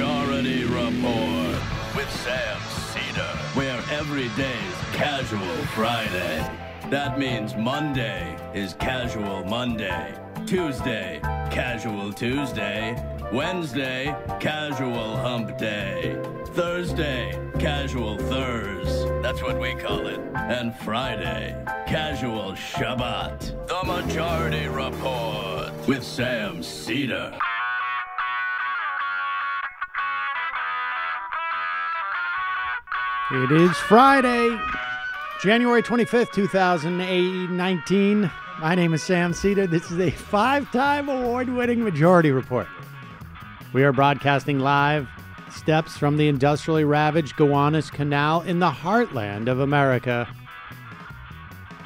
Majority Report with Sam Seder, where every day's Casual Friday. That means Monday is Casual Monday, Tuesday, Casual Tuesday, Wednesday, Casual Hump Day, Thursday, Casual Thurs, that's what we call it, and Friday, Casual Shabbat. The Majority Report with Sam Seder. It is Friday, January 25th, 2019. My name is Sam Seder. This is a 5-time award-winning Majority Report. We are broadcasting live steps from the industrially ravaged Gowanus Canal in the heartland of America,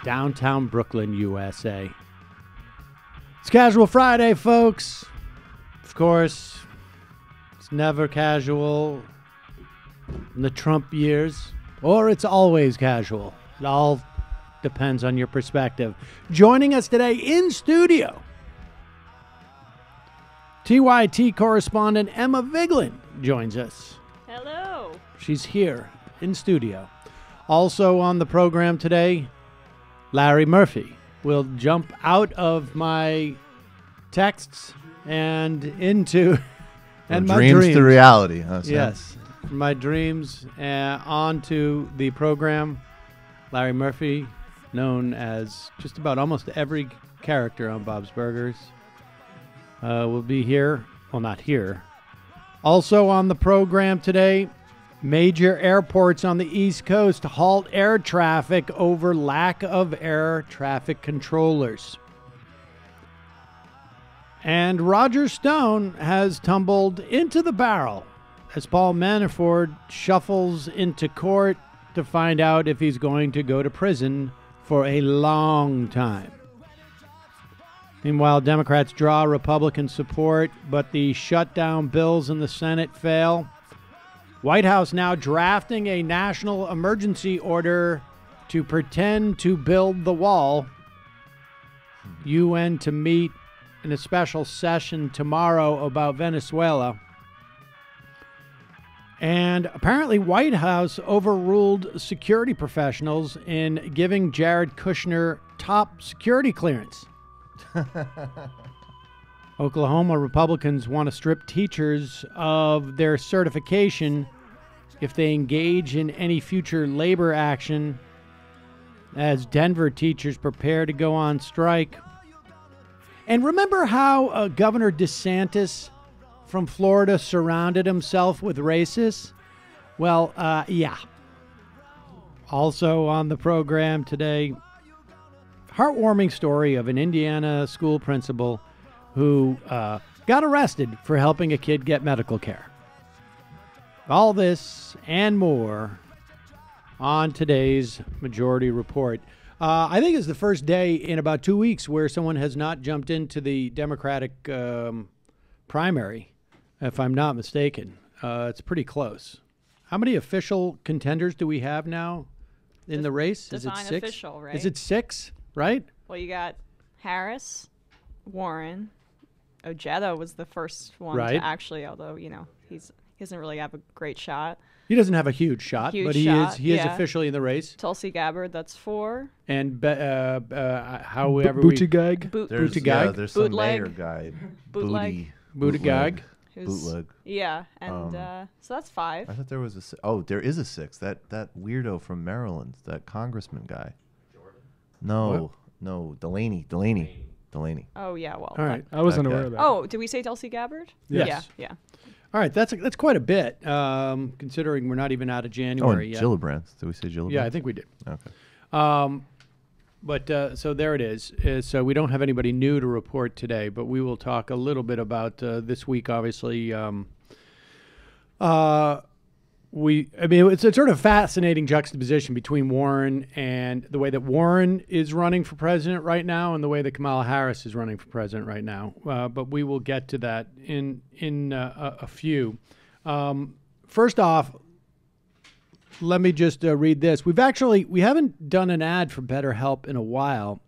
downtown Brooklyn, USA. It's Casual Friday, folks. Of course, it's never casual in the Trump years, or it's always casual. It all depends on your perspective. Joining us today in studio, TYT correspondent Emma Vigeland joins us. Hello. She's here in studio. Also on the program today, Larry Murphy will jump out of my texts and into and my dreams to reality. Huh, Sam? Yes. From my dreams on to the program. Larry Murphy, known as just about almost every character on Bob's Burgers, will be here. Well, not here. Also on the program today, major airports on the East Coast halt air traffic over lack of air traffic controllers. And Roger Stone has tumbled into the barrel as Paul Manafort shuffles into court to find out if he's going to go to prison for a long time. Meanwhile, Democrats draw Republican support, but the shutdown bills in the Senate fail. White House now drafting a national emergency order to pretend to build the wall. UN to meet in a special session tomorrow about Venezuela. And apparently White House overruled security professionals in giving Jared Kushner top security clearance. Oklahoma Republicans want to strip teachers of their certification if they engage in any future labor action as Denver teachers prepare to go on strike. And remember how Governor DeSantis from Florida surrounded himself with racists? Well, yeah. Also on the program today, heartwarming story of an Indiana school principal who got arrested for helping a kid get medical care. All this and more on today's Majority Report. I think it's the first day in about 2 weeks where someone has not jumped into the Democratic primary, if I'm not mistaken. It's pretty close. How many official contenders do we have now in the race? Is it 6? Official, right? Is it 6, right? Well, you got Harris, Warren. Ojeda was the first one Right. to actually, although, you know, he doesn't really have a great shot. He doesn't have a huge shot, Huge but he shot, is yeah. officially in the race. Tulsi Gabbard, that's 4. And however we... Buttigieg. There's, Buttigieg? yeah, there's some Bootleg. mayor guy. Bootleg. Buttigieg. Bootleg. Yeah, and so that's 5. I thought there was a. Oh, there is a 6. That weirdo from Maryland, that congressman guy. Jordan. No, Delaney. Oh, yeah, well. All right. I wasn't Okay. aware of that. Oh, did we say Tulsi Gabbard? Yes. Yeah. All right, that's quite a bit, considering we're not even out of Oh, January and yet. Gillibrand. Did we say Gillibrand? Yeah, I think we did. Okay. But so there it is. So we don't have anybody new to report today, but we will talk a little bit about this week, obviously. It's a sort of fascinating juxtaposition between Warren and the way that Warren is running for president right now and the way that Kamala Harris is running for president right now. But we will get to that in a few. First off, let me just read this. We haven't done an ad for BetterHelp in a while,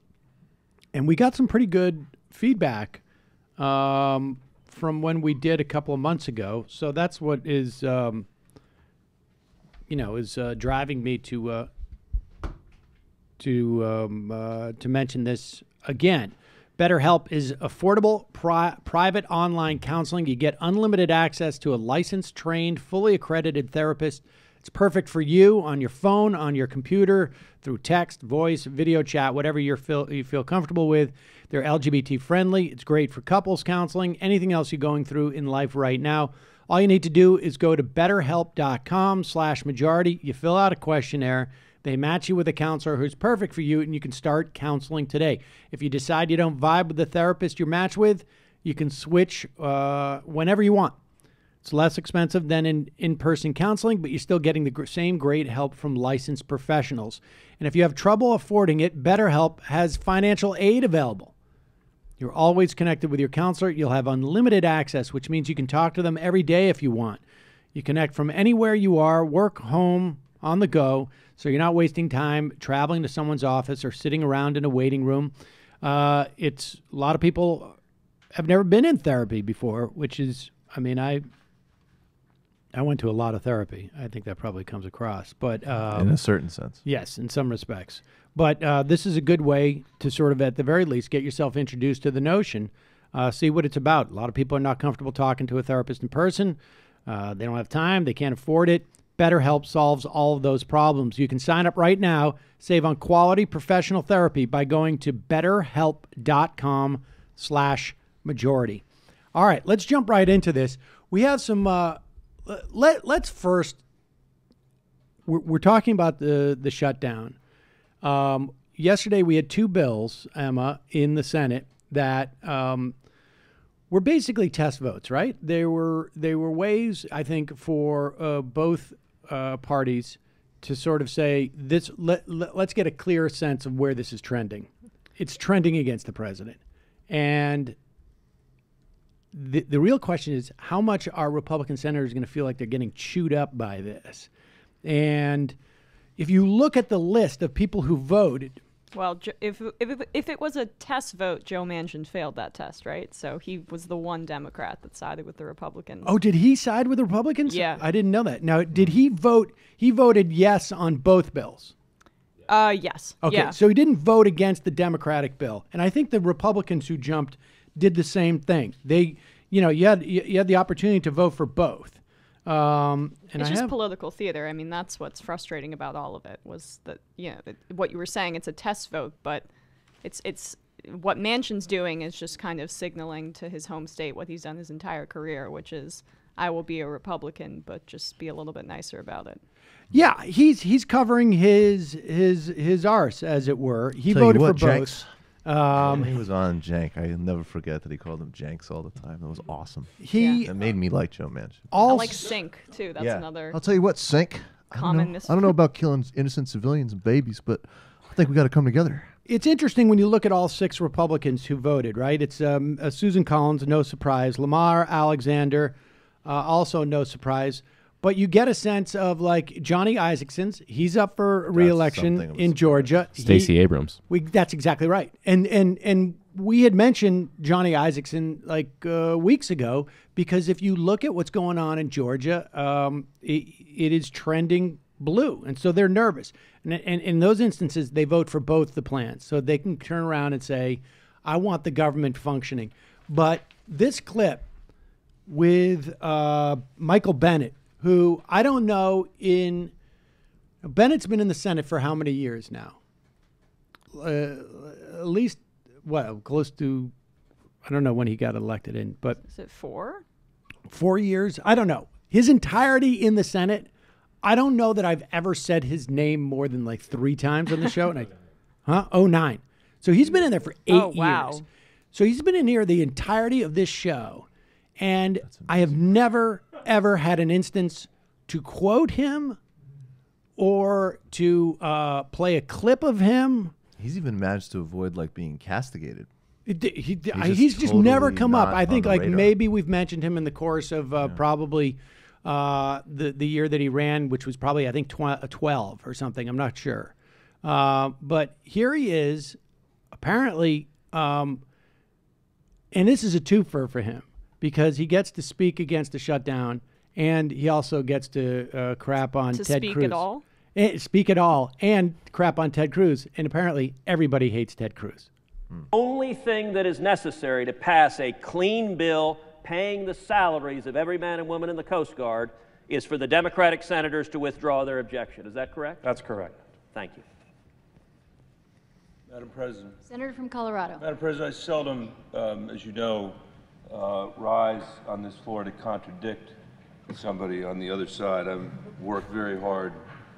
and we got some pretty good feedback from from when we did a couple of months ago. So that's what is, driving me to mention this again. BetterHelp is affordable, private online counseling. You get unlimited access to a licensed, trained, fully accredited therapist. It's perfect for you on your phone, on your computer, through text, voice, video chat, whatever you feel comfortable with. They're LGBT friendly. It's great for couples counseling, anything else you're going through in life right now. All you need to do is go to betterhelp.com/majority. You fill out a questionnaire. They match you with a counselor who's perfect for you, and you can start counseling today. If you decide you don't vibe with the therapist you're matched with, you can switch whenever you want. It's less expensive than in-person counseling, but you're still getting the same great help from licensed professionals. And if you have trouble affording it, BetterHelp has financial aid available. You're always connected with your counselor. You'll have unlimited access, which means you can talk to them every day if you want. You connect from anywhere you are, work, home, on the go, so you're not wasting time traveling to someone's office or sitting around in a waiting room. It's a lot of people have never been in therapy before, which is, I mean, I went to a lot of therapy. I think that probably comes across, but in a certain sense, yes, in some respects. But this is a good way to sort of, at the very least, get yourself introduced to the notion, see what it's about. A lot of people are not comfortable talking to a therapist in person. They don't have time. They can't afford it. BetterHelp solves all of those problems. You can sign up right now, save on quality professional therapy by going to betterhelp.com/majority. All right, let's jump right into this. We have some, let's first, we're talking about the shutdown. Yesterday we had two bills, Emma, in the Senate that were basically test votes, right? They were ways, I think, for both parties to sort of say this. Let's get a clear sense of where this is trending. It's trending against the president, and the real question is how much are Republican senators going to feel like they're getting chewed up by this? And if you look at the list of people who voted. Well, if it was a test vote, Joe Manchin failed that test, right? So he was the one Democrat that sided with the Republicans. Oh, did he side with the Republicans? Yeah. I didn't know that. Now, did he vote? He voted yes on both bills. Yes. Okay, yeah. So he didn't vote against the Democratic bill. And I think the Republicans who jumped did the same thing. They, you had the opportunity to vote for both. And it's just political theater. I mean, that's what's frustrating about all of it was that, what you were saying, it's a test vote, but it's what Manchin's doing is just kind of signaling to his home state what he's done his entire career, which is I will be a Republican, but just be a little bit nicer about it. Yeah, he's covering his arse, as it were. He voted for both. He was on Jank. I'll never forget that he called him Janks all the time. That was awesome. That made me like Joe Manchin. I like Sink, too. That's another I'll tell you what, Sink. common I don't know about killing innocent civilians and babies, but I think we got to come together. It's interesting when you look at all six Republicans who voted, right? It's Susan Collins, no surprise. Lamar Alexander, also no surprise. But you get a sense of, like, Johnny Isakson. He's up for re-election in Georgia. Stacey Abrams. That's exactly right. And we had mentioned Johnny Isakson like weeks ago because if you look at what's going on in Georgia, it is trending blue. And so they're nervous. And in those instances, they vote for both the plans. So they can turn around and say, I want the government functioning. But this clip with Michael Bennet, who I don't know Bennett's been in the Senate for how many years now? At least, close to, I don't know when he got elected in, but. Is it 4? 4 years? I don't know. His entirety in the Senate, I don't know that I've ever said his name more than like 3 times on the show. And 09. So he's been in there for 8 years. So he's been in here the entirety of this show. And I have never, ever had an instance to quote him or to play a clip of him. He's even managed to avoid like being castigated. He's just never come up. I think like maybe we've mentioned him in the course of probably the year that he ran, which was probably, I think, 12 or something. I'm not sure. But here he is, apparently, and this is a twofer for him. because he gets to speak against the shutdown, and he also gets to crap on To Ted speak Cruz. at all? Speak at all, and crap on Ted Cruz. And apparently everybody hates Ted Cruz. Only thing that is necessary to pass a clean bill paying the salaries of every man and woman in the Coast Guard is for the Democratic senators to withdraw their objection. Is that correct? That's correct. Thank you. Madam President. Senator from Colorado. Madam President, I seldom, as you know, rise on this floor to contradict somebody on the other side. I've worked very hard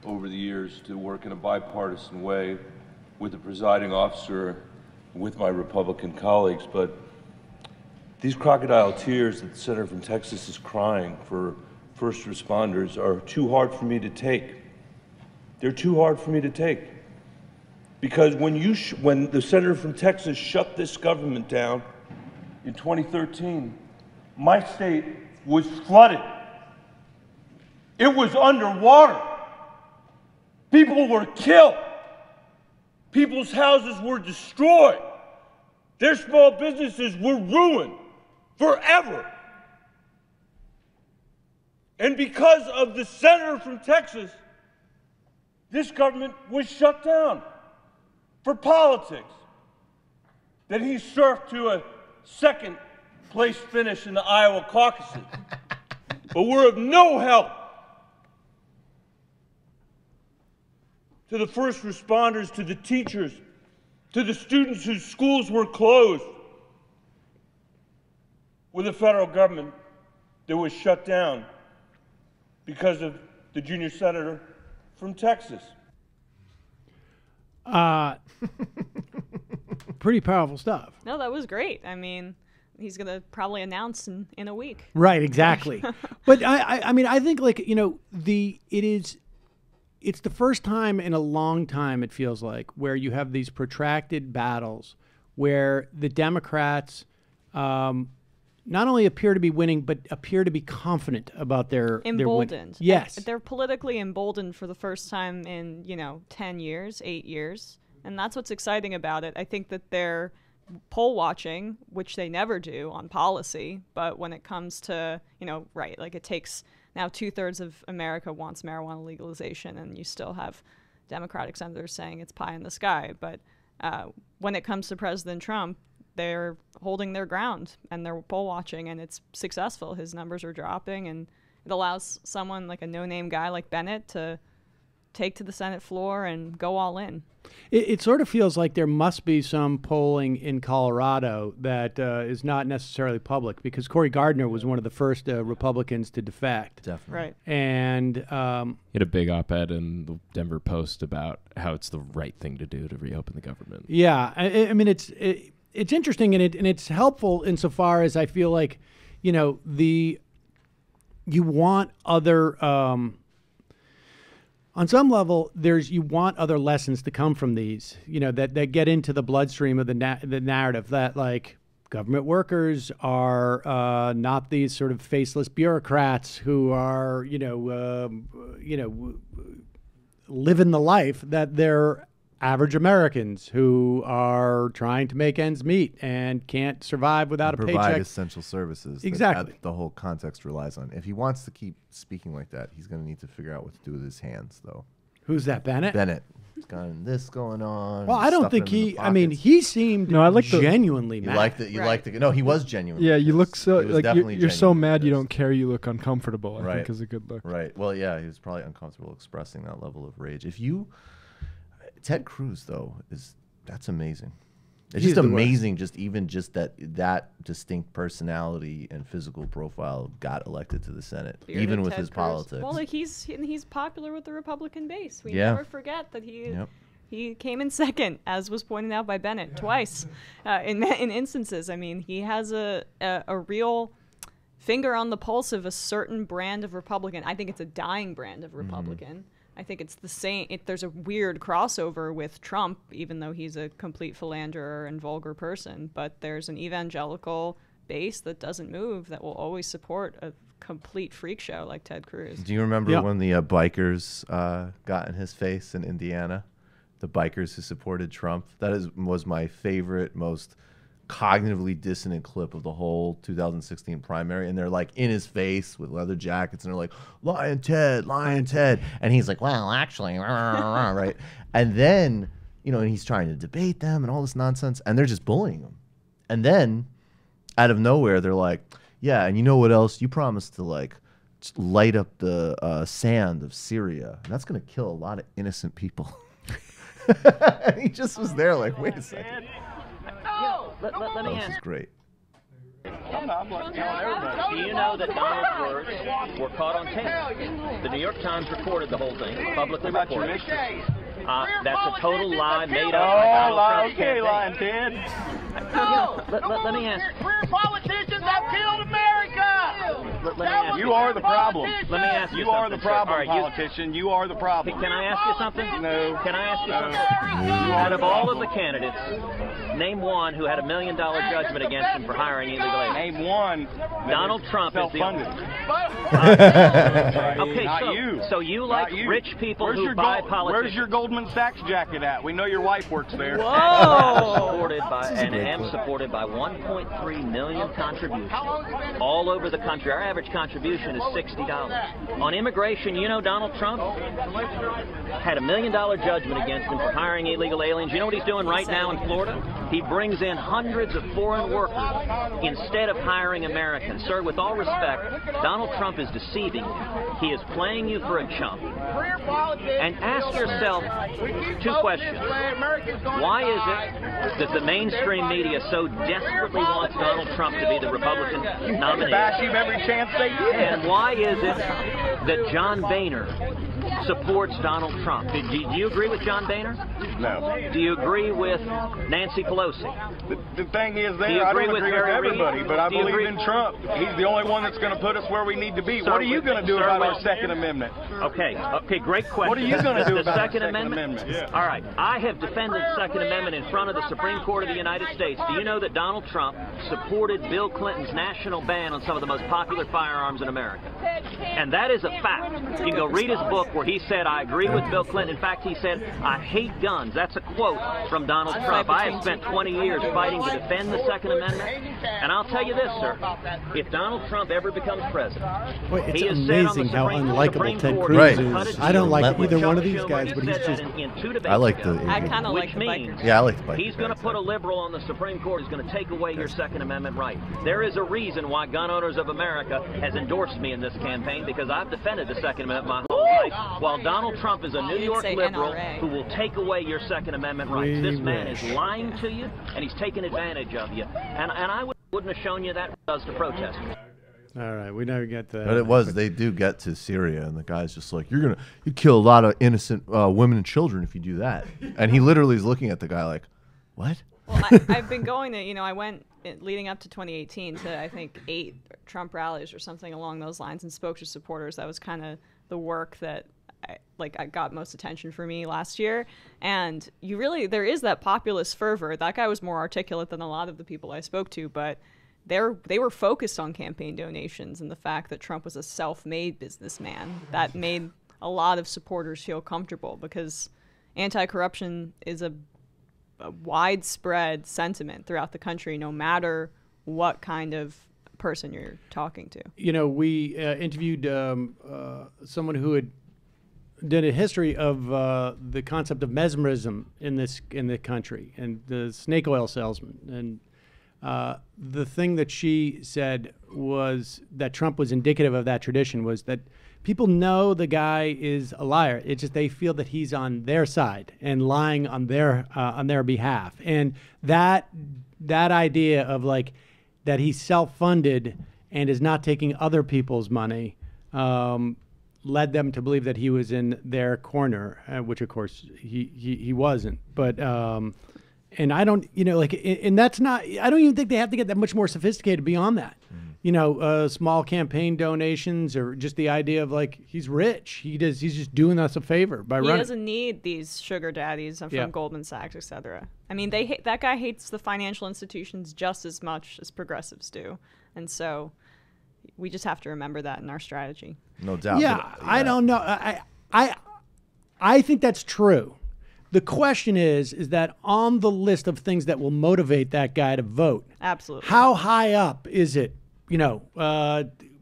over the years to work in a bipartisan way with the presiding officer, with my Republican colleagues, but these crocodile tears that the senator from Texas is crying for first responders are too hard for me to take. They're too hard for me to take. Because when the senator from Texas shut this government down in 2013, my state was flooded. It was underwater. People were killed. People's houses were destroyed. Their small businesses were ruined forever. And because of the senator from Texas, this government was shut down for politics. Then he surfed to a second place finish in the Iowa caucuses. But we're of no help to the first responders, to the teachers, to the students whose schools were closed, with a federal government that was shut down because of the junior senator from Texas. Pretty powerful stuff. No, that was great. I mean, he's going to probably announce in a week. Right, exactly. But I mean, I think, like, you know, it's the first time in a long time, it feels like, where you have these protracted battles where the Democrats not only appear to be winning, but appear to be confident about their Emboldened. Yes. They're politically emboldened for the first time in, 10 years, 8 years. And that's what's exciting about it. I think that they're poll watching, which they never do on policy. But when it comes to, right, like it takes now 2/3 of America wants marijuana legalization, and you still have Democratic senators saying it's pie in the sky. But when it comes to President Trump, they're holding their ground and they're poll watching, and it's successful. His numbers are dropping, and it allows someone like a no-name guy like Bennett to take to the Senate floor and go all in. It sort of feels like there must be some polling in Colorado that is not necessarily public, because Cory Gardner was one of the first Republicans to defect. Definitely. Right. And he had a big op-ed in the Denver Post about how it's the right thing to do to reopen the government. Yeah, I mean, it's interesting, and it's helpful insofar as I feel like, you want other. On some level, you want other lessons to come from these, that get into the bloodstream of the narrative that, like, government workers are not these sort of faceless bureaucrats who are, living the life that they're average Americans who are trying to make ends meet and can't survive without a paycheck. Provide essential services. Exactly. That the whole context relies on. If he wants to keep speaking like that, he's going to need to figure out what to do with his hands, though. Who's that, Bennett? Bennett. He's got this going on. Well, I don't stuffing think him in the I mean, pockets. he seemed genuinely mad. You liked it. You liked it. No, he was genuinely. Yeah, you look so He was like definitely you're so genuinely mad you pissed. don't care. You look uncomfortable. I Right. think is a good look. Right. Well, yeah, he was probably uncomfortable expressing that level of rage. Ted Cruz, though, that's amazing. It's He's just the worst. amazing, just that distinct personality and physical profile got elected to the Senate, Bearded even with Ted his Cruz. politics. Well, like he's popular with the Republican base. We Yeah. never forget that he Yep. he came in second, as was pointed out by Bennett twice in instances. I mean, he has a real finger on the pulse of a certain brand of Republican. I think it's a dying brand of Republican. I think it's the same. There's a weird crossover with Trump, even though he's a complete philanderer and vulgar person. But there's an evangelical base that doesn't move, that will always support a complete freak show like Ted Cruz. Do you remember Yep. when the bikers got in his face in Indiana? The bikers who supported Trump. That was my favorite, most cognitively dissonant clip of the whole 2016 primary, and they're like in his face with leather jackets, and they're like, Lion Ted, and he's like, well, actually, right? And then, you know, and he's trying to debate them and all this nonsense, and they're just bullying him. And then, out of nowhere, they're like, yeah, and you know what else? You promised to like just light up the sand of Syria, and that's going to kill a lot of innocent people. And he just was there like, wait a second. Let me This ask. is great. Do you know that Donald's words were caught on tape? The New York Times recorded the whole thing, publicly reported. That's a total lie made up by Donald Trump's campaign. lying Ted. Let me ask. Career politicians have killed America. Let me ask You are the problem. Let me ask you You are the something, sir. problem, All right, politician. You are the problem. Can I ask you something? No. Can I ask you No. something? Out of all of the candidates, name one who had $1 million judgment against him for hiring illegal aliens. Name one. Donald Trump is the self-funded. Okay, Not you. so you like Not you. rich people Where's who your buy Where's politicians. your Goldman Sachs jacket at? We know your wife works there. Supported by and am supported by 1.3 million contributions all over the country. Our average contribution is $60. On immigration, you know Donald Trump had $1 million judgment against him for hiring illegal aliens. You know what he's doing right now in Florida? He brings in hundreds of foreign workers instead of hiring Americans. Sir, with all respect, Donald Trump is deceiving you. He is playing you for a chump. And ask yourself two questions. Why is it that the mainstream media so desperately wants Donald Trump to be the Republican nominee? Bash him every chance they get. And why is it that John Boehner supports Donald Trump? Do you agree with John Boehner? No. Do you agree with Nancy Pelosi? The thing is, Do you I agree don't with agree with Harry Reid? everybody, but I Do you believe agree- in Trump. He's the only one that's going to put us where we need to be. Sir, What are you going to do sir, about well- our Second Amendment? Okay, great question. What are you going to do The about our Second Amendment? Yeah. All right, I have defended the Second Amendment in front of the Supreme Court of the United States. Do you know that Donald Trump supported Bill Clinton's national ban on some of the most popular firearms in America? And that is a fact. You can go read his book where he said, I agree with Bill Clinton. In fact, he said, I hate guns. That's a quote from Donald Trump. I have spent 20 years fighting to defend the Second Amendment. And I'll tell you this, sir. If Donald Trump ever becomes president, Boy, it's he has said on the amazing how Supreme unlikable Ted Court Cruz Right. he's cut is. a I don't deal like with either one of Chuck these Schumer. guys, You but he's said just. that in 2 debates I like ago. the. I kind of like Which the means bikers. Yeah, I like the bike. he's going to put a liberal on the Supreme Court who's going to take away your Second Amendment right. There is a reason why Gun Owners of America has endorsed me in this campaign, because I've defended the Second Amendment my whole life, while Donald Trump is a New didn't York say liberal NRA. who will take away your Second Amendment rights. We This man wish. is lying to you, and he's taking advantage of you. And I wouldn't have shown you that does to protesters. All right, we never get that. But it was, they do get to Syria, and the guy's just like, you kill a lot of innocent women and children if you do that. And he literally is looking at the guy like, what? Well, I've been going to, I went leading up to 2018 to, I think, 8 Trump rallies or something along those lines and spoke to supporters. That was kind of the work that I got most attention for me last year. And there is that populist fervor. That guy was more articulate than a lot of the people I spoke to, but they were focused on campaign donations and the fact that Trump was a self-made businessman. That made a lot of supporters feel comfortable, because anti-corruption is a widespread sentiment throughout the country, no matter what kind of person you're talking to. We interviewed someone who had did a history of the concept of mesmerism in the country, and the snake oil salesman. And the thing that she said was that Trump was indicative of that tradition, was that people know the guy is a liar. It's just they feel that he's on their side and lying on their behalf. And that idea of like that he's self-funded and is not taking other people's money led them to believe that he was in their corner, which of course he wasn't. But and I don't, and that's not. I don't even think they have to get that much more sophisticated beyond that. Small campaign donations, or just the idea of like he's rich. He's just doing us a favor by running. He doesn't need these sugar daddies from Goldman Sachs, etc. I mean, that guy hates the financial institutions just as much as progressives do, and so we just have to remember that in our strategy. No doubt. Yeah, I don't know. I think that's true, The question is that on the list of things that will motivate that guy to vote, Absolutely. how high up is it?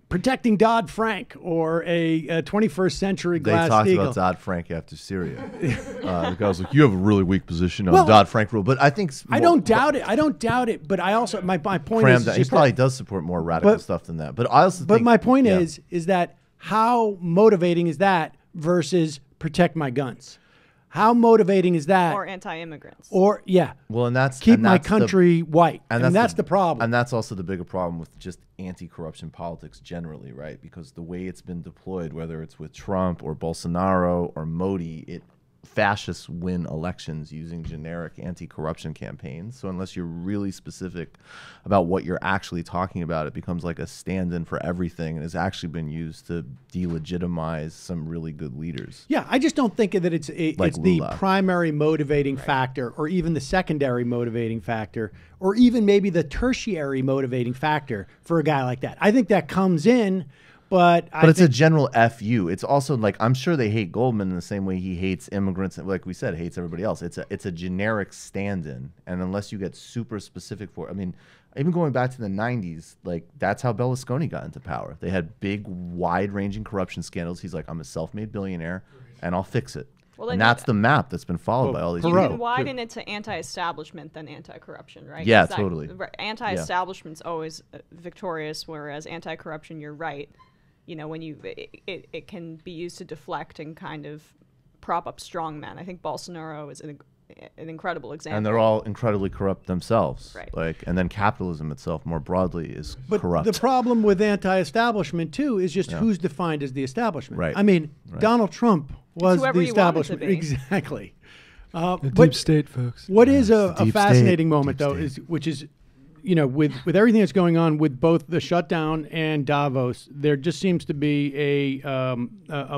Protecting Dodd-Frank or a 21st century They Glass-Steagall. talked about Dodd-Frank after Syria. The guy was like, "You have a really weak position on Dodd-Frank rule," but I think I don't doubt it. I don't doubt it. But I also my point is he probably does support more radical stuff than that. But I also think, my point is that how motivating is that versus protect my guns? How motivating is that? Or anti-immigrants. Or well, and that's keep my country white, and that's the problem. And that's also the bigger problem with just anti-corruption politics generally, right? Because the way it's been deployed, whether it's with Trump or Bolsonaro or Modi, fascists win elections using generic anti-corruption campaigns. So unless you're really specific about what you're actually talking about, it becomes like a stand-in for everything and has actually been used to delegitimize some really good leaders. Yeah, I just don't think that it's the primary motivating factor, or even the secondary motivating factor, or even maybe the tertiary motivating factor for a guy like that. I think that comes in. But it's a general FU. It's also like, I'm sure they hate Goldman in the same way he hates immigrants, and like we said, hates everybody else. It's a generic stand-in, and unless you get super specific for it, I mean, even going back to the 90s, like that's how Berlusconi got into power. They had big, wide-ranging corruption scandals. He's like, I'm a self-made billionaire, and I'll fix it. Well, and that's the map that's been followed by all these people. You can widen it to anti-establishment than anti-corruption, right? Yeah, totally. Anti-establishment's always victorious, whereas anti-corruption, you're right. When it can be used to deflect and kind of prop up strong men. I think Bolsonaro is an incredible example. And they're all incredibly corrupt themselves. Right. And then capitalism itself more broadly is corrupt. The problem with anti-establishment too is just who's defined as the establishment. Right. I mean, Donald Trump was the establishment. Exactly. The deep state, folks. What is a fascinating moment though which is with everything that's going on with both the shutdown and Davos, there just seems to be a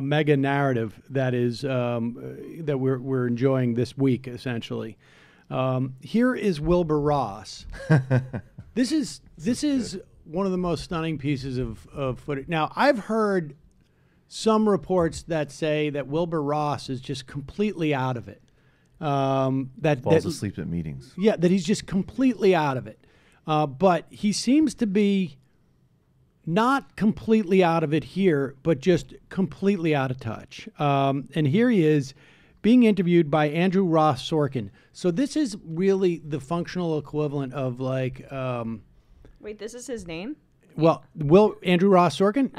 mega narrative that is that we're enjoying this week essentially. Here is Wilbur Ross. This is one of the most stunning pieces of footage. Now I've heard some reports that say that Wilbur Ross is just completely out of it. That falls asleep at meetings. Yeah, that he's just completely out of it. But he seems to be not completely out of it here, but just completely out of touch. And here he is being interviewed by Andrew Ross Sorkin. So this is really the functional equivalent of like... Wait, this is his name? Well, Andrew Ross Sorkin?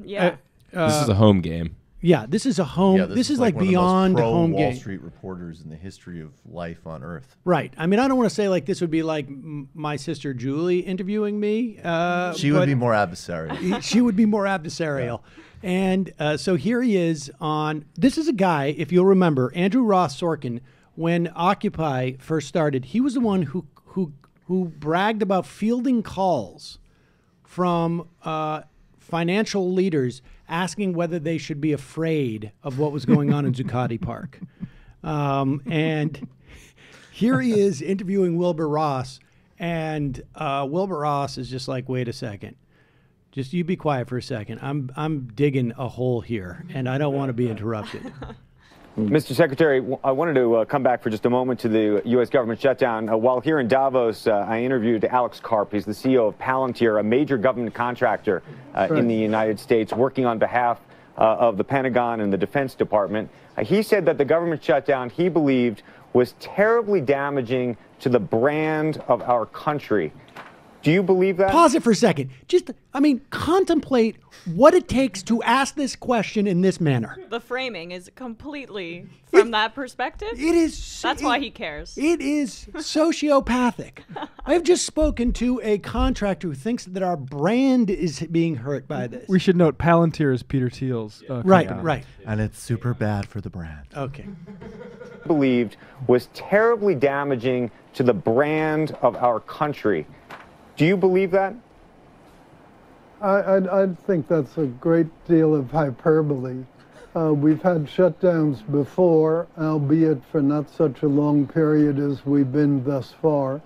Yeah. This is a home game. Yeah, this is a home. Yeah, this is like beyond home game. Wall Street reporters in the history of life on Earth. Right. I mean, I don't want to say like this would be like my sister Julie interviewing me. She would be more adversarial. She would be more adversarial. Yeah. And so here he is on. This is a guy, if you'll remember, Andrew Ross Sorkin. When Occupy first started, he was the one who bragged about fielding calls from financial leaders asking whether they should be afraid of what was going on in Zuccotti Park. And here he is interviewing Wilbur Ross, and Wilbur Ross is just like, wait a second. Just you be quiet for a second. I'm digging a hole here, and I don't want to be interrupted. Mr. Secretary, I wanted to come back for just a moment to the U.S. government shutdown. While here in Davos, I interviewed Alex Karp. He's the CEO of Palantir, a major government contractor in the United States, working on behalf of the Pentagon and the Defense Department. He said that the government shutdown, he believed, was terribly damaging to the brand of our country. Do you believe that? Pause it for a second. Contemplate what it takes to ask this question in this manner. The framing is completely from that perspective. It is. That's why he cares. It is sociopathic. I've just spoken to a contractor who thinks that our brand is being hurt by this. We should note Palantir is Peter Thiel's right. And it's super bad for the brand. Okay. Believed was terribly damaging to the brand of our country. Do you believe that? I think that's a great deal of hyperbole. We've had shutdowns before, albeit for not such a long period as we've been thus far.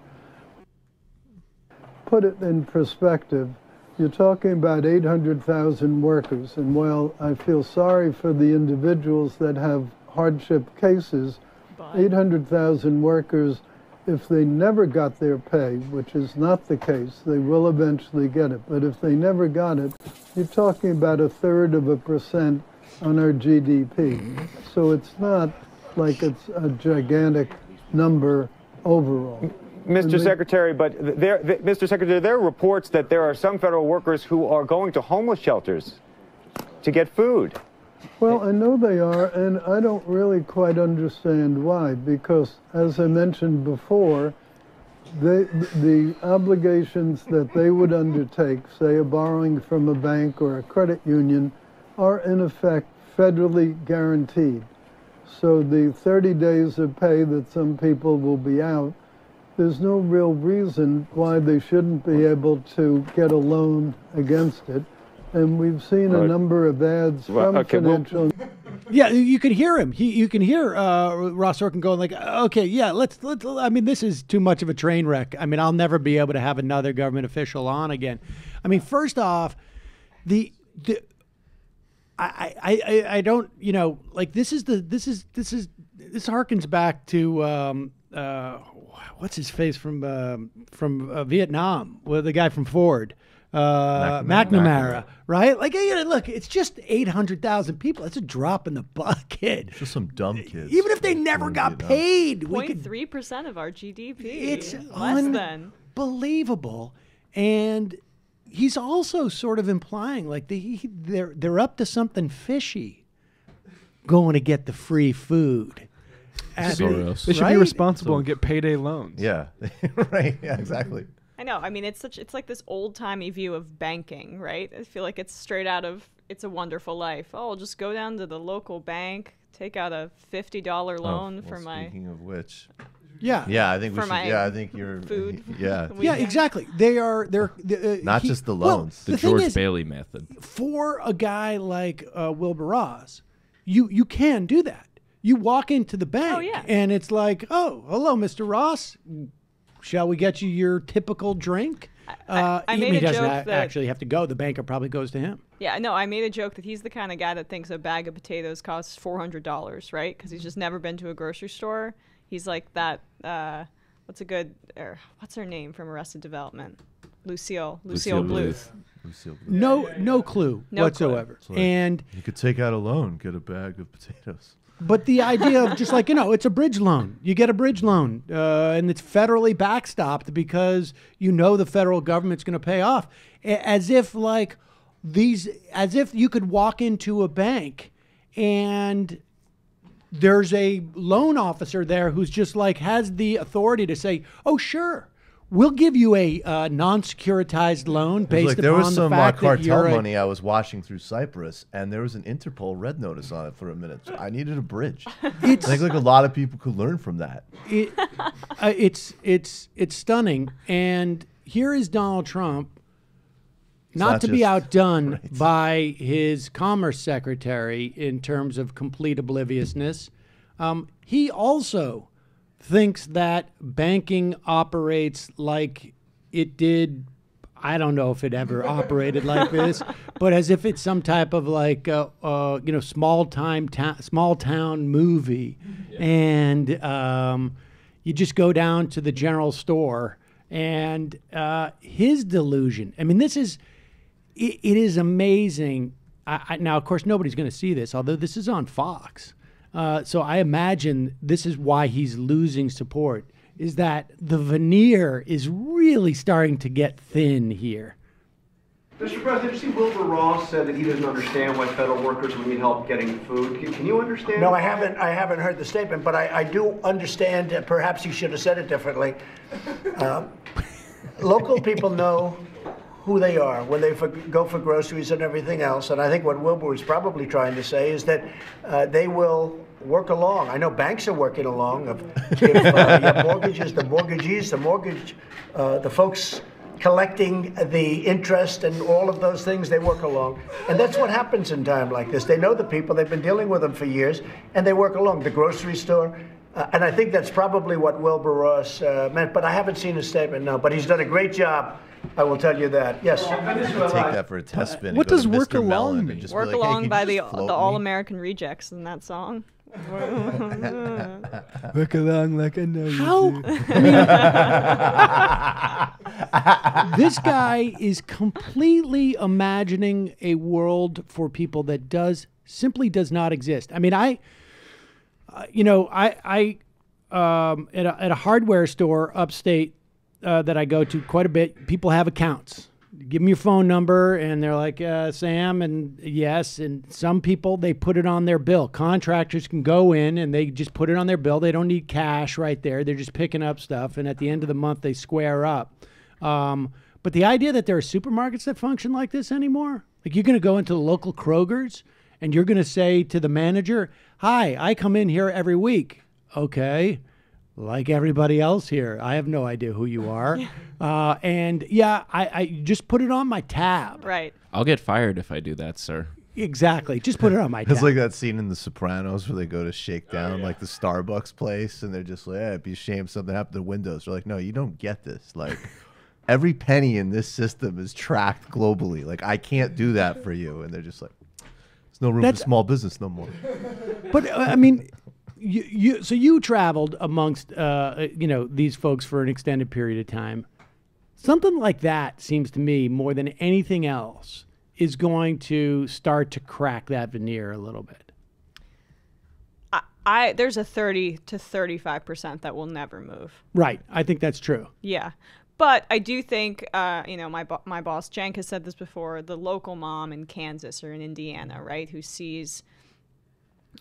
Put it in perspective, you're talking about 800,000 workers, and while I feel sorry for the individuals that have hardship cases, But 800,000 workers, if they never got their pay, which is not the case, they will eventually get it. But if they never got it, you're talking about 1/3% on our GDP. So it's not like it's a gigantic number overall. Mr. Secretary, Mr. Secretary, there are reports that there are some federal workers who are going to homeless shelters to get food. Well, I know they are, and I don't really quite understand why, because as I mentioned before, the obligations that they would undertake, say a borrowing from a bank or a credit union, are in effect federally guaranteed. So the 30 days of pay that some people will be out, there's no real reason why they shouldn't be able to get a loan against it. And we've seen a number of ads from financial. Yeah, you can hear him. You can hear Ross Sorkin going like, okay, yeah, let's. I mean, this is too much of a train wreck. I mean, I'll never be able to have another government official on again. I mean, first off, I don't, you know, like this harkens back to what's his face from Vietnam, well, the guy from Ford. McNamara, right? Like, you know, look, it's just 800,000 people. It's a drop in the bucket. Just some dumb kids. Even if they never got paid. 0.3% of our GDP. It's less than. Unbelievable. And he's also sort of implying like they're up to something fishy going to get the free food. They should be responsible and get payday loans. Yeah, right. Yeah, exactly. I know. I mean, it's like this old-timey view of banking, right? I feel like it's straight out of It's a Wonderful Life. Oh, I'll just go down to the local bank, take out a $50 loan for my. Speaking of which. Yeah. Yeah, I think we should. Yeah, I think you're. Food. Yeah. Yeah, exactly. They're not just the loans. The George Bailey method. For a guy like Wilbur Ross, you can do that. You walk into the bank and it's like, oh, hello, Mr. Ross. Shall we get you your typical drink? I made he a doesn't joke that actually have to go. The banker probably goes to him. Yeah, no, I made a joke that he's the kind of guy that thinks a bag of potatoes costs $400, right? Because he's just never been to a grocery store. He's like that. What's her name from Arrested Development? Lucille Bluth. No clue whatsoever. Like, and you could take out a loan, get a bag of potatoes. But the idea of just like, it's a bridge loan. You get a bridge loan, and it's federally backstopped because the federal government's going to pay off. As if you could walk into a bank and there's a loan officer there who's just like has the authority to say, oh, sure, we'll give you a non-securitized loan based there upon was some the fact that cartel you're money I was watching through Cyprus, and there was an Interpol red notice on it for a minute. So I needed a bridge. I think like a lot of people could learn from that. It's stunning. And here is Donald Trump, not to be outdone by his Commerce Secretary in terms of complete obliviousness. He also thinks that banking operates like it did. I don't know if it ever operated like this, but as if it's some type of like small town movie, and you just go down to the general store, and his delusion. I mean, it is amazing. Now, of course, nobody's going to see this, although this is on Fox. So I imagine this is why he's losing support, is that the veneer is really starting to get thin here. Mr. President, did you see Wilbur Ross said that he doesn't understand why federal workers would need help getting food? Can you understand? No, I haven't heard the statement, but I do understand. Perhaps he should have said it differently. Local people know who they are when they go for groceries and everything else. And I think what Wilbur was probably trying to say is that they will work along. I know banks are working along. If you have mortgages, the mortgagees, the folks collecting the interest and all of those things, they work along. And that's what happens in time like this. They know the people, they've been dealing with them for years, and they work along. The grocery store. And I think that's probably what Wilbur Ross meant, but I haven't seen his statement, no. But he's done a great job, I will tell you that. Yes. Take that for a test spin. What does work along mean? Work along by the All-American Rejects in that song. Look along like I know How? you do. I mean, this guy is completely imagining a world for people that simply does not exist. I mean, at a hardware store upstate that I go to quite a bit, people have accounts. Give them your phone number, and they're like, Sam, and yes. And some people, they put it on their bill. Contractors can go in, and they just put it on their bill. They don't need cash right there. They're just picking up stuff, and at the end of the month, they square up. But the idea that there are supermarkets that function like this anymore, like you're going to go into the local Kroger's, and you're going to say to the manager, hi, I come in here every week. Okay. Like everybody else here. I have no idea who you are. I just put it on my tab. Right. I'll get fired if I do that, sir. Exactly. Just put it on my tab. It's like that scene in The Sopranos where they go to shake down like the Starbucks place, and they're just like, it'd be a shame something happened to the windows. They're like, no, you don't get this. Like, every penny in this system is tracked globally. Like, I can't do that for you. And they're just like, there's no room for small business no more. But, I mean... So you traveled amongst these folks for an extended period of time. Something like that seems to me more than anything else is going to start to crack that veneer a little bit. There's a 30 to 35% that will never move. Right. I think that's true. Yeah. But I do think, my boss, Cenk, has said this before, the local mom in Kansas or in Indiana, right, who sees...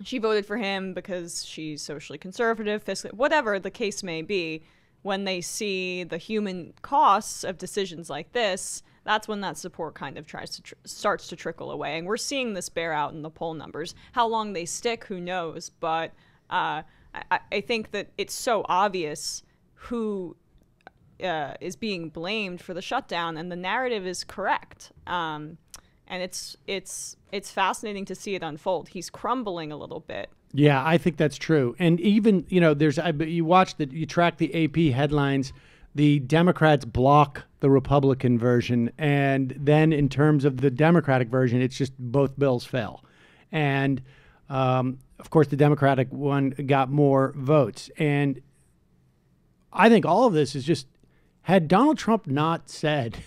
She voted for him because she's socially conservative, fiscally, whatever the case may be. When they see the human costs of decisions like this, that's when that support kind of starts to trickle away. And we're seeing this bear out in the poll numbers. How long they stick, who knows? But I think that it's so obvious who is being blamed for the shutdown, and the narrative is correct. And it's fascinating to see it unfold. He's crumbling a little bit. Yeah, I think that's true. And even, you track the AP headlines, the Democrats block the Republican version. And then in terms of the Democratic version, it's just both bills fell. And, of course, the Democratic one got more votes. And I think all of this is just, had Donald Trump not said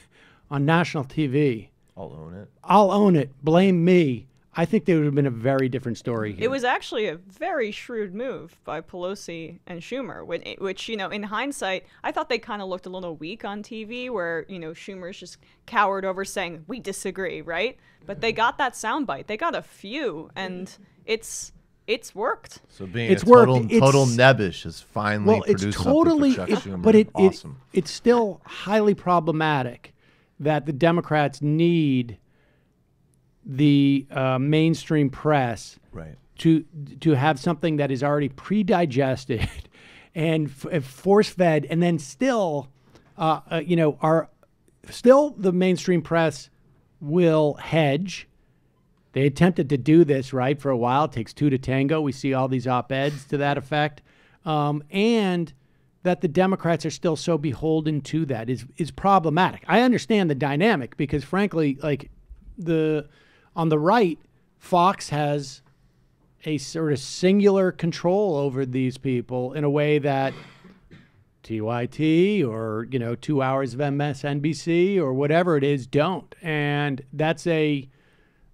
on national TV, I'll own it. I'll own it. Blame me. I think there would have been a very different story here. It was actually a very shrewd move by Pelosi and Schumer, which in hindsight, I thought they kind of looked a little weak on TV where, Schumer's just cowered over saying, we disagree, right? But they got that soundbite. They got a few, and it's worked. So being total nebbish has finally produced something for Chuck Schumer. But awesome. It's still highly problematic that the Democrats need the mainstream press to have something that is already pre-digested and force-fed, and then still, the mainstream press will hedge. They attempted to do this, right, for a while. It takes two to tango. We see all these op-eds to that effect. And that the Democrats are still so beholden to that is problematic. I understand the dynamic because, frankly, like on the right, Fox has a sort of singular control over these people in a way that TYT or 2 hours of MSNBC or whatever it is don't, and that's a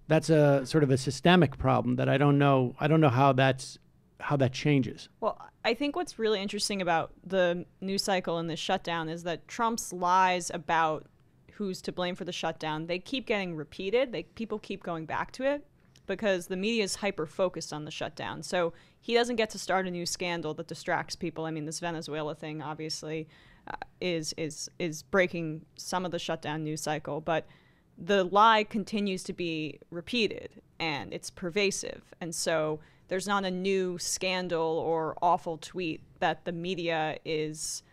sort of a systemic problem that I don't know how that changes. Well, I think what's really interesting about the news cycle and this shutdown is that Trump's lies about who's to blame for the shutdown, they keep getting repeated. People keep going back to it because the media is hyper-focused on the shutdown. So he doesn't get to start a new scandal that distracts people. I mean, this Venezuela thing obviously is breaking some of the shutdown news cycle, but the lie continues to be repeated and it's pervasive. And so there's not a new scandal or awful tweet that the media is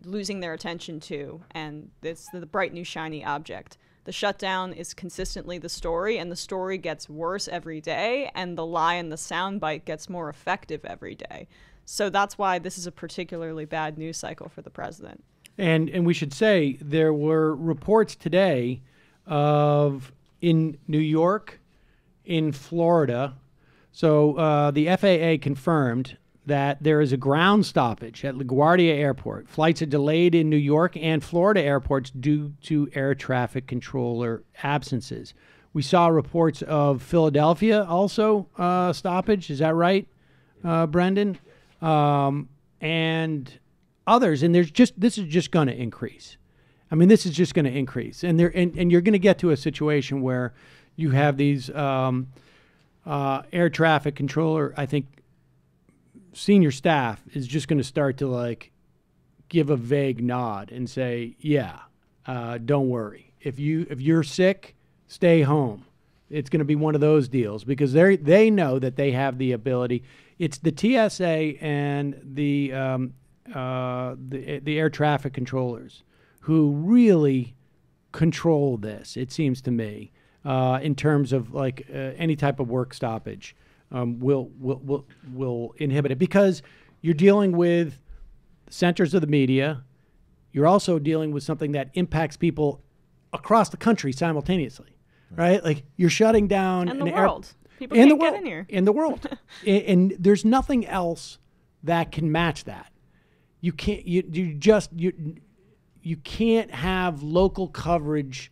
losing their attention to, and it's the bright new shiny object. The shutdown is consistently the story, and the story gets worse every day, and the lie and the soundbite gets more effective every day. So that's why this is a particularly bad news cycle for the president. And we should say there were reports today of in New York, in Florida, So the FAA confirmed that there is a ground stoppage at LaGuardia Airport. Flights are delayed in New York and Florida airports due to air traffic controller absences. We saw reports of Philadelphia also stoppage. Is that right, Brendan? And others. And this is just going to increase. I mean, this is just going to increase. And you're going to get to a situation where you have these air traffic controller, I think, senior staff is just going to start to like give a vague nod and say, yeah, don't worry. If you're sick, stay home. It's going to be one of those deals because they know that they have the ability. It's the TSA and the air traffic controllers who really control this, it seems to me, in terms of like any type of work stoppage. Will inhibit it because you're dealing with centers of the media. You're also dealing with something that impacts people across the country simultaneously, right? Like you're shutting down and the world. People in can't the world, get in here. In the world, and there's nothing else that can match that. You can't. You can't have local coverage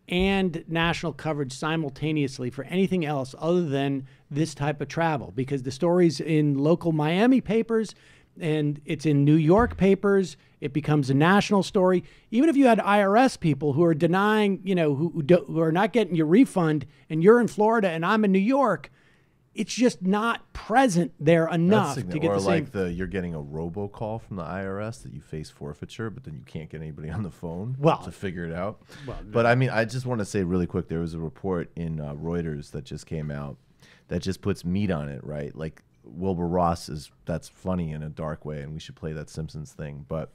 and national coverage simultaneously for anything else other than this type of travel, because the story's in local Miami papers and it's in New York papers. It becomes a national story. Even if you had IRS people who are denying, who are not getting your refund, and you're in Florida and I'm in New York, it's just not present there enough to get the same. Or like you're getting a robocall from the IRS that you face forfeiture, but then you can't get anybody on the phone to figure it out. Well, but I mean, I just want to say really quick, there was a report in Reuters that just came out that just puts meat on it, right? Like Wilbur Ross that's funny in a dark way, and we should play that Simpsons thing. But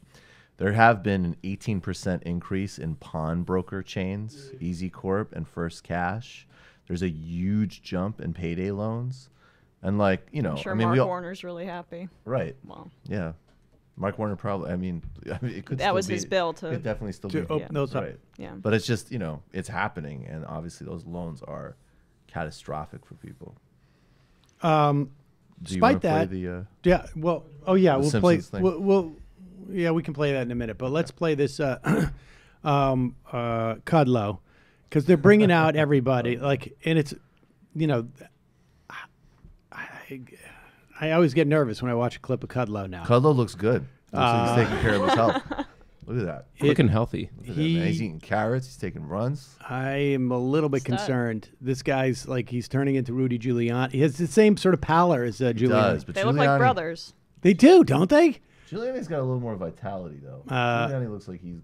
there have been an 18% increase in pawnbroker chains, Easy Corp and First Cash. There's a huge jump in payday loans. And like, I'm sure Mark Warner's really happy. Right. Well. Yeah. Mark Warner probably, I mean it could that was his bill to. It could definitely still be. Open those up. Right. Yeah. But it's just, it's happening. And obviously those loans are catastrophic for people. Despite that, yeah. Well, oh yeah, we'll play. Yeah, we can play that in a minute. But let's play this Kudlow, because they're bringing out everybody. Like, and it's, I always get nervous when I watch a clip of Kudlow now. Kudlow looks good. Looks like he's taking care of his health. Look at that. Looking healthy. Look at that, man. He's eating carrots. He's taking runs. I am a little bit concerned. This guy's like, he's turning into Rudy Giuliani. He has the same sort of pallor as Giuliani. Does, but they look like brothers. They do, don't they? Giuliani's got a little more vitality, though. Giuliani looks like he's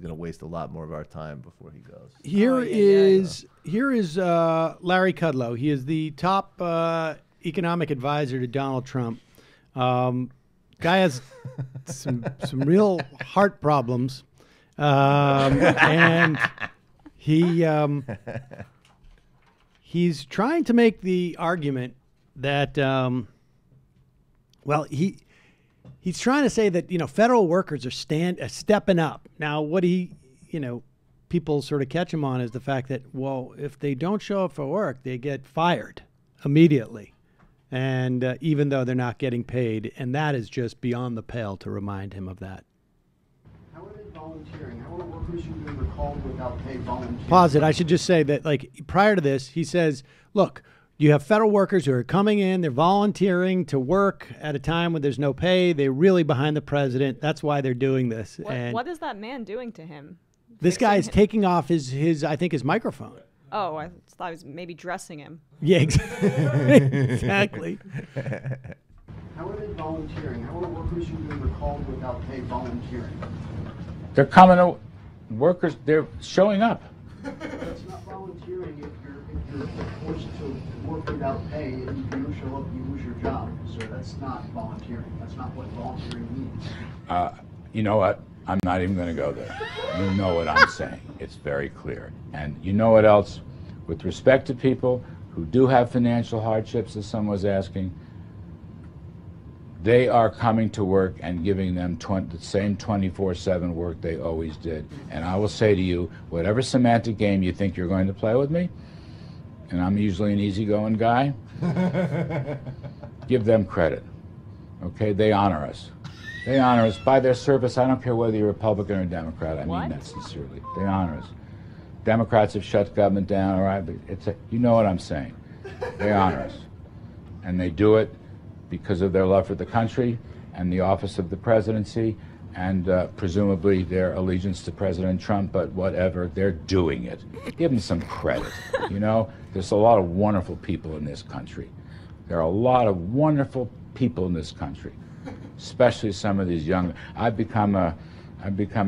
gonna waste a lot more of our time before he goes. Here is Larry Kudlow. He is the top economic advisor to Donald Trump. Guy has some real heart problems, and he's trying to make the argument that he's trying to say that federal workers are stepping up. Now, what people sort of catch him on is the fact that, well, if they don't show up for work, they get fired immediately. And even though they're not getting paid, and that is just beyond the pale to remind him of that. How are they volunteering? How are workers who've been recalled without pay volunteering? Pause it. I should just say that, like, prior to this, he says, look, you have federal workers who are coming in, they're volunteering to work at a time when there's no pay. They're really behind the president. That's why they're doing this. What is that man doing to him? This guy is taking off his I think, his microphone. Oh, I thought I was maybe dressing him. Yeah, exactly. How are they volunteering? How are workers who've been recalled without pay volunteering? They're coming to workers. They're showing up. That's not volunteering if you're forced to work without pay and if you don't show up, you lose your job. So that's not volunteering. That's not what volunteering means. You know what? I'm not even going to go there. You know what I'm saying. It's very clear. And you know what else? With respect to people who do have financial hardships, as someone was asking, they are coming to work and giving them the same 24/7 work they always did. And I will say to you, whatever semantic game you think you're going to play with me, and I'm usually an easygoing guy, give them credit. Okay, they honor us. They honor us by their service. I don't care whether you're Republican or Democrat. I mean that sincerely. They honor us. Democrats have shut government down, all right, but you know what I'm saying. They honor us. And they do it because of their love for the country and the office of the presidency and presumably their allegiance to President Trump, but whatever, they're doing it. Give them some credit, you know? There's a lot of wonderful people in this country. There are a lot of wonderful people in this country, especially some of these young. I've become a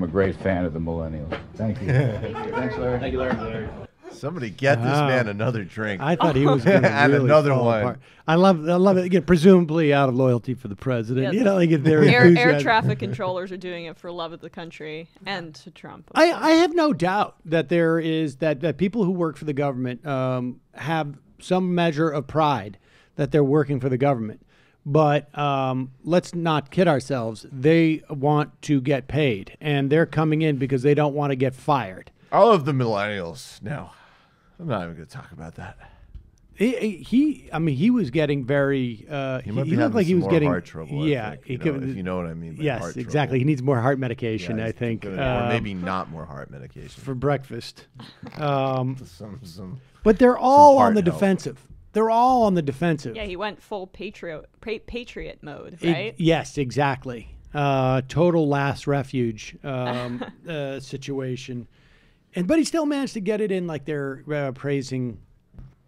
great fan of the millennials. Thank you. Thanks, Larry. Thank you, Larry. Somebody get this man another drink. I thought he was going to and really another fall one. apart. I love it. Again, presumably out of loyalty for the president. You know, like if they're air traffic controllers are doing it for love of the country and to Trump. I have no doubt that there is that people who work for the government have some measure of pride that they're working for the government. But let's not kid ourselves. They want to get paid, and they're coming in because they don't want to get fired. All of the millennials. No, I'm not even going to talk about that. He was getting very. He might be looked having like he was more getting heart trouble. Yeah, I think, if you know what I mean. By Yes, heart exactly. trouble. He needs more heart medication. Yeah, I think, or maybe not more heart medication for breakfast. Some but they're all on the heart help. defensive. They're all on the defensive. Yeah, he went full patriot mode, right? Yes, exactly. Total last refuge situation, but he still managed to get it in. Like they're praising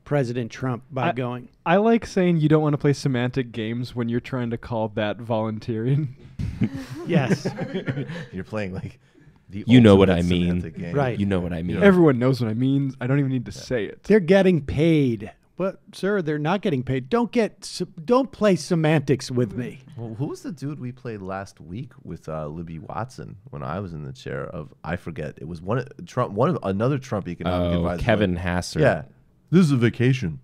President Trump by going. I like saying you don't want to play semantic games when you're trying to call that volunteering. Yes, you're playing like the. You know what I ultimate mean, semantic game. Right? You know what I mean. Everyone knows what I mean. I don't even need to say it. They're getting paid. But sir, they're not getting paid. Don't play semantics with me. Well, who was the dude we played last week with Libby Watson when I was in the chair of? I forget. It was another Trump economic advisor. Kevin Hasser. Yeah, this is a vacation.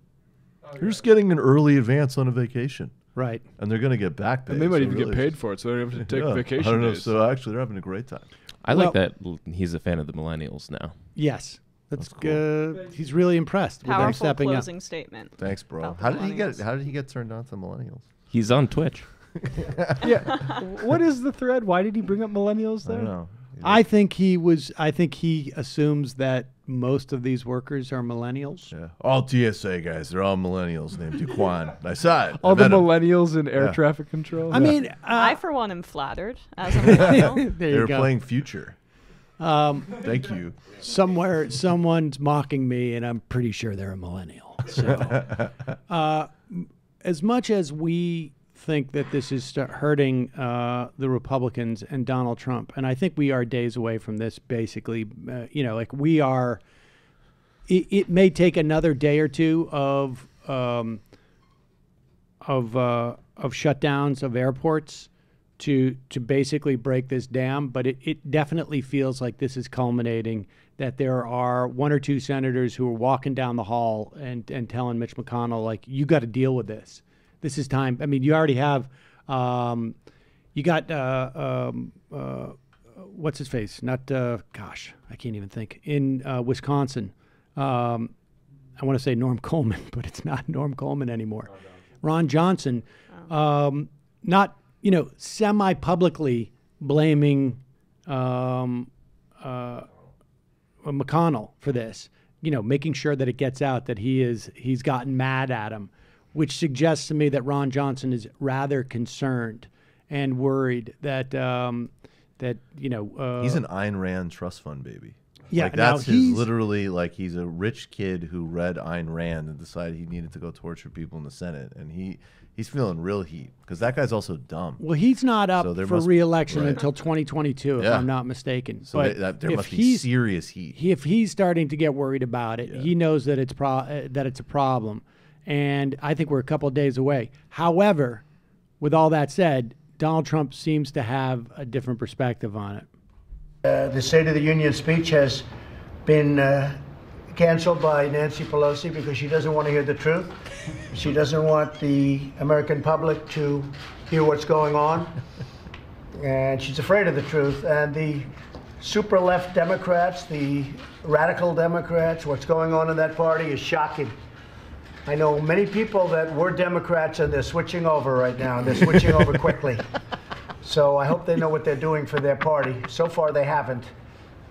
You're just getting an early advance on a vacation, right? And they're going to get back paid. And they might even really get paid for it, so they don't have to take vacation I don't know. days. So actually, they're having a great time. I like that he's a fan of the millennials now. Yes. That's cool. He's really impressed with them Powerful stepping up. closing statement. Thanks, bro. about the How did he millennials. get turned on to millennials? He's on Twitch. Yeah. What is the thread? Why did he bring up millennials there? I don't know. I think he assumes that most of these workers are millennials. Yeah. All TSA guys, they're all millennials named Duquan. I saw it. All I the met him. millennials in air traffic control. I mean, I for one am flattered as a millennial. There They were you go. playing Future. Thank you. Somewhere, someone's mocking me, and I'm pretty sure they're a millennial. So, as much as we think that this is hurting the Republicans and Donald Trump, and I think we are days away from this. Basically, like we are. It may take another day or two of shutdowns of airports to basically break this dam, but it definitely feels like this is culminating, that there are one or two senators who are walking down the hall and telling Mitch McConnell, like, you got to deal with this. This is time. I mean, you already have, you got, what's his face? Not, gosh, I can't even think. In Wisconsin, I want to say Norm Coleman, but it's not Norm Coleman anymore. Ron Johnson, not, semi-publicly blaming McConnell for this, making sure that it gets out that he's gotten mad at him, which suggests to me that Ron Johnson is rather concerned and worried that he's an Ayn Rand trust fund baby. Yeah, like that's literally like he's a rich kid who read Ayn Rand and decided he needed to go torture people in the Senate, and he's feeling real heat because that guy's also dumb. Well, he's not up for re-election until 2022, if Yeah. I'm not mistaken. So but there must be serious heat. If he's starting to get worried about it, he knows that it's a problem, and I think we're a couple of days away. However, with all that said, Donald Trump seems to have a different perspective on it. The State of the Union speech has been canceled by Nancy Pelosi because she doesn't want to hear the truth. She doesn't want the American public to hear what's going on. And she's afraid of the truth. And the super left Democrats, the radical Democrats, what's going on in that party is shocking. I know many people that were Democrats and they're switching over right now, and they're switching over quickly. So I hope they know what they're doing for their party. So far, they haven't.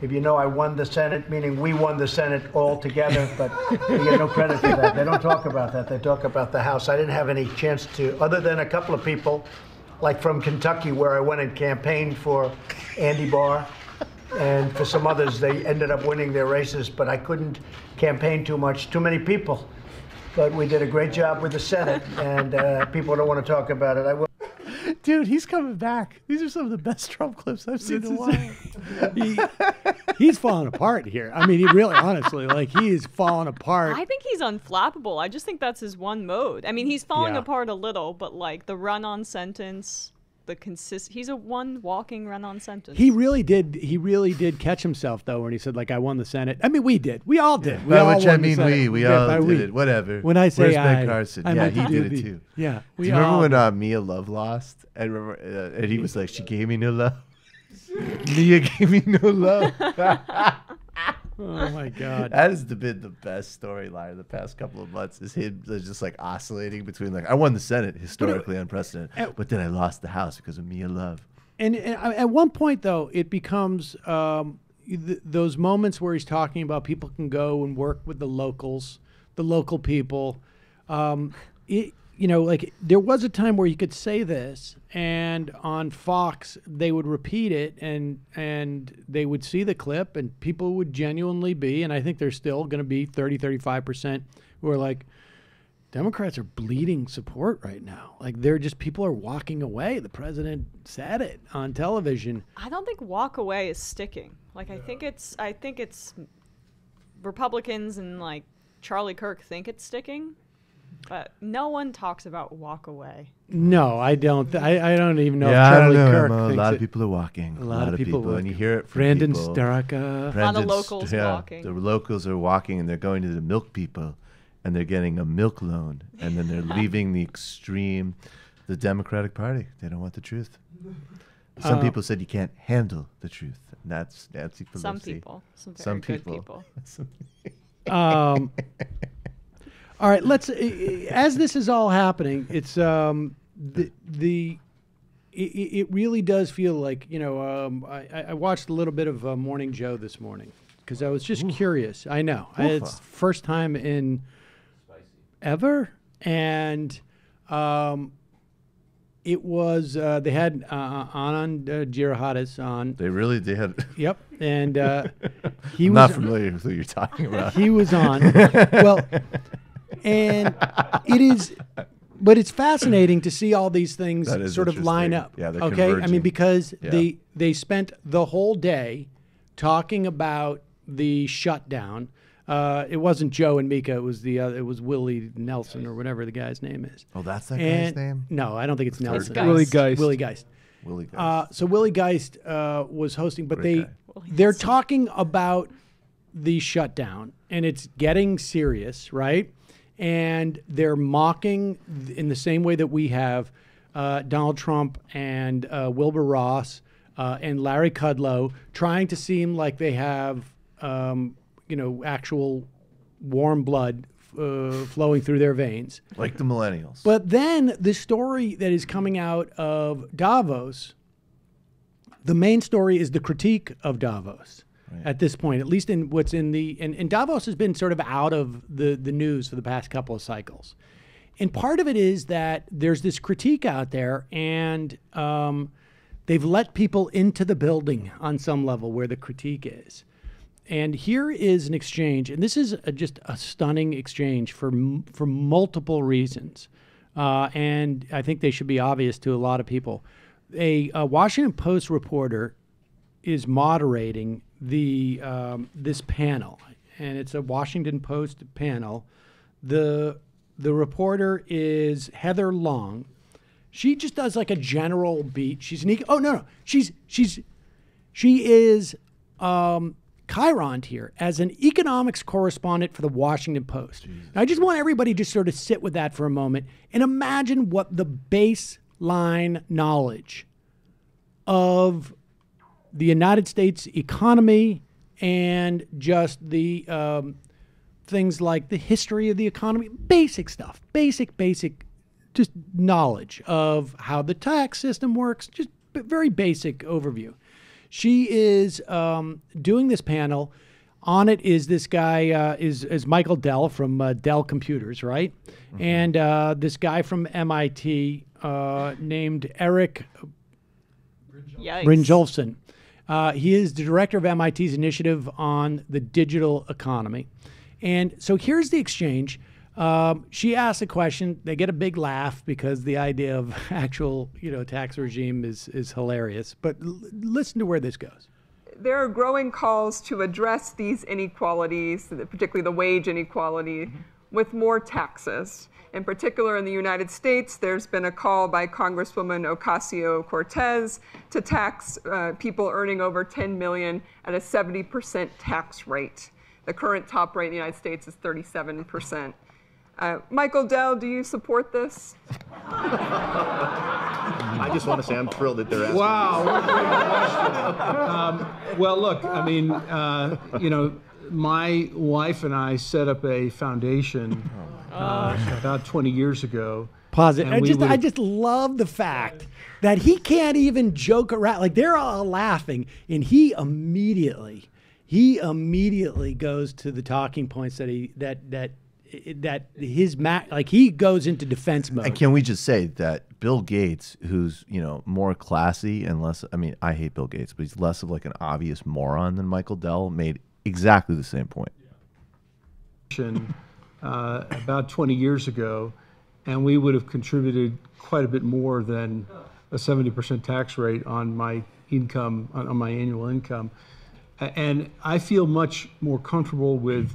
If you know, I won the Senate, meaning we won the Senate all together, but they get no credit for that. They don't talk about that. They talk about the House. I didn't have any chance to, other than a couple of people, like from Kentucky, where I went and campaigned for Andy Barr, and for some others, they ended up winning their races, but I couldn't campaign too much, too many people. But we did a great job with the Senate, and people don't want to talk about it. I will. Dude, he's coming back. These are some of the best Trump clips I've seen in a while. He's falling apart here. I mean, he really, honestly, like, he is falling apart. I think he's unflappable. I just think that's his one mode. I mean, he's falling apart a little, but like the run-on sentence, he's a one walking run-on sentence. He really did catch himself, though, when he said, like, I won the Senate. I mean, we did. We all did. By which I mean we all did it. Whatever. When I say Where's Ben Carson? Yeah, he did it too. Yeah. Do you remember when Mia Love lost? And remember, and he was like, she gave me no love. Mia gave me no love. Oh my God. That has been the best storyline of the past couple of months, is him just like oscillating between like, I won the Senate, historically unprecedented, but then I lost the House because of Mia Love. And at one point, though, it becomes those moments where he's talking about people can go and work with the locals, the local people. You know, like, there was a time where you could say this, and on Fox they would repeat it, and they would see the clip, and people would genuinely be, and I think there's still going to be 30-35% who are like, Democrats are bleeding support right now. Like, they're just, people are walking away. The president said it on television. I don't think walk away is sticking. Like, I think it's Republicans and like Charlie Kirk think it's sticking. But no one talks about walk away. No, I don't. I don't even know if I Charlie don't know, Kirk Emma. thinks A lot it. of people are walking. A lot of people and you hear it from Brandon people. Starka. A lot of locals walking. The locals are walking, and they're going to the milk people, and they're getting a milk loan, and then they're leaving the Democratic Party. They don't want the truth. Some people said you can't handle the truth, and that's Nancy Pelosi. Some people. Some very good people. All right, let's. As this is all happening, it's it really does feel like, you know. I watched a little bit of Morning Joe this morning because I was just curious. I know it's first time in ever, and it was they had Anand Giridharadas on. They really did. Yep, and he I'm was not familiar with who you're talking about. He was on. Well. And it is, but it's fascinating to see all these things sort of line up. Yeah, they're okay. converging. I mean, because they spent the whole day talking about the shutdown. It wasn't Joe and Mika. It was it was Willie Nelson or whatever the guy's name is. Oh, that's that guy's name? No, I don't think it's Nelson. Willie Geist. Willie Geist. Willie Geist. So Willie Geist was hosting, but they're talking about the shutdown, and it's getting serious, right? And they're mocking, in the same way that we have, Donald Trump and Wilbur Ross and Larry Kudlow, trying to seem like they have, you know, actual warm blood flowing through their veins. Like the millennials. But then the story that is coming out of Davos, the main story is the critique of Davos. Right. At this point, at least in what's in the and Davos has been sort of out of the news for the past couple of cycles, and part of it is that there's this critique out there, and they've let people into the building on some level where the critique is. And here is an exchange, and this is just a stunning exchange for multiple reasons, and I think they should be obvious to a lot of people. A Washington Post reporter is moderating this panel, and it's a Washington Post panel. The reporter is Heather Long. She just does like a general beat. She's an she is Chiron here as an economics correspondent for the Washington Post. Now, I just want everybody to sort of sit with that for a moment and imagine what the baseline knowledge of the United States economy and just the things like the history of the economy, basic stuff, basic, just knowledge of how the tax system works, just very basic overview. She is doing this panel. On it is this guy, is Michael Dell from Dell Computers, right? Mm-hmm. And this guy from MIT named Eric Brynjolfsson. He is the director of MIT's initiative on the digital economy. And so here's the exchange. She asks a question. They get a big laugh because the idea of actual, tax regime is hilarious. But listen to where this goes. There are growing calls to address these inequalities, particularly the wage inequality, with more taxes. In particular, in the United States, there's been a call by Congresswoman Ocasio-Cortez to tax people earning over $10 million at a 70% tax rate. The current top rate in the United States is 37%. Michael Dell, do you support this? I just want to say I'm thrilled that they're asking. Wow. Well, look, I mean, my wife and I set up a foundation about 20 years ago. Pause it. I just love the fact that he can't even joke around. Like, they're all laughing, and he immediately goes to the talking points that he goes into defense mode. And can we just say that Bill Gates, who's more classy and less, I hate Bill Gates, but he's less of like an obvious moron than Michael Dell, made exactly the same point. About 20 years ago, and we would have contributed quite a bit more than a 70% tax rate on my income, on my annual income. And I feel much more comfortable with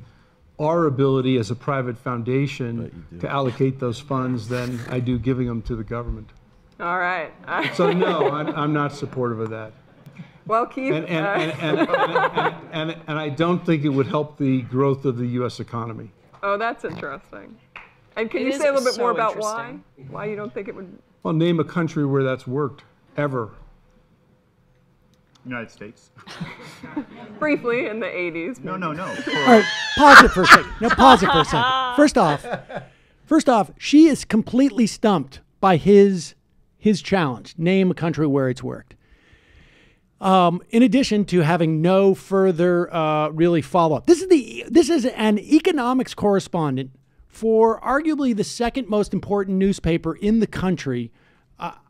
our ability as a private foundation to allocate those funds than I do giving them to the government. All right. So no, I'm not supportive of that. Well, Keith, and I don't think it would help the growth of the U.S. economy. Oh, that's interesting. And can you say a little bit more about why you don't think it would? Well, name a country where that's worked ever. United States. Briefly in the 80s. No. All right, pause it for a second. No, pause it for a second. First off, she is completely stumped by his challenge. Name a country where it's worked. In addition to having no further really follow-up. This is an economics correspondent for arguably the second most important newspaper in the country.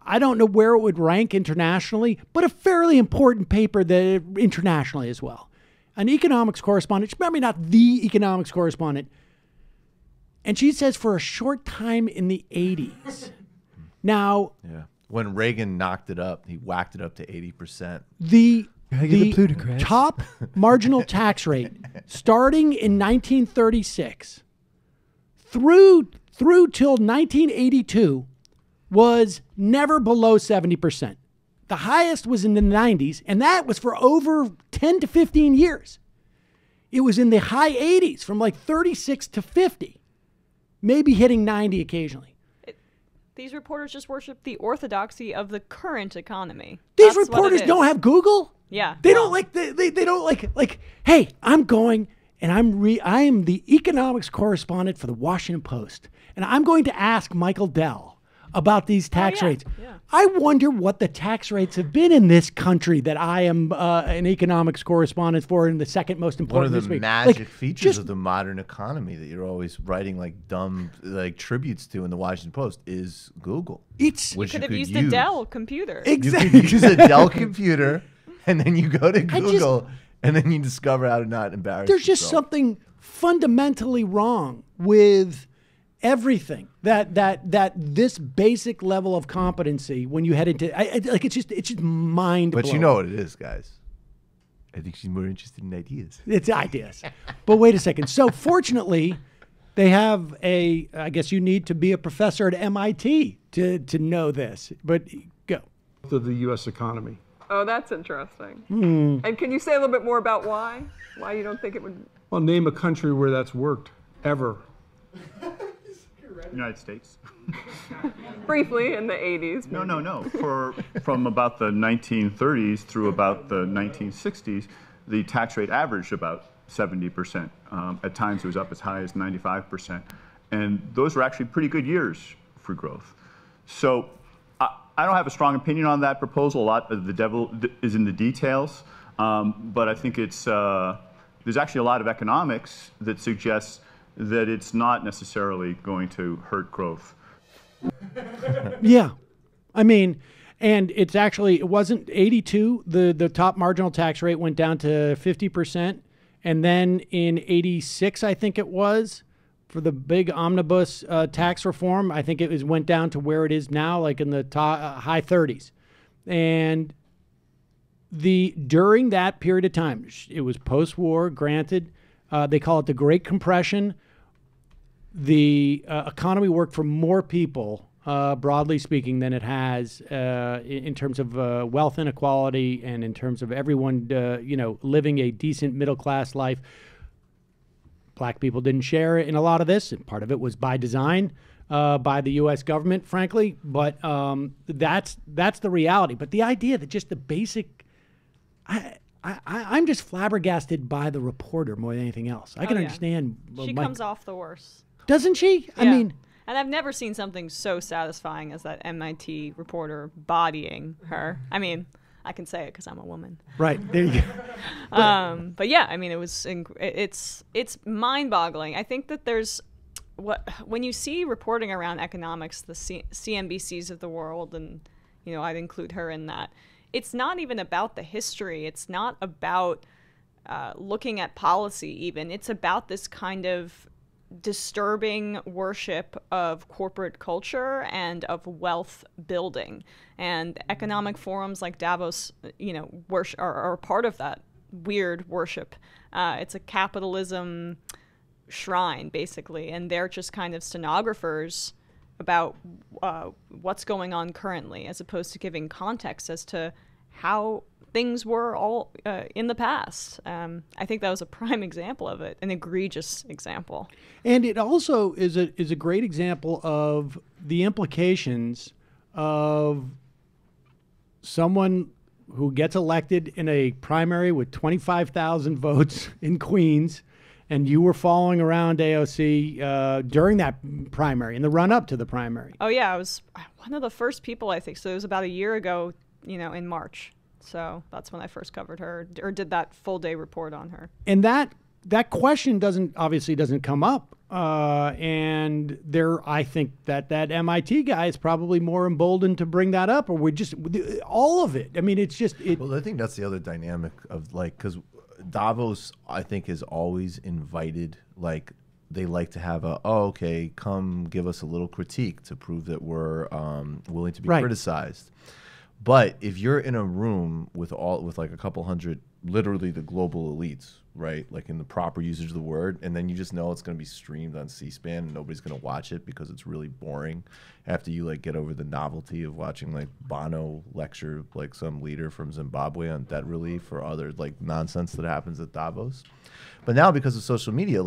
I don't know where it would rank internationally, but a fairly important paper that internationally as well. An economics correspondent, maybe not the economics correspondent. And she says for a short time in the 80s. Now, when Reagan knocked it up, he whacked it up to 80%. The top marginal tax rate starting in 1936 through till 1982 was never below 70%. The highest was in the 90s, and that was for over 10 to 15 years. It was in the high 80s from like 36 to 50, maybe hitting 90 occasionally. These reporters just worship the orthodoxy of the current economy. These reporters don't have Google. Yeah. They don't like they don't like. Hey, I'm going and I am the economics correspondent for the Washington Post, and I'm going to ask Michael Dell about these tax rates. Yeah. I wonder what the tax rates have been in this country that I am an economics correspondent for in the second most important One of the magic features of the modern economy that you're always writing like dumb tributes to in the Washington Post is Google. You could have used a Dell computer. Exactly. You could use a Dell computer, and then you go to Google, and then you discover how to not embarrass yourself. There's just something fundamentally wrong with everything that this basic level of competency when you head into it's just mind blowing. But you know what it is, guys. I think she's more interested in ideas. It's ideas. But wait a second. So fortunately, they have I guess you need to be a professor at MIT to know this. But go. Of the U.S. economy. Oh, that's interesting. And can you say a little bit more about why you don't think it would? Well, name a country where that's worked ever. United States. Briefly in the 80s. No. From about the 1930s through about the 1960s, the tax rate averaged about 70%. At times it was up as high as 95%. And those were actually pretty good years for growth. So I don't have a strong opinion on that proposal. A lot of the devil is in the details. But I think it's, there's actually a lot of economics that suggests that it's not necessarily going to hurt growth. Yeah. I mean, and it's actually, it wasn't 82, the top marginal tax rate went down to 50%. And then in 86, I think it was, for the big omnibus tax reform, I think it went down to where it is now, like in the high 30s. And during that period of time, it was post-war, granted, they call it the Great Compression. The economy worked for more people, broadly speaking, than it has in terms of wealth inequality and in terms of everyone, living a decent middle-class life. Black people didn't share in a lot of this, and part of it was by design by the U.S. government, frankly. But that's the reality. But the idea that just the basic, I'm just flabbergasted by the reporter more than anything else. I can understand. She comes off the worst. Doesn't she? Yeah. I mean, and I've never seen something so satisfying as that MIT reporter bodying her. I mean, I can say it because I'm a woman. Right. There you go. But yeah, I mean, it's mind-boggling. I think that when you see reporting around economics, the CNBCs of the world, and I'd include her in that. It's not even about the history. It's not about looking at policy even. It's about this kind of disturbing worship of corporate culture and of wealth building. And economic forums like Davos, are part of that weird worship. It's a capitalism shrine, basically, and they're just kind of stenographers about what's going on currently, as opposed to giving context as to how things were all in the past. I think that was a prime example of it, an egregious example. And it also is a great example of the implications of someone who gets elected in a primary with 25,000 votes in Queens, and you were following around AOC during that primary, in the run-up to the primary. Oh, yeah. I was one of the first people, I think. So it was about a year ago, in March. So that's when I first covered her, or did that full-day report on her. And that question obviously doesn't come up. And I think that MIT guy is probably more emboldened to bring that up, or all of it. I mean, it's just... Well, I think that's the other dynamic of, because Davos, I think, has always invited, they like to have okay, come give us a little critique to prove that we're willing to be criticized. But if you're in a room with like a couple hundred, literally the global elites, right? Like in the proper usage of the word, and then you just know it's going to be streamed on C-SPAN and nobody's going to watch it because it's really boring after you get over the novelty of watching Bono lecture some leader from Zimbabwe on debt relief or other nonsense that happens at Davos. But now because of social media,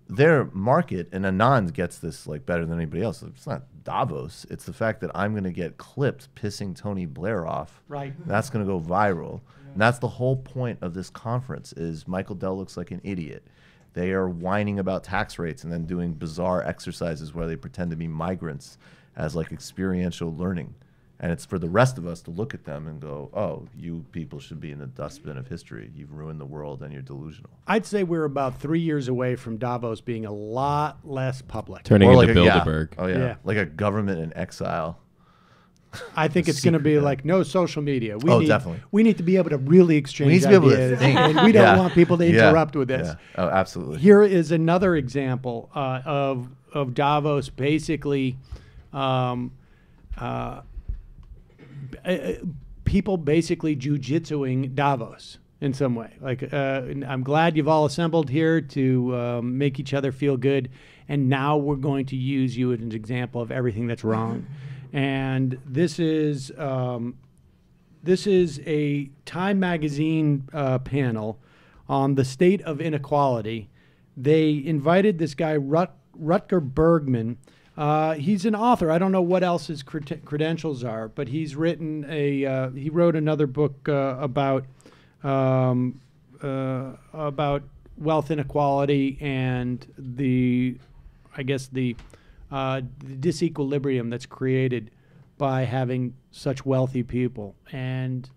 their market, and Anand gets this better than anybody else. It's not Davos. It's the fact that I'm going to get clipped pissing Tony Blair off. Right. That's going to go viral. Yeah. And that's the whole point of this conference is Michael Dell looks like an idiot. They are whining about tax rates and then doing bizarre exercises where they pretend to be migrants as experiential learning. And it's for the rest of us to look at them and go, oh, you people should be in the dustbin of history. You've ruined the world and you're delusional. I'd say we're about 3 years away from Davos being a lot less public. Turning into Bilderberg. Yeah. Oh, yeah. Like a government in exile. I think it's going to be no social media. Definitely. We need to be able to really exchange ideas. We need to be able to think. And we don't want people to interrupt with this. Yeah. Oh, absolutely. Here is another example of Davos basically... people basically jujitsuing Davos in some way. I'm glad you've all assembled here to make each other feel good, and now we're going to use you as an example of everything that's wrong. And this is a Time magazine panel on the state of inequality. They invited this guy Rutger Bergman. He's an author. I don't know what else his credentials are, but he's written he wrote another book about about wealth inequality and the disequilibrium that's created by having such wealthy people. And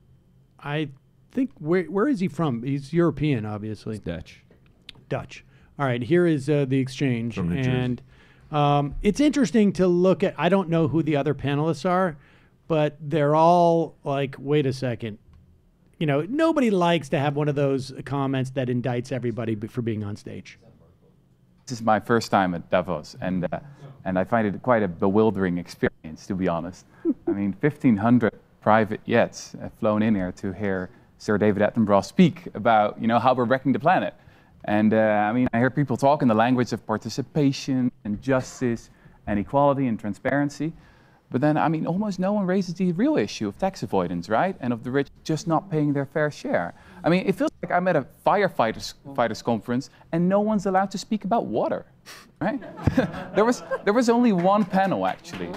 I think, where is he from? He's European, obviously. He's Dutch. Dutch. All right, here is the exchange. From New Jersey. And it's interesting to look at. I don't know who the other panelists are, but they're all like, wait a second. You know, nobody likes to have one of those comments that indicts everybody for being on stage. This is my first time at Davos, and I find it quite a bewildering experience, to be honest. I mean, 1,500 private jets have flown in here to hear Sir David Attenborough speak about, you know, how we're wrecking the planet. And I mean, I hear people talk in the language of participation and justice and equality and transparency. But then, I mean, almost no one raises the real issue of tax avoidance, right? And of the rich just not paying their fair share. I mean, it feels like I'm at a firefighters conference and no one's allowed to speak about water, right? there was only one panel, actually.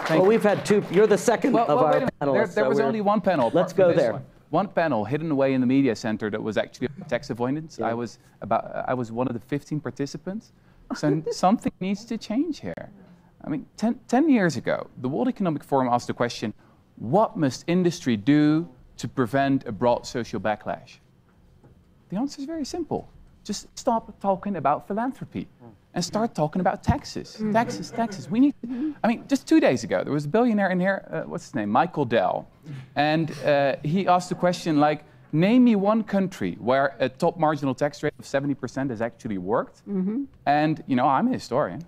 Well, we've had two. You're the second of our panelists. There was only one panel. Let's go there. One panel hidden away in the media center that was actually tax avoidance. Yeah. I was one of the 15 participants. So something needs to change here. I mean, 10 years ago, the World Economic Forum asked the question, what must industry do to prevent a broad social backlash? The answer is very simple. Just stop talking about philanthropy and start talking about taxes. Taxes. We need to, I mean, just 2 days ago, there was a billionaire in here, what's his name? Michael Dell. And he asked the question like, name me one country where a top marginal tax rate of 70% has actually worked. And, you know, I'm a historian.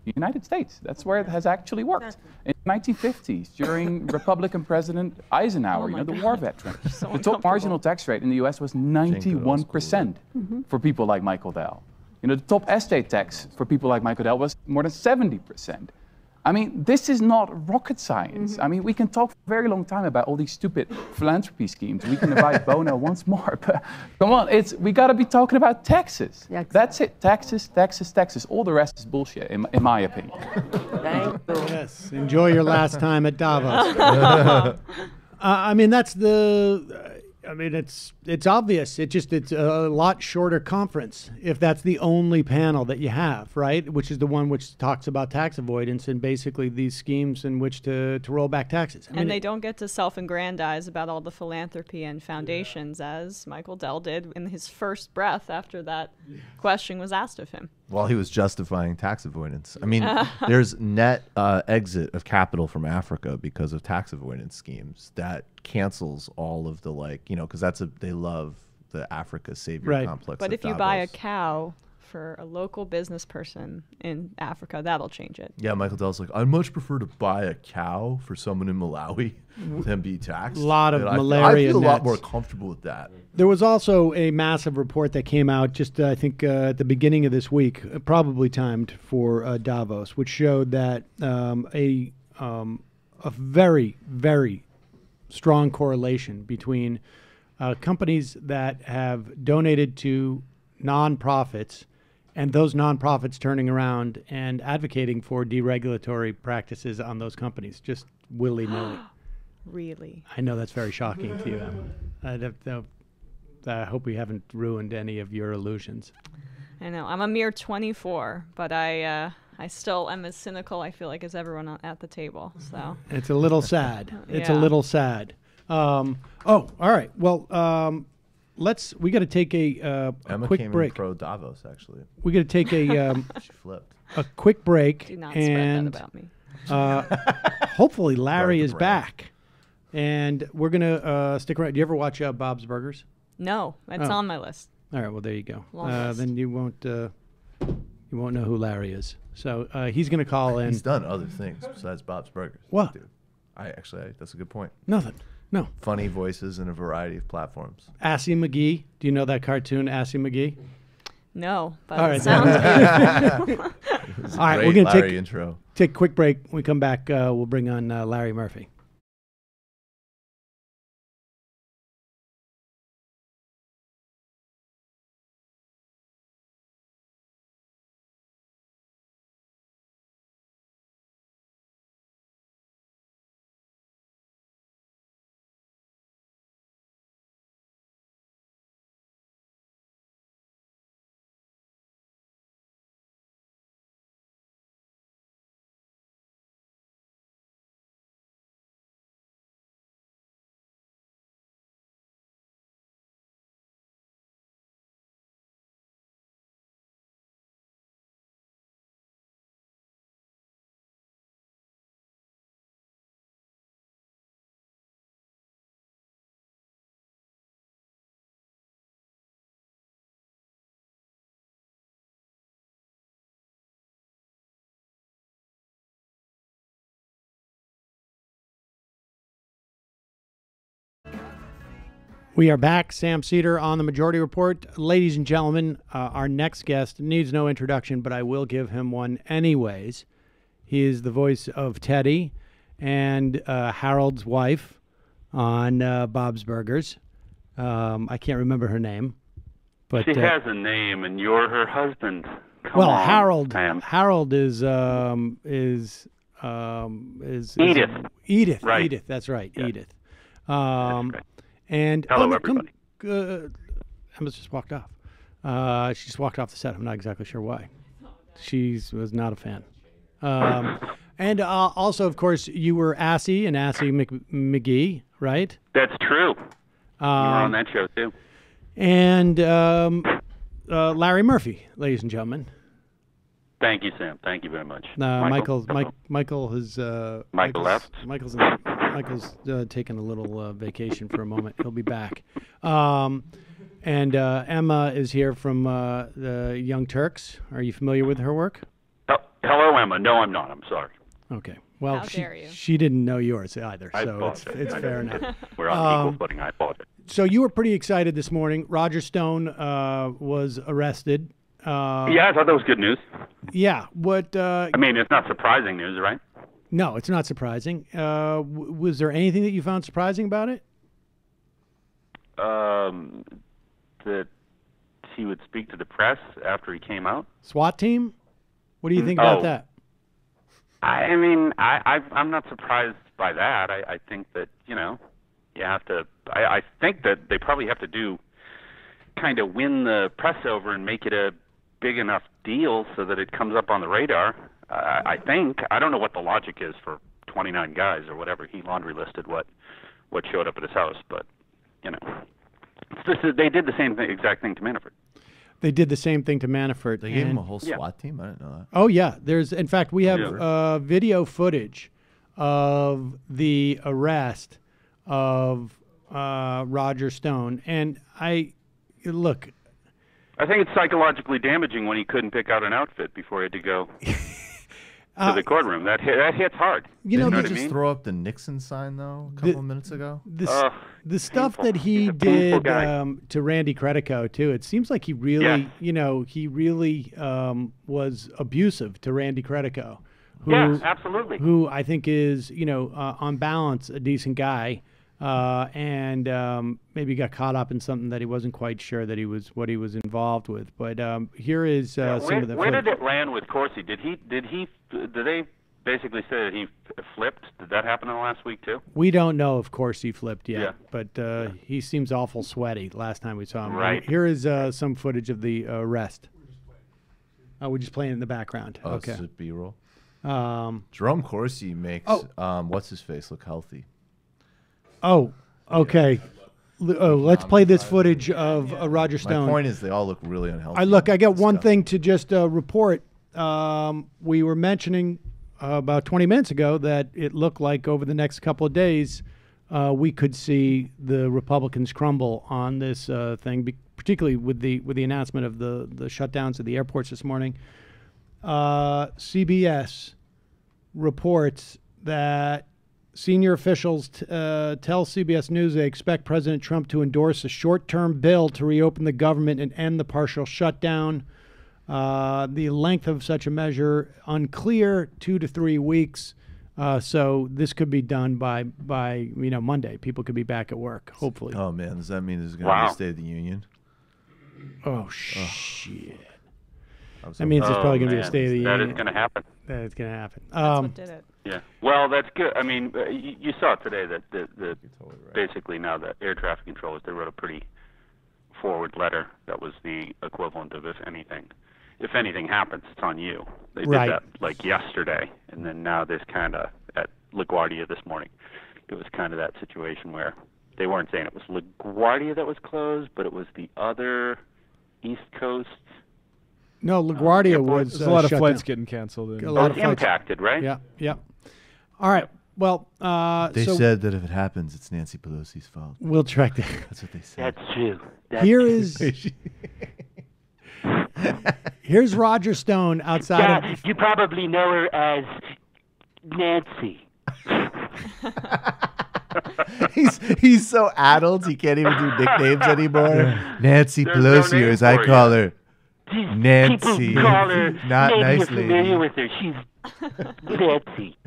The United States, that's where it has actually worked. In the 1950s, during Republican President Eisenhower, you know, the war veteran, the top marginal tax rate in the US was 91% for people like Michael Dell. You know, the top estate tax for people like Michael Dell was more than 70%. I mean, this is not rocket science. I mean, we can talk for a very long time about all these stupid philanthropy schemes. We can invite Bono once more, but come on, we got to be talking about taxes. Yeah, exactly. That's it, taxes, taxes, taxes. All the rest is bullshit, in my opinion. Thank you. Yes, enjoy your last time at Davos. I mean, that's I mean, it's obvious. It's a lot shorter conference if that's the only panel that you have, right? Which is the one which talks about tax avoidance and basically these schemes in which to roll back taxes. And they don't get to self-aggrandize about all the philanthropy and foundations, as Michael Dell did in his first breath after that question was asked of him. While he was justifying tax avoidance. I mean, there's net exit of capital from Africa because of tax avoidance schemes that cancels all of the, like, you know, because they love the Africa savior complex. But if you buy a cow for a local business person in Africa, that'll change it. Yeah, Michael Dell's like, I'd much prefer to buy a cow for someone in Malawi than be taxed. A lot of malaria I feel a lot nets. more comfortable with that. There was also a massive report that came out just, I think, at the beginning of this week, probably timed for Davos, which showed that a very, very strong correlation between companies that have donated to nonprofits and those nonprofits turning around and advocating for deregulatory practices on those companies, just willy-nilly. Really? I know that's very shocking to you. I hope we haven't ruined any of your illusions. I know. I'm a mere 24, but I still am as cynical, I feel like, as everyone at the table. So it's a little sad. It's a Yeah. little sad. Oh, all right. Well, we got to take a Emma quick came break. in pro Davos, actually. We got to take a she flipped. a quick break. Do not and spread that about me. Hopefully Larry is back, and we're gonna stick around. Do you ever watch Bob's Burgers? No, it's on my list. All right. Well, there you go. Long list. Then you won't know who Larry is. So he's gonna call in. He's done other things besides Bob's Burgers. What? Dude, that's a good point. Nothing. No. Funny voices in a variety of platforms. Assy McGee. Do you know that cartoon, Assy McGee? No, but All it right. sounds good. All right, we're gonna Larry intro. take a quick break. When we come back, we'll bring on Larry Murphy. We are back. Sam Seder on the Majority Report. Ladies and gentlemen, our next guest needs no introduction, but I will give him one anyways. He is the voice of Teddy and Harold's wife on Bob's Burgers. I can't remember her name. But she has a name, and you're her husband. Come well, on, Harold. Sam. Harold is Edith. Edith. Right. Edith. That's right. Yeah. Edith. That's right. And hello, everybody. Emma's just walked off. She just walked off the set. I'm not exactly sure why. She was not a fan. And also, of course, you were Assy and Assy McGee, right? That's true. You were on that show too. And Larry Murphy, ladies and gentlemen. Thank you, Sam. Thank you very much. Michael has Michael left. Michael's taking a little vacation for a moment. He'll be back. And Emma is here from the Young Turks. Are you familiar with her work? Hello, Emma. No, I'm not. I'm sorry. Okay. Well, How dare you. she didn't know yours either, I so it's fair enough. We're on equal footing. I apologize. So you were pretty excited this morning. Roger Stone was arrested. Yeah, I thought that was good news. Yeah. What? I mean, it's not surprising news, right? No, it's not surprising. Was there anything that you found surprising about it? That he would speak to the press after he came out. SWAT team? What do you think about that? I mean, I'm not surprised by that. I think that, you have to. I think that they probably have to kind of win the press over and make it a big enough deal so that it comes up on the radar. I think. I don't know what the logic is for 29 guys or whatever. He laundry listed what showed up at his house, but they did the exact thing to Manafort. They did the same thing to Manafort. They gave him a whole SWAT team? I didn't know that. Oh, yeah. In fact, we have video footage of the arrest of Roger Stone. And I think it's psychologically damaging when he couldn't pick out an outfit before he had to go to the courtroom. That hits hard. Didn't he just throw up the Nixon sign, though, a couple of minutes ago? The stuff that he did to Randy Credico, too, it seems like he really, was abusive to Randy Credico. Absolutely. Who I think is, on balance, a decent guy. And maybe got caught up in something that he wasn't quite sure that what he was involved with. But here is some of the. Where did it land with Corsi? Did they basically say that he flipped? Did that happen in the last week too? We don't know if Corsi flipped yet, but he seems awful sweaty last time we saw him. Right. Here is some footage of the arrest. We're just playing in the background. Oh, okay. This is B-roll. Jerome Corsi makes what's his face look healthy. Oh, okay. Let's play this footage of Roger Stone. My point is they all look really unhealthy. I got one thing to just report. We were mentioning about 20 minutes ago that it looked like over the next couple of days we could see the Republicans crumble on this thing, particularly with the announcement of the shutdowns of the airports this morning. CBS reports that senior officials tell CBS News they expect President Trump to endorse a short-term bill to reopen the government and end the partial shutdown. The length of such a measure unclear, 2 to 3 weeks. So this could be done by Monday. People could be back at work, hopefully. Oh man, does that mean there's going to be a State of the Union? Oh shit! That means there's probably going to be a State of the Union. That is going to happen. That is going to happen. That's what did it. Yeah. Well, that's good. I mean, you saw today that basically now that air traffic controllers, they wrote a pretty forward letter that was the equivalent of if anything happens, it's on you. They did that like yesterday, and then now there's kind of at LaGuardia this morning. It was kind of that situation where they weren't saying it was LaGuardia that was closed, but it was the other East Coast. No, LaGuardia was a lot of flights down. getting canceled. A lot of flights impacted, right? Yeah. All right. Well, they said that if it happens, it's Nancy Pelosi's fault. We'll track that. That's what they said. That's true. Here's Roger Stone outside. You probably know her as Nancy. He's so addled he can't even do nicknames anymore. Nancy There's no Pelosi, name or as I for call you. her, Nancy. People call her, Not maybe nice you're familiar lady. with her. She's Nancy.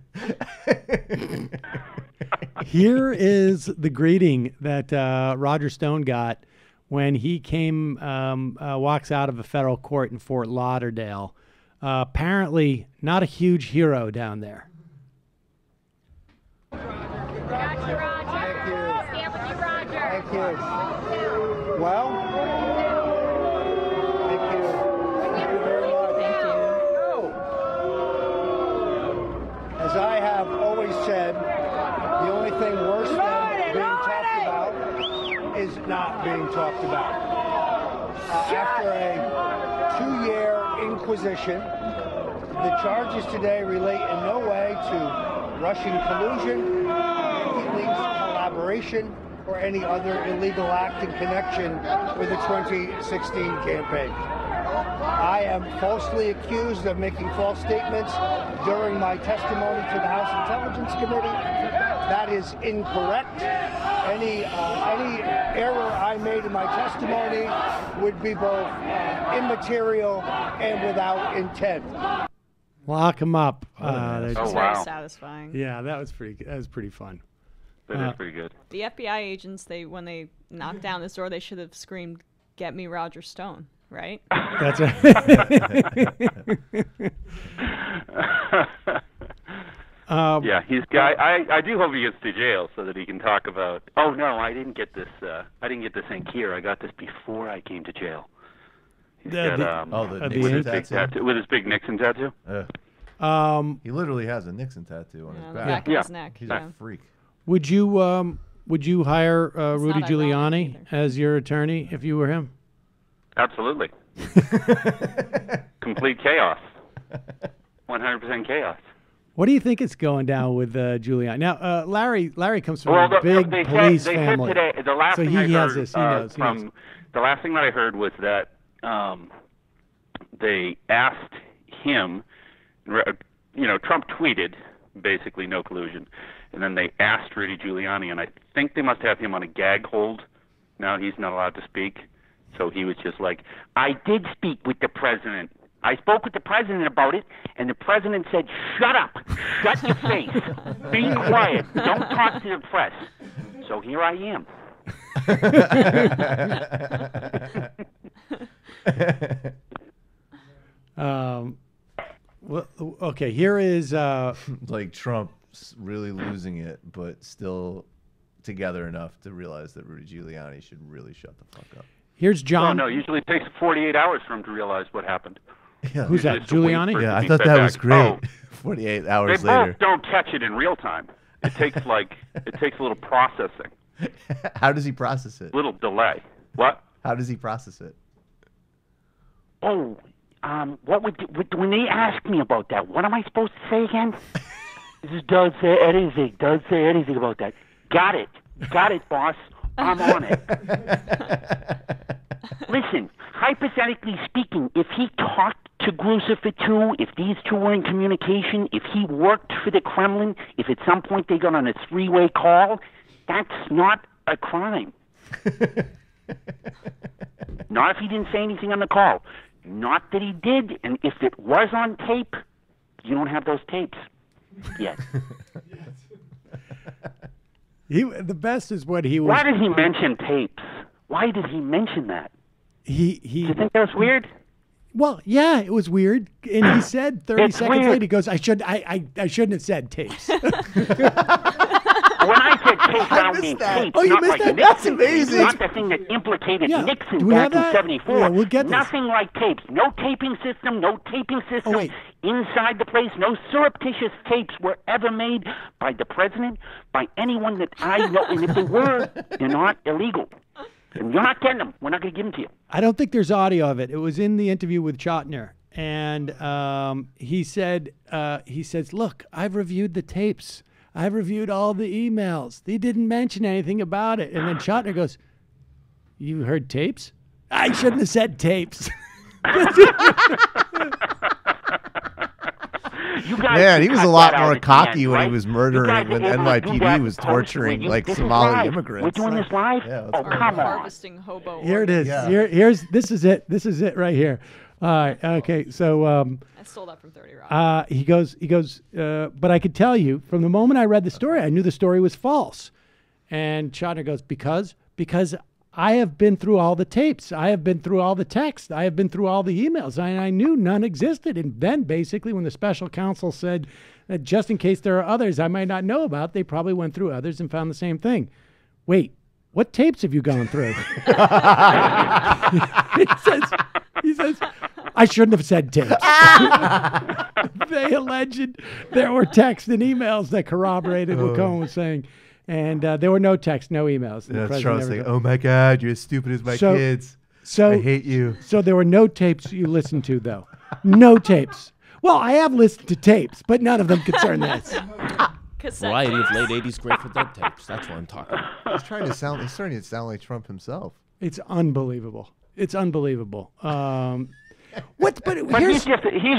Here is the greeting that Roger Stone got when he walks out of a federal court in Fort Lauderdale. Apparently not a huge hero down there. Gotcha, Roger. Thank you. Stand with you, Roger. Thank you. Well, thank you. Thank you very much. Thank you. As I have always said, the only thing worse than being talked about is not being talked about. After a 2-year inquisition, the charges today relate in no way to Russian collusion, WikiLeaks collaboration, or any other illegal act in connection with the 2016 campaign. I am falsely accused of making false statements during my testimony to the House Intelligence Committee. That is incorrect. Any error I made in my testimony would be both immaterial and without intent. Lock him up. It's very satisfying. Yeah, that was pretty fun. That is pretty good. The FBI agents, when they knocked down this door, they should have screamed, "Get me Roger Stone," right? That's right. Yeah, I do hope he gets to jail so that he can talk about. Oh no, I didn't get this. I didn't get this ink here. I got this before I came to jail. He's got the Nixon tattoo? with his big Nixon tattoo. He literally has a Nixon tattoo on his the back. back of his neck, He's yeah. a freak. Would you hire Rudy not Giuliani as your attorney if you were him? Absolutely. Complete chaos. 100% chaos. What do you think is going down with Giuliani? Now, Larry comes from Well, a big they police said family. today, the last so thing he I has heard this. He knows. The last thing that I heard was that they asked him. Trump tweeted basically no collusion, and then they asked Rudy Giuliani, and I think they must have him on a gag hold. Now he's not allowed to speak, so he was just like, "I did speak with the president. I spoke with the president about it, and the president said, 'Shut up, shut your face, be quiet, don't talk to the press.' So here I am." Well, okay. Here is like Trump's really losing it, but still together enough to realize that Rudy Giuliani should really shut the fuck up. Here's John. Oh, no, usually it takes 48 hours for him to realize what happened. Yeah. Who's that? Giuliani? Yeah, I thought that was great. 48 hours they later. both don't catch it in real time. It takes a little processing. How does he process it? A little delay. What? How does he process it? Oh, when they ask me about that, what am I supposed to say again? This is don't say anything. Don't say anything about that. Got it, boss. I'm on it. Listen, hypothetically speaking, if he talked to Grusifer too, if these two were in communication, if he worked for the Kremlin, if at some point they got on a 3-way call, that's not a crime. Not if he didn't say anything on the call. Not that he did, and if it was on tape, you don't have those tapes yet. The best is what he was. Why did he mention tapes? Why did he mention that? Do you think that was weird? Well, yeah, it was weird, and he said 30 It's seconds weird. later, he goes, "I shouldn't have said tapes." When I said tapes, I don't mean tapes. Oh, you not missed like that? Nixon That's amazing. Tapes, not the thing that implicated Yeah. Nixon Do we have back in that? '74. Yeah, we'll get this. Nothing like tapes. No taping system. No taping system inside the place. No surreptitious tapes were ever made by the president, by anyone that I know. And if they were, they're not illegal. And you're not getting them. We're not going to give them to you. I don't think there's audio of it. It was in the interview with Chotner, and he says, "Look, I've reviewed the tapes. I've reviewed all the emails. They didn't mention anything about it." And then Chotner goes, "You heard tapes? I shouldn't have said tapes." You guys Man, he was a cut lot that out more at the cocky end, when right? he was You murdering, guys when were able to do NYPD that was post torturing where like this is Somali live. immigrants. We're doing this live? Yeah, oh, come on. Harvesting hobo. Here it is. organs. This is it. This is it right here. All right. Okay. So I stole that from 30 Rock. he goes. But I could tell you from the moment I read the story, I knew the story was false. And Shatner goes, because I have been through all the tapes. I have been through all the texts. I have been through all the emails. I knew none existed. And then basically when the special counsel said that just in case there are others I might not know about, they probably went through others and found the same thing. Wait, what tapes have you gone through? he says, I shouldn't have said tapes. They alleged there were texts and emails that corroborated what Cohen was saying. And there were no texts, no emails. Yeah, that's Trump saying, "Oh my God, you're as stupid as my kids. So I hate you." So there were no tapes you listened to, though. No tapes. Well, I have listened to tapes, but none of them concern this. Variety of late 80s Grateful Dead tapes. That's what I'm talking about. He's starting to sound like Trump himself. It's unbelievable. It's unbelievable. But he's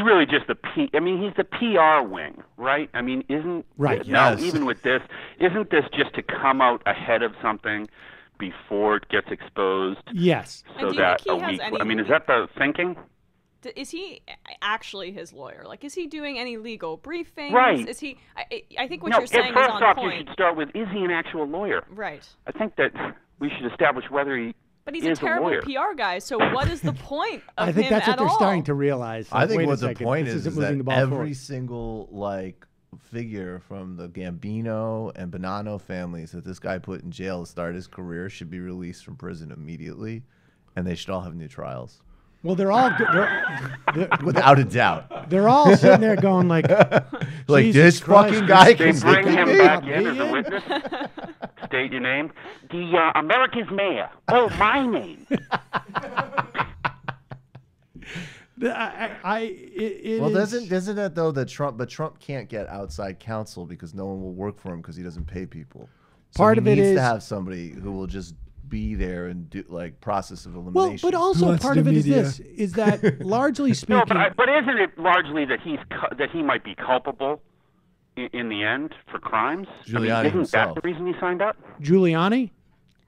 really just the he's the PR wing, right? I mean, isn't right? Now, Yes. even with this, isn't this just to come out ahead of something before it gets exposed? Yes. So And do you that think he a has week. any- I mean, is that the thinking? Is he actually his lawyer? Like, is he doing any legal briefings? Right. Is he? I think what No, you're saying is first on off, point. you should start with: is he an actual lawyer? Right. I think that we should establish whether he. But he's is a terrible lawyer. PR guy. So what is the point of I think him that's what at they're all? starting to realize. I Like, think wait a what the second, point this is isn't moving the that ball every forward. single figure from the Gambino and Bonanno families that this guy put in jail to start his career should be released from prison immediately, and they should all have new trials. Well, they're all Without a doubt. They're all sitting there going like, Like, Jesus this Christ, fucking guy They can bring stick him me? back in as a witness. State your name. The America's mayor. Oh, my name. Doesn't that though that Trump can't get outside counsel because no one will work for him because he doesn't pay people. So Part he of it needs is to have somebody who will just be there and do process of well, elimination. but also part of it is this: is that largely speaking. No, but isn't it largely that he might be culpable in the end for crimes? Giuliani isn't himself. that the reason he signed up? Giuliani?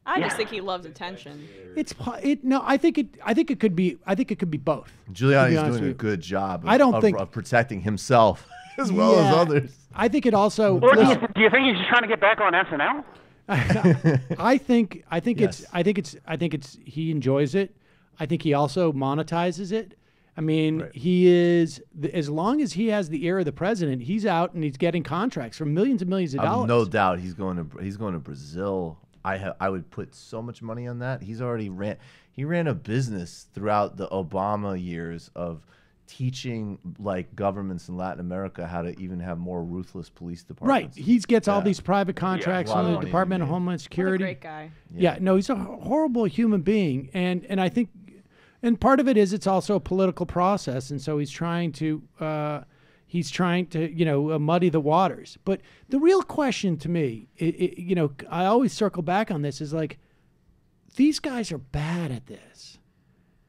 I just think he loves attention. I think it could be both. Giuliani's doing a good job of protecting himself as well as Yeah. others. I think it also. Or do you think he's just trying to get back on SNL? I think Yes. it's he enjoys it. I think he also monetizes it. I mean, he is as long as he has the ear of the president, he's out and he's getting contracts for millions and millions of dollars. No doubt he's going to Brazil. I would put so much money on that. He ran a business throughout the Obama years of teaching governments in Latin America how to even have more ruthless police departments. Right. He gets all these private contracts a lot from of the money Department of to be made. Homeland Security. What a great guy. Yeah. No, he's a horrible human being. And I think, and part of it is it's also a political process. And so he's trying to muddy the waters. But the real question to me, I always circle back on this, is these guys are bad at this.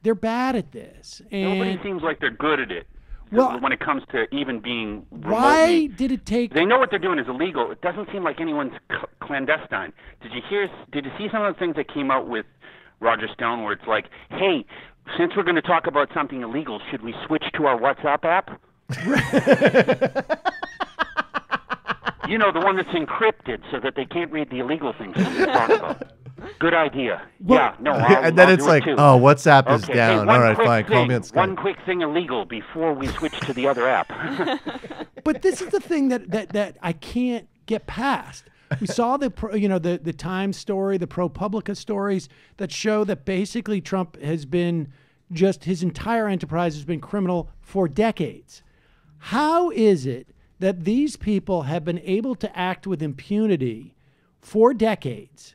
They're bad at this. And Nobody seems like they're good at it. Well, when it comes to even being why did it take? They know what they're doing is illegal. It doesn't seem like anyone's clandestine. Did you see some of the things that came out with Roger Stone, where it's like, hey, since we're going to talk about something illegal, should we switch to our WhatsApp app? You know, the one that's encrypted so that they can't read the illegal things that we talk about. Good idea. I'll and then I'll it's do it like, too. oh, WhatsApp is Okay. down. Hey, All right, quick fine. Call me thing, on Skype. one quick thing illegal before we switch to the other app. But this is the thing that I can't get past. We saw the Times story, the ProPublica stories that show that basically Trump has been his entire enterprise has been criminal for decades. How is it that these people have been able to act with impunity for decades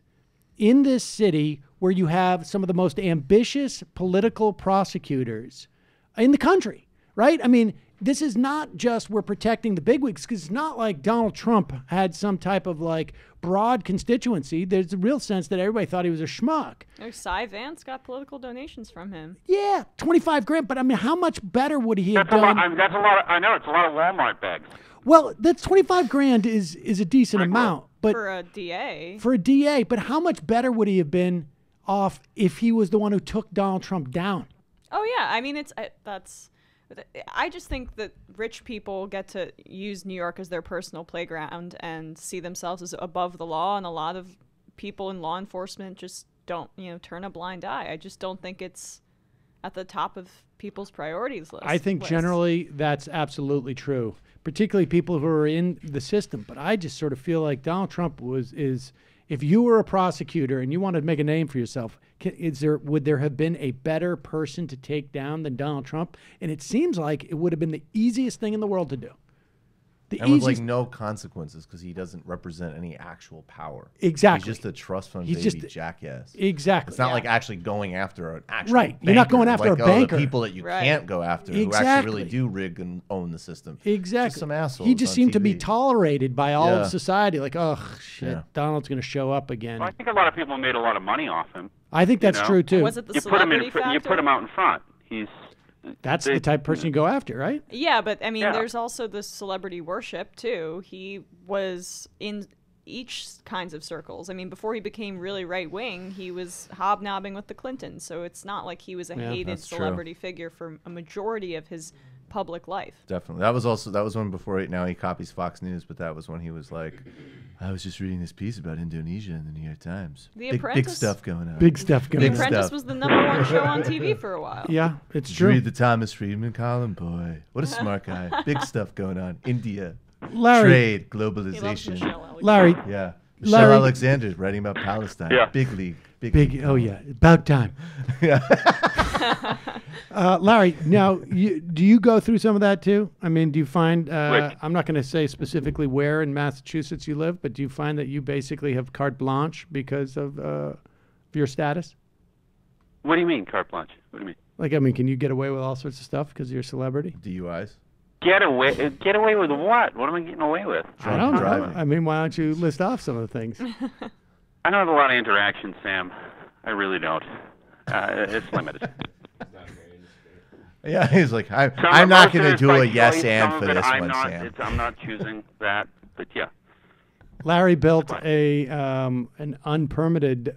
in this city where you have some of the most ambitious political prosecutors in the country, right? I mean, this is not just we're protecting the bigwigs, because it's not like Donald Trump had some type of like broad constituency. There's a real sense that everybody thought he was a schmuck. Cy Vance got political donations from him. Yeah, 25 grand. But I mean, how much better would he have done? That's a lot. I know it's a lot of Walmart bags. Well, that's 25 grand is a decent amount, but for a DA. For a DA, but how much better would he have been off if he was the one who took Donald Trump down? Oh yeah, I mean I just think that rich people get to use New York as their personal playground and see themselves as above the law, and a lot of people in law enforcement just don't, turn a blind eye. I just don't think it's at the top of people's priorities list. I think generally that's absolutely true, particularly people who are in the system. But I just sort of feel like Donald Trump is if you were a prosecutor and you wanted to make a name for yourself, would there have been a better person to take down than Donald Trump? And it seems like it would have been the easiest thing in the world to do. And with like no consequences, because he doesn't represent any actual power. Exactly. He's just a trust fund He's baby just jackass. Exactly. It's not like actually going after an actual right. banker. You're not going after like, a banker. The people that you can't go after who actually really do rig and own the system. Exactly. Just some assholes. He just on seemed to TV. be tolerated by all of society. Like, oh shit, Donald's going to show up again. Well, I think a lot of people made a lot of money off him. I think that's true too. Was it the you put him celebrity factor? You put him out in front. That's the type of person you go after, right? Yeah, but I mean, there's also the celebrity worship too. He was in each kinds of circles. I mean, before he became really right wing, he was hobnobbing with the Clintons. So it's not like he was a hated celebrity figure for a majority of his public life. Definitely. That was when before now he copies Fox News, but that was when he was like, I was just reading this piece about Indonesia in the New York Times. Big stuff going on. Big stuff going on. The Apprentice was the #1 show on TV for a while. Yeah, it's Did true. you read the Thomas Friedman column? Boy, what a smart guy. Big stuff going on. India. Larry. Trade. Globalization. Larry. Yeah. Michelle Larry. Alexander writing about Palestine. Yeah. Big league. Big. Oh yeah, about time. Larry, now do you go through some of that too? I mean, do you find? I'm not going to say specifically where in Massachusetts you live, but do you find that you basically have carte blanche because of your status? What do you mean, carte blanche? What do you mean? Like, I mean, can you get away with all sorts of stuff because you're a celebrity? DUIs. Get away with what? What am I getting away with? I don't know. I mean, why don't you list off some of the things? I don't have a lot of interaction, Sam. I really don't. It's limited. Yeah, he's like, I'm not going to do a yes and for this one, Sam. I'm not choosing that, but yeah. Larry built an unpermitted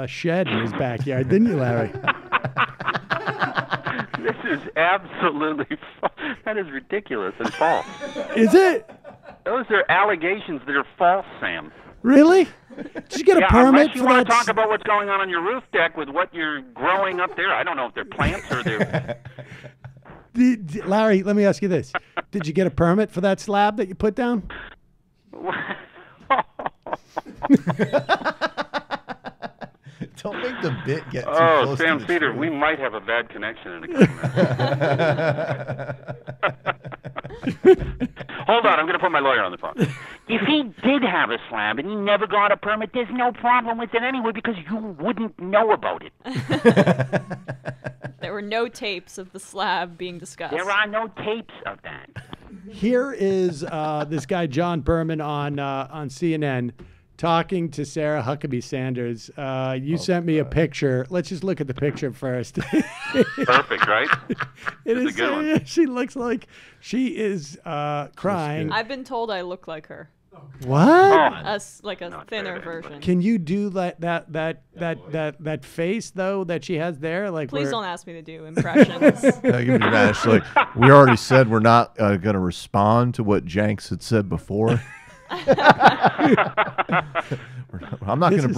shed in his backyard, didn't you, Larry? This is absolutely that is ridiculous and false. Is it? Those are allegations that are false, Sam. Really? Did you get a permit unless you for want that? to talk about what's going on your roof deck with what you're growing up there. I don't know if they're plants or they're... Larry, let me ask you this. Did you get a permit for that slab that you put down? Don't make the bit get too close Sam to the Seder, truth. we might have a bad connection in a couple minutes. Hold on, I'm going to put my lawyer on the phone. If he did have a slab and he never got a permit, there's no problem with it anyway because you wouldn't know about it. There were no tapes of the slab being discussed. There are no tapes of that. Here is this guy John Berman on CNN talking to Sarah Huckabee Sanders. You sent me a picture. Let's just look at the picture first. Perfect, right? It's a good one. She looks like she is crying. I've been told I look like her. What? Like a thinner version. Can you do that face though that she has there? Like, please don't ask me to do impressions. No, you can be mad. She's like, we already said we're not going to respond to what Jenks had said before. I'm not going to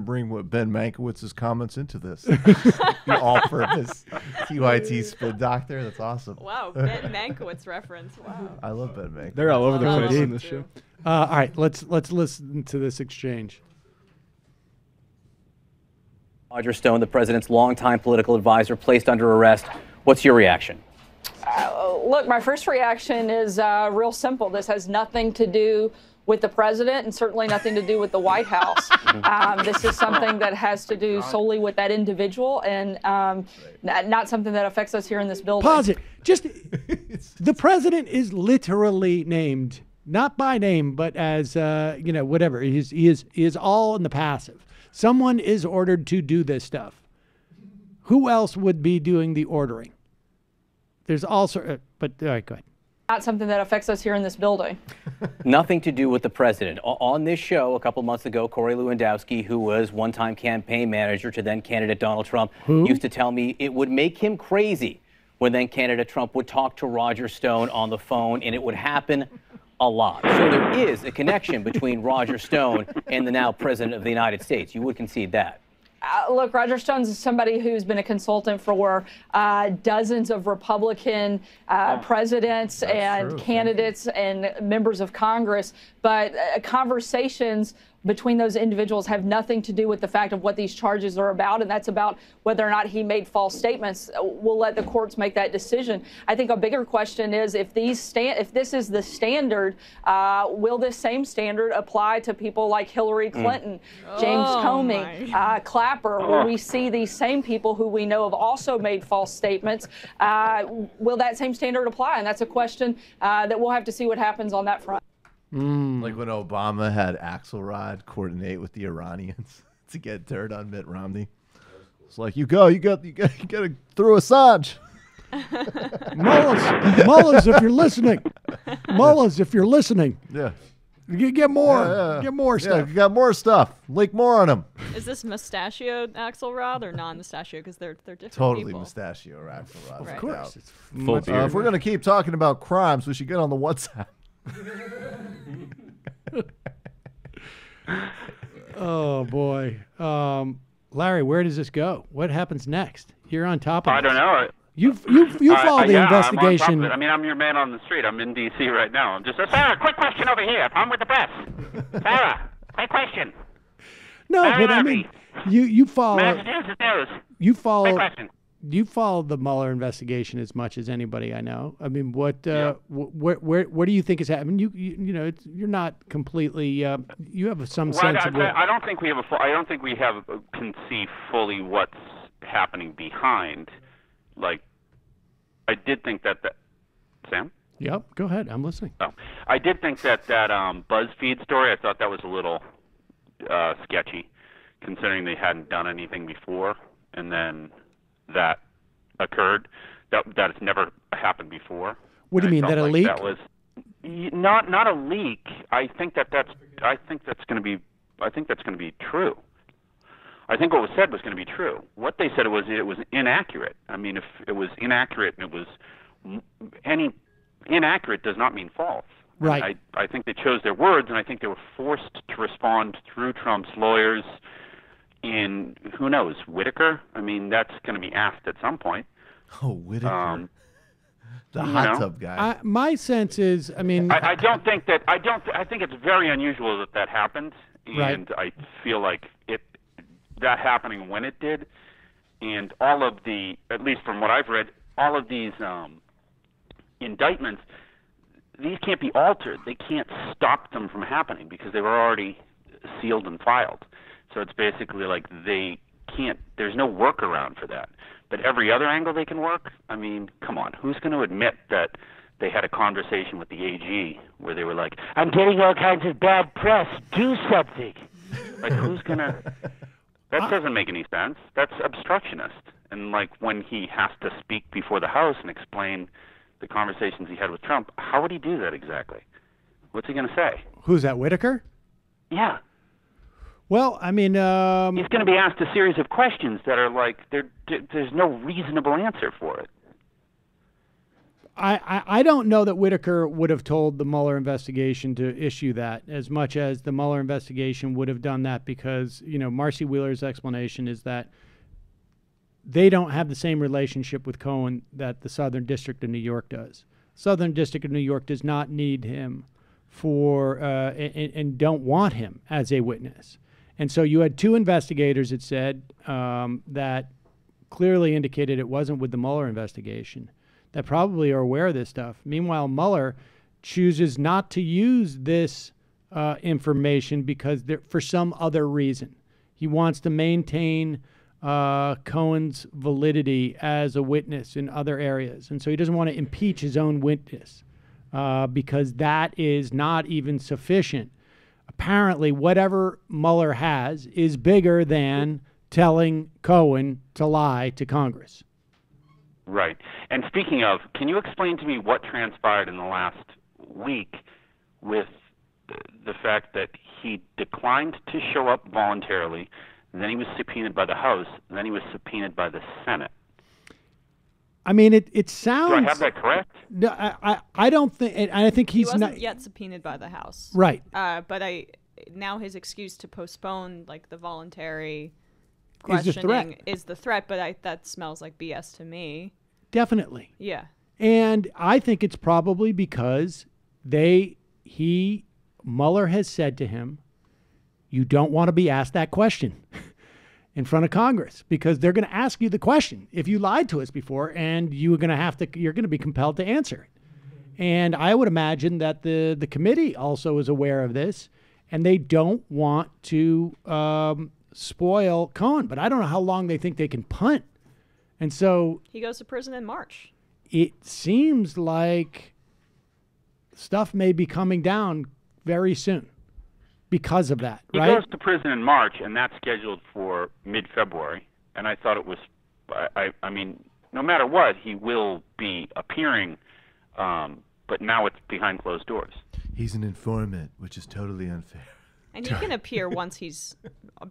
bring what Ben Mankiewicz's comments into this. The all-purpose TYT spin doctor. That's awesome. Wow, Ben Mankiewicz reference. Wow. I love Ben Mankiewicz. They're all over the place in this show. All right, let's listen to this exchange. Roger Stone, the president's longtime political advisor, placed under arrest. What's your reaction? Look, my first reaction is real simple. This has nothing to do with the president and certainly nothing to do with the White House. This is something that has to do solely with that individual and not something that affects us here in this building. Pause it. Just the president is literally named, not by name, but as whatever. He is all in the passive. Someone is ordered to do this stuff. Who else would be doing the ordering? There's also, but all right, go ahead. Not something that affects us here in this building. Nothing to do with the president. On this show a couple months ago, Corey Lewandowski, who was one-time campaign manager to then candidate Donald Trump, used to tell me it would make him crazy when then candidate Trump would talk to Roger Stone on the phone, and it would happen a lot. So there is a connection between Roger Stone and the now president of the United States. You would concede that. Look, Roger Stone's is somebody who's been a consultant for dozens of Republican presidents and candidates and members of Congress. But conversations between those individuals have nothing to do with the fact of what these charges are about, and that's about whether or not he made false statements. We'll let the courts make that decision. I think a bigger question is if this is the standard, will this same standard apply to people like Hillary Clinton, James Comey, Clapper? Will we see these same people who we know have also made false statements? Will that same standard apply? And that's a question that we'll have to see what happens on that front. Like when Obama had Axelrod coordinate with the Iranians to get dirt on Mitt Romney. It's like, you got to throw Assange. Mullins, if you're listening. Mullins, if you're listening. Yeah. You get more. Get more stuff. Yeah, you got more stuff. Leak more on them. Is this mustachioed Axelrod or non-mustachio? Because they're different Totally people. mustachio or Axelrod. Right. Of course. It's full beard. If we're going to keep talking about crimes, we should get on the WhatsApp. Oh boy, Larry, where does this go? What happens next? You're on top of it. I don't know. You follow the investigation. I'm on top of it. I mean, I'm your man on the street. I'm in D.C. right now. I'm just Sarah. Quick question over here. I'm with the press. Sarah, quick question. No, but I mean, you follow. Massachusetts News. You follow. Quick question. You follow the Mueller investigation as much as anybody I know. I mean, what do you think is happening? You know, you're not completely. You have some sense of. I don't think we have can see fully what's happening behind. Like, I did think that Sam. Yep. Go ahead. I'm listening. Oh, I did think that BuzzFeed story. I thought that was a little sketchy, considering they hadn't done anything before, and then that occurred. That has never happened before. What do you mean? That a leak? That was not a leak. I think that's going to be true. I think what was said was going to be true. What they said it was inaccurate. I mean, if it was inaccurate and it was inaccurate does not mean false. Right. I think they chose their words, and I think they were forced to respond through Trump's lawyers. In who knows, Whitaker? I mean, that's going to be asked at some point. Oh, Whitaker, the hot tub guy. My sense is, I mean, I don't think that. I think it's very unusual that happened, and I feel like that happening when it did, and all of the, at least from what I've read, all of these indictments, these can't be altered. They can't stop them from happening because they were already sealed and filed. So it's basically like they can't, there's no workaround for that. But every other angle they can work, I mean, come on, who's going to admit that they had a conversation with the AG where they were like, I'm getting all kinds of bad press, do something. Like, who's going to, that doesn't make any sense. That's obstructionist. And like when he has to speak before the House and explain the conversations he had with Trump, how would he do that exactly? What's he going to say? Who's that, Whitaker? Yeah. Well, I mean, he's going to be asked a series of questions that are like there's no reasonable answer for it. I don't know that Whitaker would have told the Mueller investigation to issue that as much as the Mueller investigation would have done that because, you know, Marcy Wheeler's explanation is that they don't have the same relationship with Cohen that the Southern District of New York does. Southern District of New York does not need him for and don't want him as a witness. And so you had two investigators, it said, that clearly indicated it wasn't with the Mueller investigation, that probably are aware of this stuff. Meanwhile, Mueller chooses not to use this information because for some other reason. He wants to maintain Cohen's validity as a witness in other areas. And so he doesn't want to impeach his own witness because that is not even sufficient. Apparently, whatever Mueller has is bigger than telling Cohen to lie to Congress. Right. And speaking of, can you explain to me what transpired in the last week with the fact that he declined to show up voluntarily, and then he was subpoenaed by the House, and then he was subpoenaed by the Senate? I mean, it sounds... Do I have that correct? No, I don't think... I think He he's wasn't not... yet subpoenaed by the House. Right. But now his excuse to postpone, like, the voluntary Is the threat. questioning is the threat, but that smells like BS to me. Definitely. Yeah. And I think it's probably because Mueller has said to him, you don't want to be asked that question in front of Congress because they're going to ask you the question if you lied to us before, and you're going to be compelled to answer it. And I would imagine that the committee also is aware of this, and they don't want to spoil Cohen, but I don't know how long they think they can punt. And so He goes to prison in March. it seems like stuff may be coming down very soon because of that, He right? goes to prison in March, and that's scheduled for mid-February. And I thought it was, I mean, no matter what, he will be appearing, but now it's behind closed doors. He's an informant, which is totally unfair. And he can appear once he's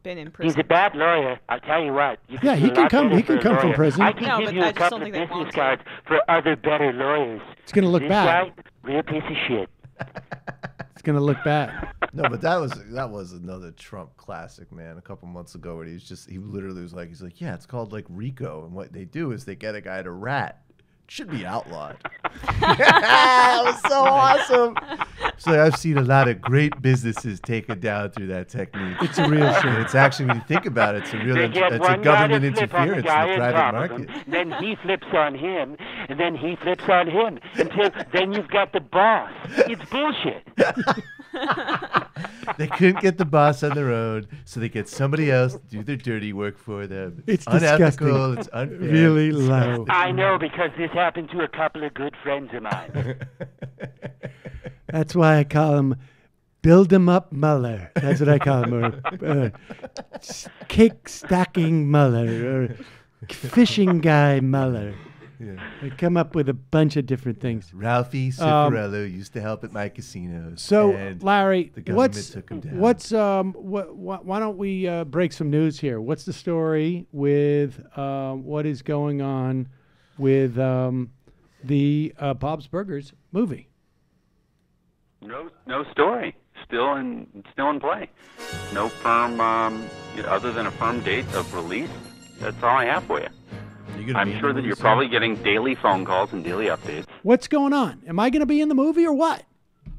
been in prison. He's a bad lawyer. I'll tell you what. You Yeah, do he a can lot come- better he can for a come from lawyer. prison. I can No, give but you I a just couple don't of think they business want to. cards for other better lawyers. It's going to look this bad. guy, real piece of shit. It's going to look bad. No, but that was another Trump classic, man. A couple months ago, where he literally was like, yeah, it's called like RICO, and what they do is they get a guy to rat. It should be outlawed. That was so awesome. So I've seen a lot of great businesses taken down through that technique. It's a real shame. It's actually, when you think about it, it's a real, They get it's a one guy to government flip on the interference in guy the on private top of market. him, then he flips on him, and then he flips on him, until then you've got the boss. It's bullshit. They couldn't get the boss on their own, so they get somebody else to do their dirty work for them. It's unethical. disgusting. It's unfair. Really it's low. disgusting. I know, because this happened to a couple of good friends of mine. That's why I call him Build 'em Up Mueller. That's what I call him. Or cake stacking Mueller. Or fishing guy Mueller. Yeah. I come up with a bunch of different things. Ralphie Cifarello used to help at my casinos. So, and Larry, the government took him down. why don't we break some news here? What's the story with what is going on with the Bob's Burgers movie? No story. Still in play. No firm, other than a firm date of release. That's all I have for you. I'm sure that you're probably getting daily phone calls and daily updates. What's going on? Am I going to be in the movie or what?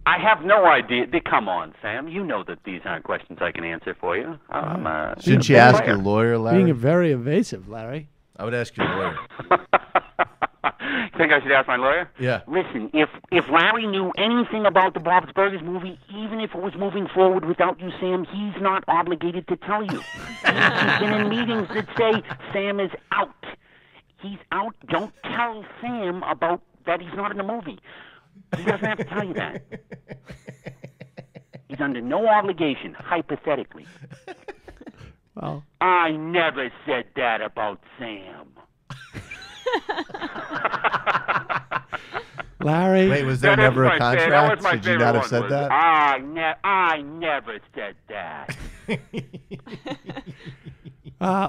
I have no idea. Come on, Sam. You know that these aren't questions I can answer for you. Shouldn't you ask your lawyer, Larry? Being very evasive, Larry. I would ask your lawyer. Think I should ask my lawyer? Yeah. Listen, if Larry knew anything about the Bob's Burgers movie, even if it was moving forward without you, Sam, he's not obligated to tell you. He's been in meetings that say Sam is out. He's out. Don't tell Sam about that he's not in the movie. He doesn't have to tell you that. He's under no obligation, hypothetically. Well, I never said that about Sam. Larry. Wait, was there never a contract? Should you not have said that? I never said that.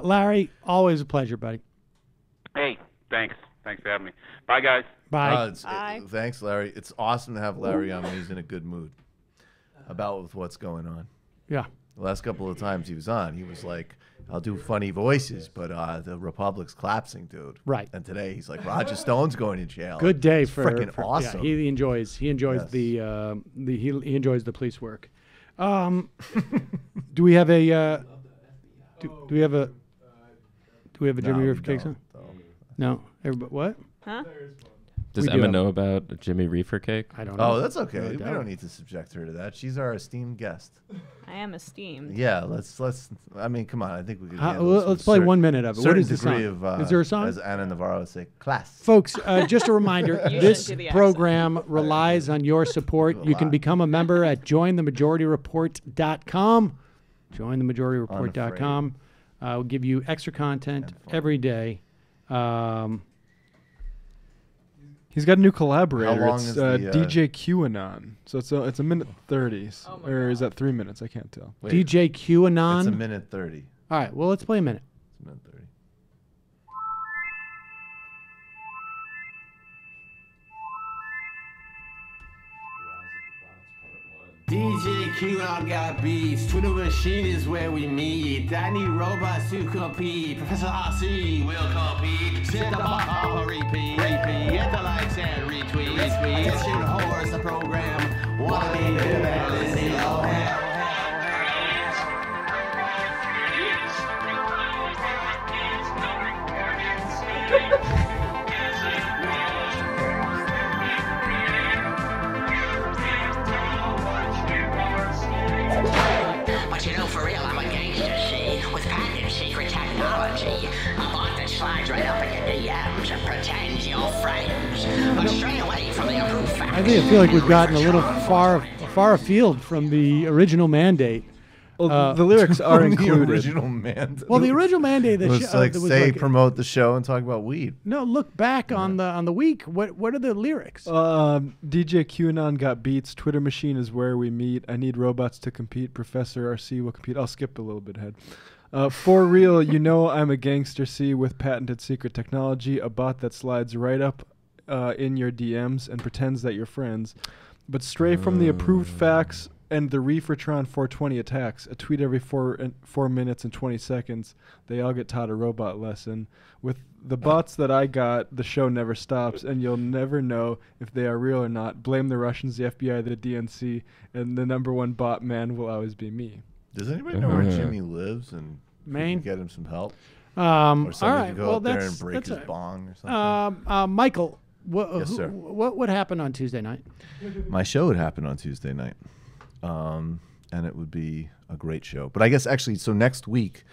Larry, always a pleasure, buddy. Hey, thanks. Thanks for having me. Bye, guys. Bye. Thanks, Larry. It's awesome to have Larry on when he's in a good mood about what's going on. Yeah. The last couple of times he was on, he was like, I'll do funny voices, but the Republic's collapsing, dude. Right. And today he's like, Roger Stone's going to jail. Good day It's for freaking yeah, awesome. he enjoys Yes. he enjoys the police work. Do we have a do we have a Jimmy River cake song? No. Everybody, what? Huh? Does Emma know about Jimmy Reefer Cake? I don't know. Oh, that's okay. We don't need to subject her to that. She's our esteemed guest. I am esteemed. Yeah, let's. I mean, come on. I think we could. Let's play 1 minute of it. What is the song? Of, is there a song? As Anna Navarro would say, class. Folks, just a reminder: this program relies on your support. You can become a member at jointhemajorityreport.com. Jointhemajorityreport.com. We'll give you extra content every day. He's got a new collaborator. How long it's is the, DJ QAnon. So it's a minute 30. Or is that 3 minutes? I can't tell. Wait, DJ QAnon. It's a minute 30. All right. Well, let's play a minute. It's a minute 30. DJ QAnon got beats. Twitter machine is where we meet. I need robots to compete. Professor RC will compete. Set the bar for repeat. Get the likes and retweet. This should horse the program. Wanna be the best in all hell. But you know, for real, I'm a gangster, see? With patented secret technology. A bot that slides right up in your DMs and pretends you're friends. But stray away from the approved facts. I feel like we've gotten a little far afield from the original mandate. Well, the lyrics are included. The original mandate. Well, the original mandate that was promote the show and talk about weed. No, look back on the week. What are the lyrics? DJ QAnon got beats. Twitter machine is where we meet. I need robots to compete. Professor RC will compete. I'll skip a little bit ahead. For real, you know I'm a gangster, see, with patented secret technology. A bot that slides right up in your DMs and pretends that you're friends. But stray from the approved facts and the Reefertron 420 attacks. A tweet every 4 minutes and 20 seconds. They all get taught a robot lesson. With the bots that I got, the show never stops, and you'll never know if they are real or not. Blame the Russians, the FBI, the DNC, and the #1 bot man will always be me. Does anybody know where Jimmy lives and Maine? Get him some help? All Or somebody right. could go up there and break his bong or something? Michael, Yes, sir. what happened on Tuesday night? My show would happen on Tuesday night. And it would be a great show. But I guess actually, so next week,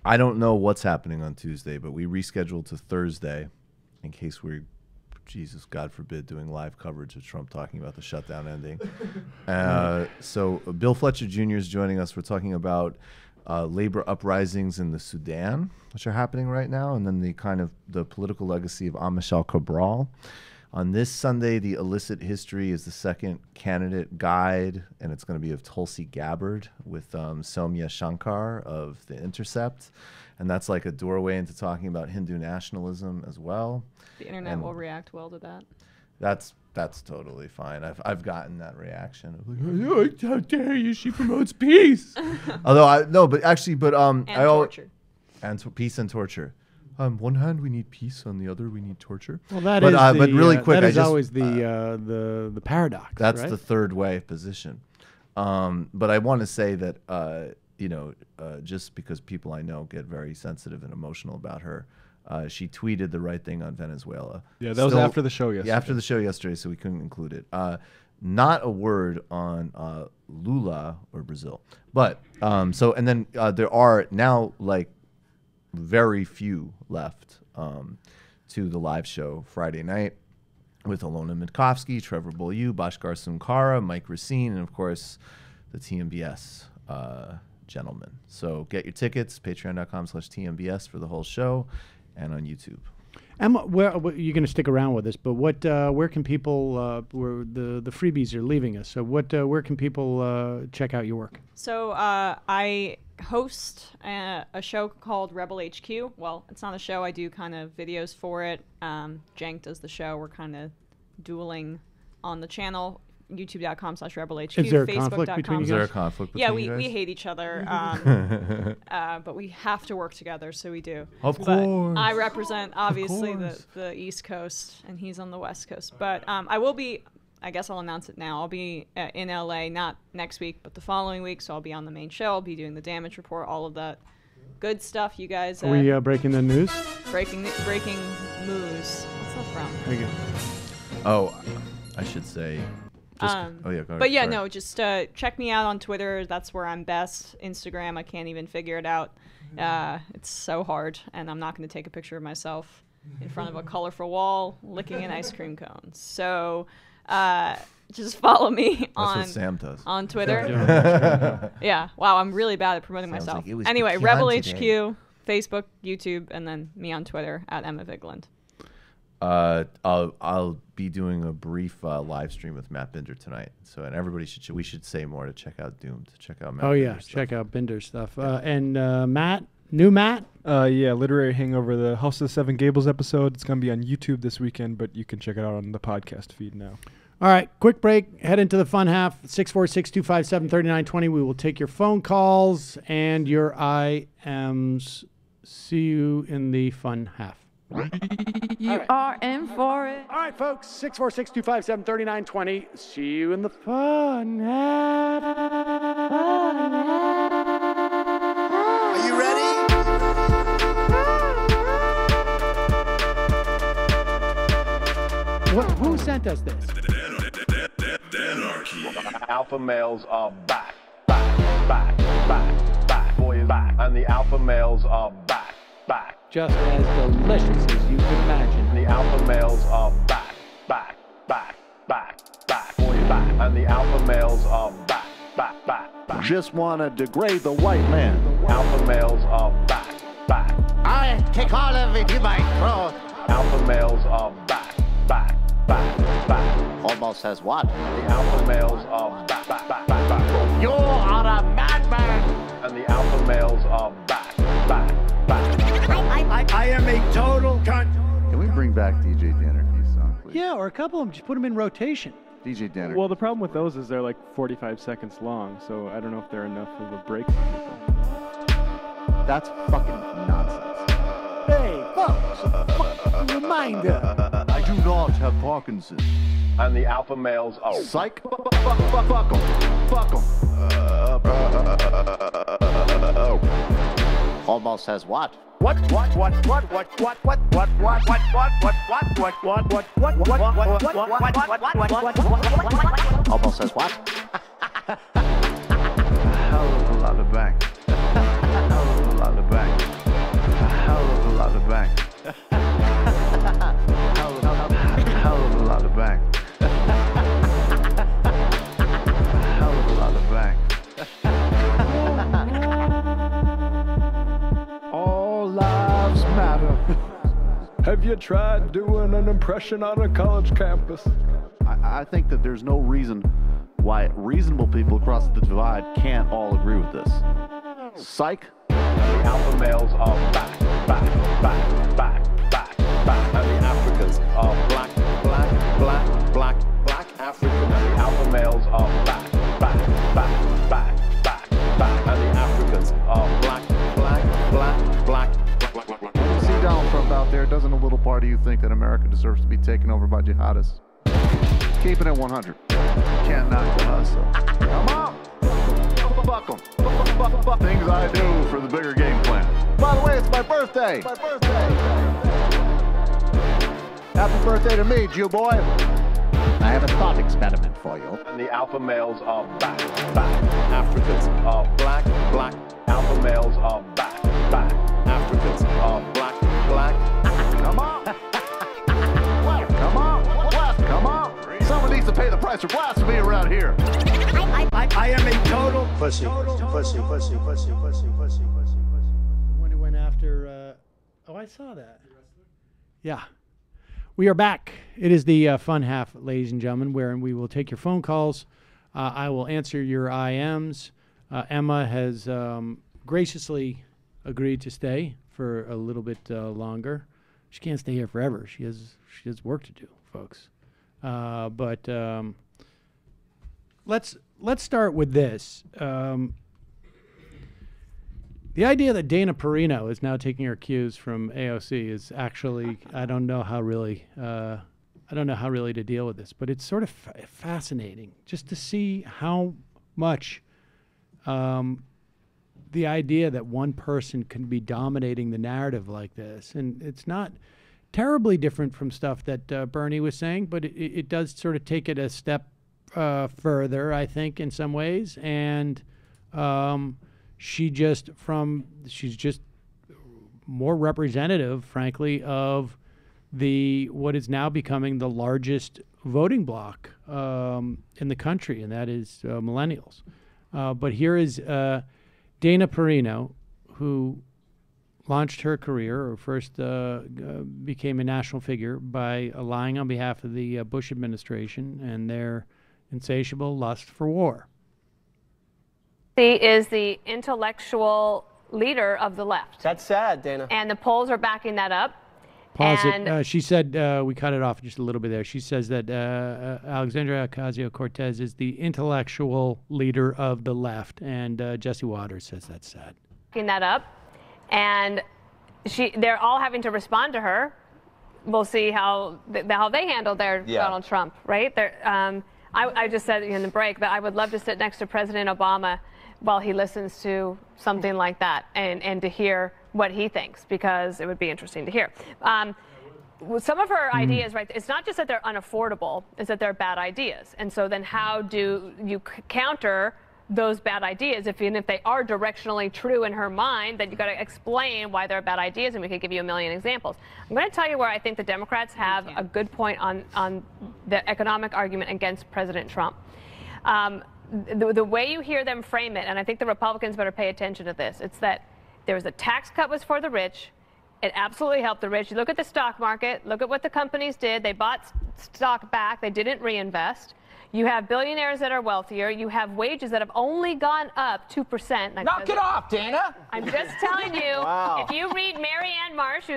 I don't know what's happening on Tuesday, but we rescheduled to Thursday in case we're, Jesus, God forbid, doing live coverage of Trump talking about the shutdown ending. So Bill Fletcher Jr. is joining us. We're talking about labor uprisings in the Sudan, which are happening right now, and then the political legacy of Amishal Cabral. On this Sunday, the illicit history is the second candidate guide, and it's going to be of Tulsi Gabbard with Soumya Shankar of The Intercept. And that's like a doorway into talking about Hindu nationalism as well. The internet will react well to that. That's totally fine. I've gotten that reaction of like, oh, how dare you? She promotes peace. Although torture. And peace and torture. On one hand, we need peace. On the other, we need torture. Well, but really quick, that is always the paradox. That's right? the third way position. But I want to say that just because people I know get very sensitive and emotional about her, she tweeted the right thing on Venezuela. Yeah, that was after the show yesterday. Yeah, after the show yesterday, so we couldn't include it. Not a word on Lula or Brazil. But there are now like very few left to the live show Friday night with Alona Mitkovsky, Trevor Beaulieu, Bhaskar Sunkara, Mike Racine, and of course the TMBS gentlemen. So get your tickets, patreon.com/TMBS for the whole show, and on YouTube. Emma, you're going to stick around with us, but where can people? Where the freebies are leaving us. So where can people check out your work? So I host a show called Rebel HQ. Well, it's not a show. I do kind of videos for it. Jank does the show. We're kind of dueling on the channel. YouTube.com/RebelHQ. Is there a conflict between you guys? Is there a conflict between you guys? we hate each other, but we have to work together, so we do. Of but course. I represent, obviously, the East Coast, and he's on the West Coast. But I will be, I guess I'll announce it now, I'll be in LA, not next week, but the following week, so I'll be on the main show. I'll be doing the damage report, all of that good stuff, you guys. Are we breaking the news? Breaking news. What's from. Very good. Oh, I should say. Just, oh yeah, go ahead. But yeah, Sorry. no, just check me out on Twitter. That's where I'm best. Instagram, I can't even figure it out. It's so hard, and I'm not going to take a picture of myself in front of a colorful wall licking an ice cream cone. So just follow me what Sam does. on Twitter. Yeah, wow, I'm really bad at promoting Sounds myself. like it was Anyway, Beyond Rebel today. HQ, Facebook, YouTube, and then me on Twitter at Emma Vigeland. I'll be doing a brief live stream with Matt Binder tonight. So, and everybody we should say more to check out Doomed, to check out Matt. Oh yeah, Binder's check out Binder's stuff. And Matt, new Matt. Yeah, Literary Hangover, the House of the Seven Gables episode. It's going to be on YouTube this weekend, but you can check it out on the podcast feed now. All right, quick break. Head into the fun half. 646-257-3920. We will take your phone calls and your IMs. See you in the fun half. You are in for it. All right, folks. 646-257-3920. See you in the fun half. Are you ready? Who sent us this? Alpha males are back. Boys back. And the alpha males are back. Just as delicious as you can imagine. The alpha males are back. Boys back. And the alpha males are back. Just want to degrade the white man. Alpha males are back. I take all of it in my throat. Alpha males are back. Almost says what? The alpha males are back. You are a madman. And the alpha males are back. I am a total cunt. Can we bring back DJ Dannerky's song, please? Yeah, or a couple of them. Just put them in rotation. DJ Dannerky. Well, the problem with those is they're like 45 seconds long, so I don't know if they're enough of a break. That's fucking nonsense. Hey, folks, a reminder. I do not have Parkinson's. And the alpha males are psych. Fuck 'em. Almost says what? Almost says what? Hell of a lot of bank. Hell of a lot of bank. Hell of a lot of bank. Hell of a lot of bank. Hell of a lot of bank. All lives matter. Have you tried doing an impression on a college campus? I think that there's no reason why reasonable people across the divide can't all agree with this. Psych. The alpha males are back. And the Africans are black African. And the alpha males are back. And the Africans are black. When you see Donald Trump out there, doesn't a little part of you think that America deserves to be taken over by jihadists? Keeping it 100. Can't knock the hustle. Come on! Fuck 'em. Things I do for the bigger game plan. By the way, it's my birthday! Happy birthday to me, Jew boy! I have a thought experiment for you. And the alpha males are back. Africans are black. Alpha males are back. Africans are black. Come on! Come on! Someone needs to pay the price for blasphemy around here. I am a total pussy. When it went after, oh, I saw that. Yeah. We are back. It is the fun half, ladies and gentlemen, wherein we will take your phone calls. I will answer your IMs. Emma has graciously agreed to stay for a little bit longer. She can't stay here forever. She has work to do, folks. But let's start with this. The idea that Dana Perino is now taking her cues from AOC is actually I don't know how really to deal with this, but it's sort of fascinating just to see how much the idea that one person can be dominating the narrative like this, and it's not terribly different from stuff that Bernie was saying, but it does sort of take it a step further, I think, in some ways. And she's just more representative, frankly, of what is now becoming the largest voting bloc in the country, and that is millennials. But here is Dana Perino, who launched her career, or first became a national figure by lying on behalf of the Bush administration and their insatiable lust for war. He is the intellectual leader of the left. That's sad, Dana. And the polls are backing that up. Pause it. She said, we cut it off just a little bit there. She says that Alexandria Ocasio-Cortez is the intellectual leader of the left, and Jesse Waters says that's sad. Backing that up. And they're all having to respond to her. We'll see how they handle their Donald Trump, right? I just said in the break that I would love to sit next to President Obama while he listens to something like that and to hear what he thinks, because it would be interesting to hear. Some of her ideas, right, it's not just that they're unaffordable, it's that they're bad ideas. And so then how do you counter those bad ideas? Even if they are directionally true in her mind, then you've got to explain why they're bad ideas, and we could give you a million examples. I'm going to tell you where I think the Democrats have a good point on the economic argument against President Trump. The way you hear them frame it, and I think the Republicans better pay attention to this, it's that there was a tax cut was for the rich. It absolutely helped the rich. You look at the stock market, look at what the companies did. They bought stock back. They didn't reinvest. You have billionaires that are wealthier. You have wages that have only gone up 2%. Knock it off, Dana. I'm just telling you, Wow. If you read Mary Ann Marsh,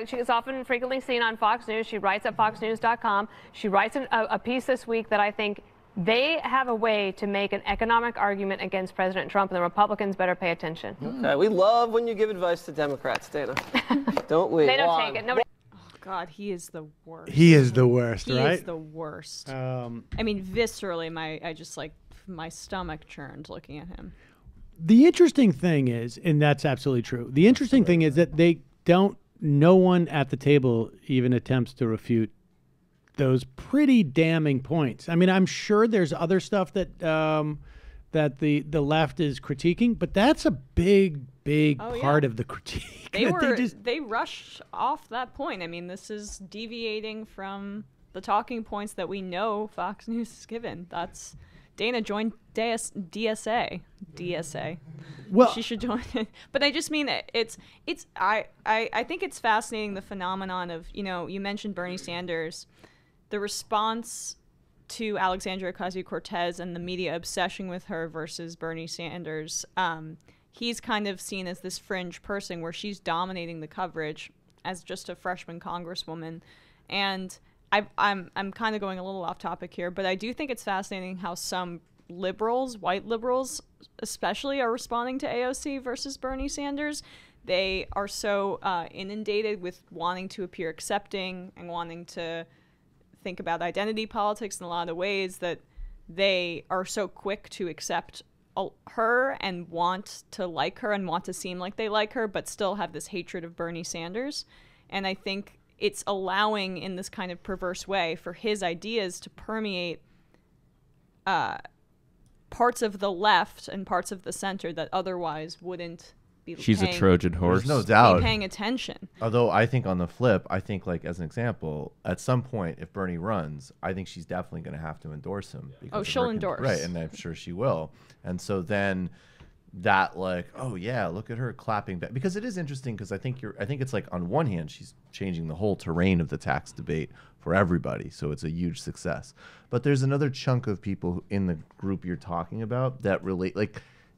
she is often frequently seen on Fox News. She writes at foxnews.com. She writes a piece this week that I think they have a way to make an economic argument against President Trump, and the Republicans better pay attention. Okay, we love when you give advice to Democrats, Dana. Don't we? They don't take it. Nobody. God, he is the worst. He is the worst, He right? is the worst. I mean, viscerally, my stomach churned looking at him. The interesting thing is, and that's absolutely true, the interesting thing is that no one at the table even attempts to refute those pretty damning points. I mean, I'm sure there's other stuff that that the left is critiquing, but that's a big part of the critique. They rushed off that point. I mean, this is deviating from the talking points that we know Fox News has given. That's Dana joined DSA. Well, she should join it. But I just mean that I think it's fascinating, the phenomenon of, you mentioned Bernie Sanders. The response to Alexandria Ocasio-Cortez and the media obsession with her versus Bernie Sanders, he's kind of seen as this fringe person where she's dominating the coverage as just a freshman congresswoman. And I'm kind of going a little off topic here, but I do think it's fascinating how some liberals, white liberals especially, are responding to AOC versus Bernie Sanders. They are so inundated with wanting to appear accepting and wanting to think about identity politics in a lot of ways that they are so quick to accept her and want to like her and want to seem like they like her, but still have this hatred of Bernie Sanders. And I think it's allowing, in this kind of perverse way, for his ideas to permeate parts of the left and parts of the center that otherwise wouldn't be She's a Trojan horse. There's no doubt. Be paying attention. Although I think on the flip, like as an example, at some point, if Bernie runs, I think she's definitely going to have to endorse him. Oh, she'll endorse. Right, and I'm sure she will. And so then that oh yeah, look at her clapping back. Because it is interesting, because I think it's like, on one hand, she's changing the whole terrain of the tax debate for everybody. So it's a huge success. But there's another chunk of people in the group you're talking about that relate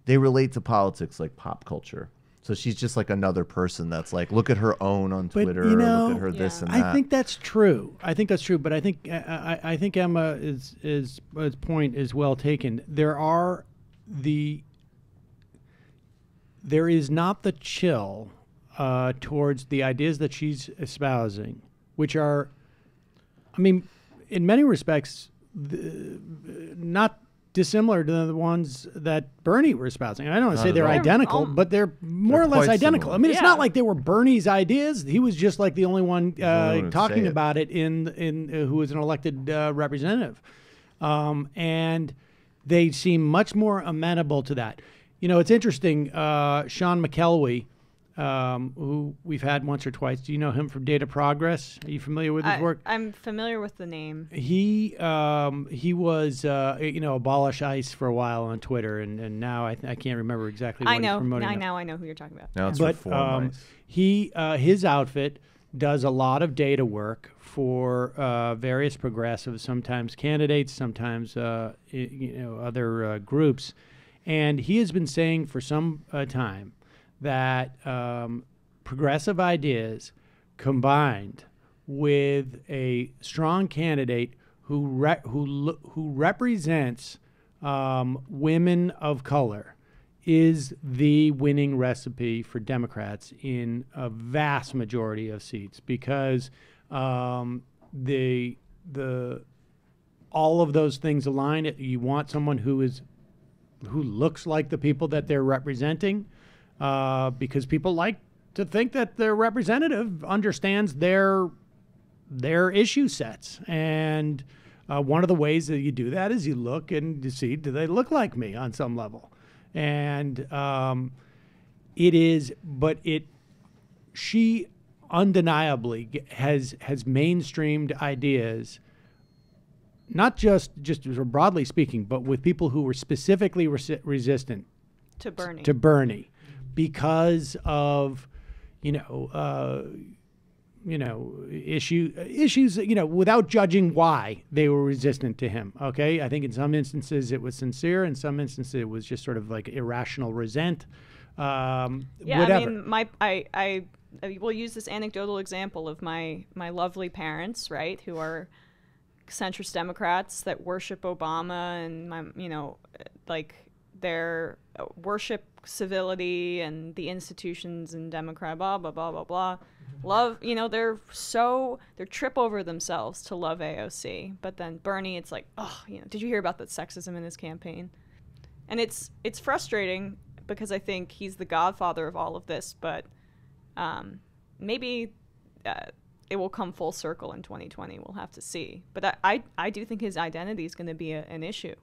to politics like pop culture. So she's just like another person that's like, look at her own on Twitter, look at her this and that. I think that's true. But I think Emma's point is well taken. There is not the chill towards the ideas that she's espousing, which are, I mean, in many respects, not dissimilar to the ones that Bernie were espousing. I don't want to say they're all. identical, but they're more or less quite identical. similar. I mean, it's not like they were Bernie's ideas. He was just like the only one would talking say it. about it in who was an elected representative, and they seem much more amenable to that. You know, it's interesting. Sean McKelvey, who we've had once or twice. Do you know him from Data Progress? Are you familiar with his work? I'm familiar with the name. He was abolish ICE for a while on Twitter, and now I can't remember exactly what I know. he's promoting. Now I know who you're talking about. Now it's But reform ICE. his outfit does a lot of data work for various progressives, sometimes candidates, sometimes other groups, and he has been saying for some time that progressive ideas combined with a strong candidate who represents women of color is the winning recipe for Democrats in a vast majority of seats, because all of those things align. You want someone who looks like the people that they're representing, because people like to think that their representative understands their issue sets. And one of the ways that you do that is you look and you see, do they look like me on some level? And she undeniably has mainstreamed ideas, not just broadly speaking, but with people who were specifically resistant to Bernie. Because of issues, without judging why they were resistant to him. Okay, I think in some instances it was sincere, in some instances it was just sort of like irrational resent. Whatever. I mean, will use this anecdotal example of my lovely parents, right, who are centrist Democrats that worship Obama, and their worship civility and the institutions and Democrat, blah blah blah blah blah. Love, they're trip over themselves to love AOC, but then Bernie, it's like, did you hear about the sexism in his campaign? And it's frustrating because I think he's the godfather of all of this, but maybe it will come full circle in 2020. We'll have to see. But I do think his identity is going to be an issue.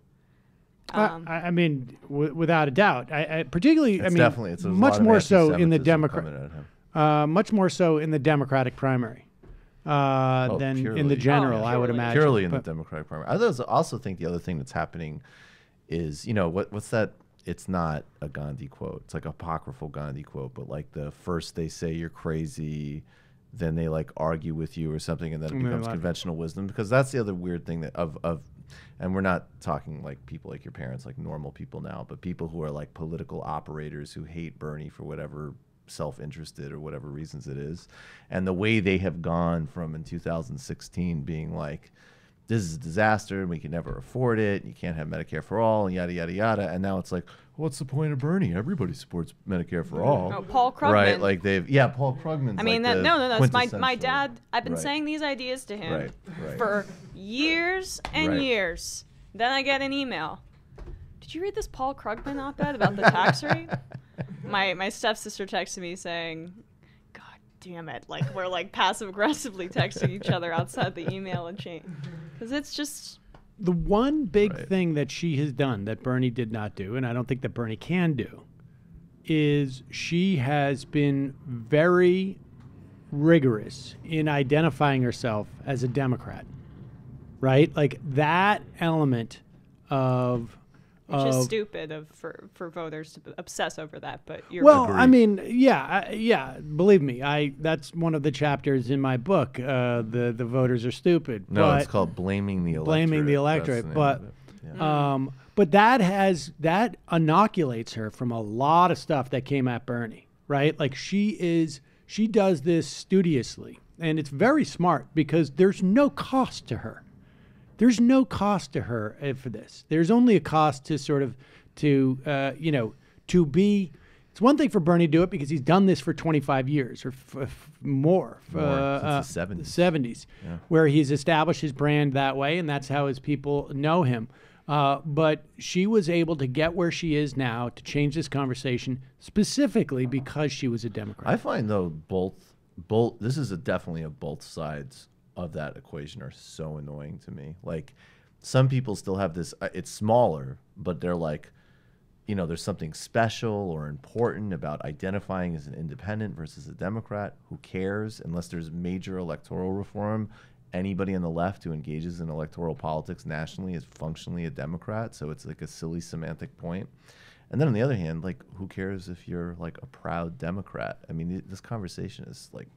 I mean, without a doubt. Particularly, It's much more so in the much more so in the Democratic primary than in the general, I would imagine. Purely in the Democratic primary. I also think the other thing that's happening is, what's that? It's not a Gandhi quote. It's like an apocryphal Gandhi quote, but like the first they say you're crazy, then they like argue with you or something, and then it becomes conventional wisdom. Because that's the other weird thing that and we're not talking like people like your parents, like normal people now, but people who are like political operators who hate Bernie for whatever self-interested or whatever reasons it is. And the way they have gone from in 2016 being like, this is a disaster and we can never afford it, you can't have Medicare for all, and yada yada yada, and now it's like, what's the point of Bernie? Everybody supports Medicare for all. Oh, Paul Krugman. Right, like Paul Krugman's I mean, like no, it's my dad. I've been saying these ideas to him for years and years. Then I get an email. Did you read this Paul Krugman op-ed about the tax rate? My stepsister texted me saying, God damn it, like we're like passive aggressively texting each other outside the email chain. Because it's just... The one big thing that she has done that Bernie did not do, and I don't think that Bernie can do, is she has been very rigorous in identifying herself as a Democrat, right? Like that element of... Which is stupid for voters to obsess over that, but you're well. Agreed. I mean, yeah. Believe me, that's one of the chapters in my book. The voters are stupid. No, it's called blaming the electorate. But that inoculates her from a lot of stuff that came at Bernie, right? Like she does this studiously, and it's very smart because there's no cost to her. There's no cost to her for this. There's only a cost to sort of, to be. It's one thing for Bernie to do it because he's done this for 25 years or more. Since the 70s, where he's established his brand that way, and that's how his people know him. But she was able to get where she is now to change this conversation specifically because she was a Democrat. I find though both this is definitely both sides of that equation are so annoying to me. Like some people still have this. It's smaller, but they're like, you know, there's something special or important about identifying as an independent versus a Democrat. Who cares? Unless there's major electoral reform, anybody on the left who engages in electoral politics nationally is functionally a Democrat. So it's like a silly semantic point. And then on the other hand, like, who cares if you're like a proud Democrat? I mean, this conversation is like,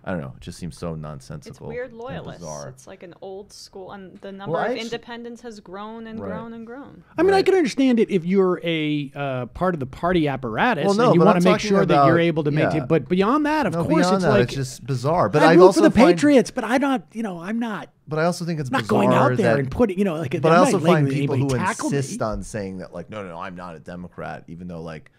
I don't know. It just seems so nonsensical. It's weird loyalists. It's like an old school, and the number of independents has grown and grown and grown. I mean, I can understand it if you're a part of the party apparatus and you want to make sure that you're able to maintain. But beyond that, of course, it's like it's just bizarre. But I root for the Patriots, but I'm not. But I also think it's not bizarre going out there and putting, you know, like. But I also find people who insist on saying that, like, no, I'm not a Democrat, even though like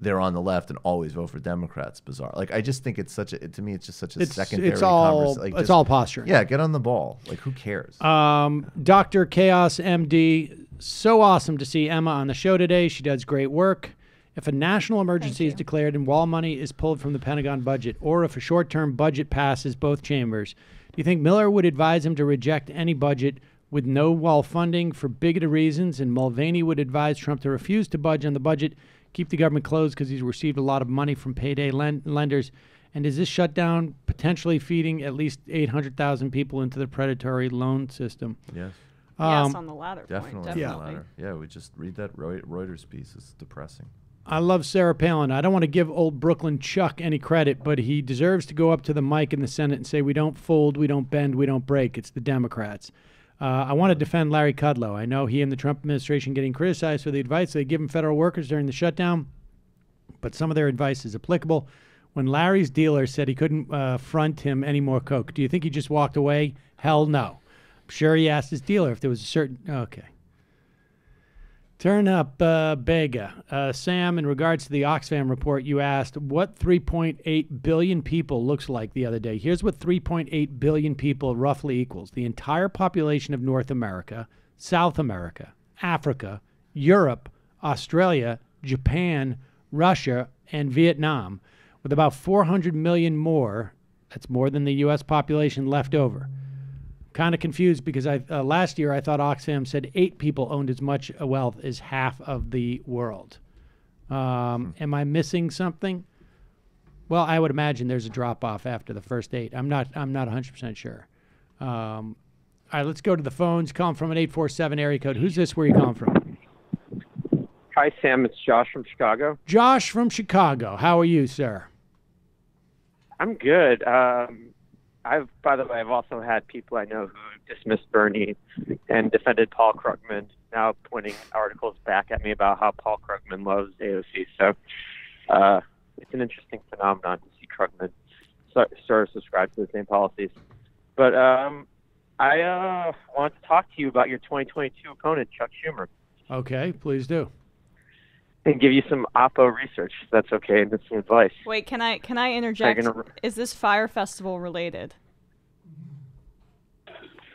they're on the left and always vote for Democrats. Bizarre. Like, I just think it's such a, to me, it's just such a secondary conversation. Like, it's all posturing. Yeah, get on the ball. Like, who cares? Dr. Chaos MD, so awesome to see Emma on the show today. She does great work. If a national emergency is declared and wall money is pulled from the Pentagon budget, or if a short-term budget passes both chambers, do you think Miller would advise him to reject any budget with no wall funding for bigoted reasons, and Mulvaney would advise Trump to refuse to budge on the budget, keep the government closed because he's received a lot of money from payday lenders? And is this shutdown potentially feeding at least 800,000 people into the predatory loan system? Yes. Yes, on the latter definitely. point. Definitely. On the latter. Yeah, we just read that Reuters piece. It's depressing. I love Sarah Palin. I don't want to give old Brooklyn Chuck any credit, but he deserves to go up to the mic in the Senate and say, we don't fold, we don't bend, we don't break. It's the Democrats. I want to defend Larry Kudlow. I know he and the Trump administration getting criticized for the advice they give federal workers during the shutdown, but some of their advice is applicable. When Larry's dealer said he couldn't front him any more coke, do you think he just walked away? Hell no. I'm sure he asked his dealer if there was a certain... Okay. Turn up, Bega. Sam, in regards to the Oxfam report, you asked what 3.8 billion people looks like the other day. Here's what 3.8 billion people roughly equals. The entire population of North America, South America, Africa, Europe, Australia, Japan, Russia, and Vietnam, with about 400 million more. That's more than the U.S. population left over. Kind of confused because last year I thought Oxfam said 8 people owned as much wealth as half of the world. Am I missing something? Well, I would imagine there's a drop off after the first 8. I'm not 100% sure. All right, let's go to the phones. Calling from an 847 area code. Who's this? Where are you calling from? Hi, Sam. It's Josh from Chicago. Josh from Chicago. How are you, sir? I'm good. By the way, I've also had people I know who dismissed Bernie and defended Paul Krugman, now pointing articles back at me about how Paul Krugman loves AOC. So it's an interesting phenomenon to see Krugman sort of subscribe to the same policies. But I want to talk to you about your 2022 opponent, Chuck Schumer. Okay, please do. And give you some Oppo research, if that's okay, and some advice. Wait, can I interject? Is this Fire Festival related?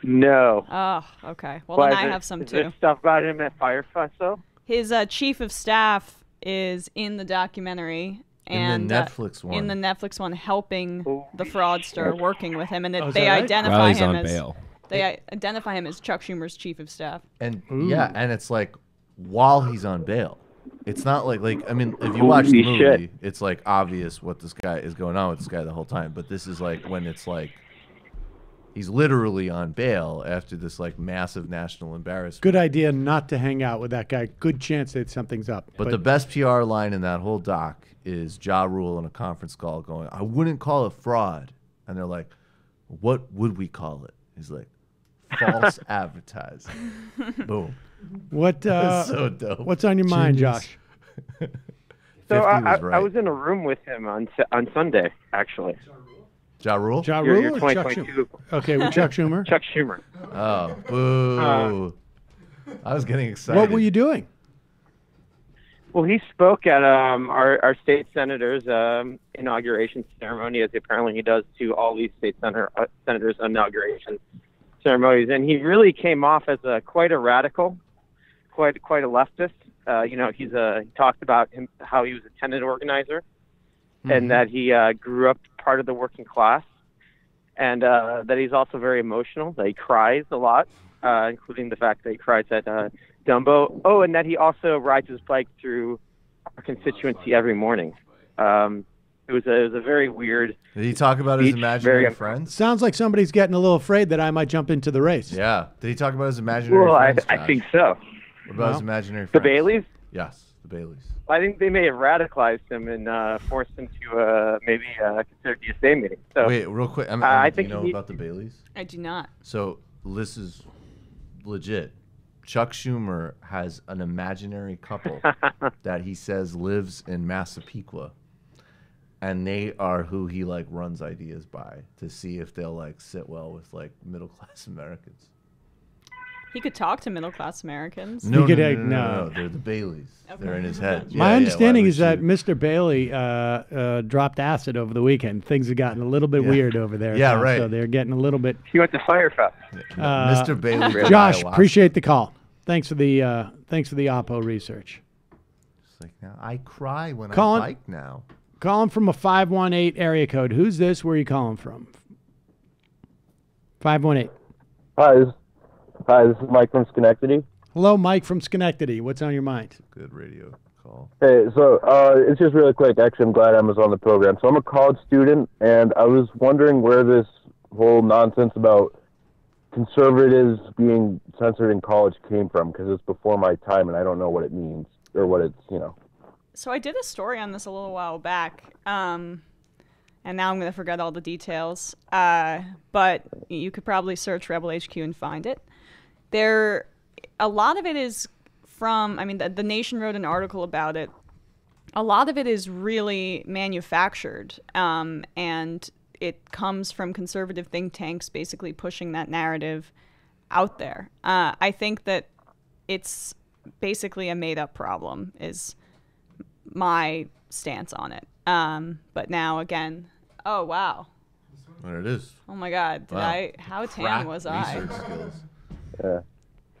No. Oh, okay. Well, then I have some too. Is there stuff about him at Fire Festival? His chief of staff is in the documentary. And in the Netflix one. In the Netflix one, helping the fraudster, working with him, and they identify him on as bail. They identify him as Chuck Schumer's chief of staff. And yeah, and it's like while he's on bail. It's not like I mean, if you watch the movie, it's like obvious what this guy is going on with this guy the whole time. But this is like when it's like he's literally on bail after this like massive national embarrassment. Good idea not to hang out with that guy. Good chance that something's up. But the best PR line in that whole doc is Ja Rule in a conference call going, "I wouldn't call it fraud," and they're like, "What would we call it?" He's like, "False advertising." Boom. What? So dope. What's on your mind, Josh? So I was in a room with him on Sunday, actually. Ja Rule? Ja Rule your or 2022. Okay, with Chuck Schumer? Chuck Schumer. Oh, boo. I was getting excited. What were you doing? Well, he spoke at our state senator's inauguration ceremony, as apparently he does to all these state senators' inauguration ceremonies. And he really came off as quite a radical. quite a leftist. He talked about how he was a tenant organizer, and that he grew up part of the working class, and that he's also very emotional. That he cries a lot, including the fact that he cries at Dumbo. Oh, and that he also rides his bike through our constituency every morning. It was a very weird. Did he talk about his imaginary friends? Sounds like somebody's getting a little afraid that I might jump into the race. Yeah. Did he talk about his imaginary friends? I think so. What about his imaginary friends? The Baileys? Yes, the Baileys. I think they may have radicalized him and forced him to maybe consider DSA meeting. So, wait, real quick. I think you know about the Baileys? I do not. So this is legit. Chuck Schumer has an imaginary couple that he says lives in Massapequa. And they are who he runs ideas by to see if they'll sit well with middle class Americans. He could talk to middle class Americans. No, they're the Baileys. Okay. They're in his head. My understanding is that Mr. Bailey dropped acid over the weekend. Things have gotten a little bit weird over there. Yeah, now, right. So they're getting a little bit. He went to Firefest. Mr. Bailey. Josh, appreciate the call. Thanks for the Oppo research. It's now I cry when I bike now. Calling from a 518 area code. Who's this? Where are you calling from? 518. Hi, this is Mike from Schenectady. Hello, Mike from Schenectady. What's on your mind? Good radio call. Hey, so it's just really quick. Actually, I'm glad I was on the program. So I'm a college student, and I was wondering where this whole nonsense about conservatives being censored in college came from, because it's before my time, and I don't know what it means or what it's. So I did a story on this a little while back, and now I'm going to forget all the details. But you could probably search Rebel HQ and find it. A lot of it is from, the Nation wrote an article about it. A lot of it is really manufactured, and it comes from conservative think tanks basically pushing that narrative out there. I think that it's basically a made-up problem is my stance on it. But now again, oh wow. There it is. Oh my God! How tan was I? Skills. Yeah.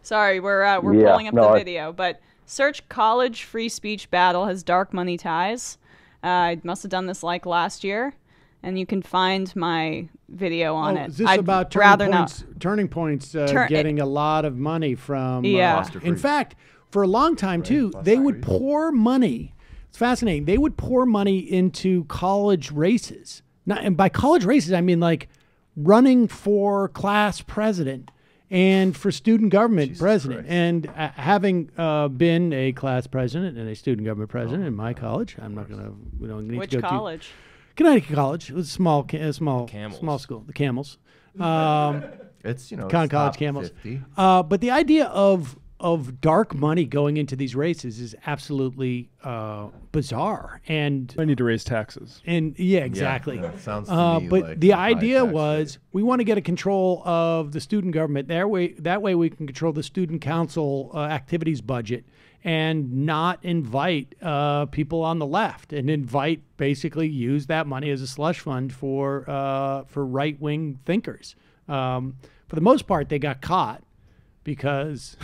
Sorry, we're pulling up the video, but search college free speech battle has dark money ties. I must have done this last year, and you can find my video on it. Is this I'd about Turning Points getting a lot of money from? Yeah. In fact, for a long time too, they would pour money. It's fascinating. They would pour money into college races. And by college races, I mean running for class president and for student government president. Christ. And having been a class president and a student government president in my college, I'm not going to. We don't need Which to go college? Connecticut College. It was a small school. The Camels. It's College Camels. But the idea of dark money going into these races is absolutely bizarre, and I need to raise taxes. And yeah, exactly. Yeah, sounds to me but the idea was we want to get a control of the student government. That way we can control the student council activities budget and not invite people on the left, and basically use that money as a slush fund for right wing thinkers. For the most part, they got caught because.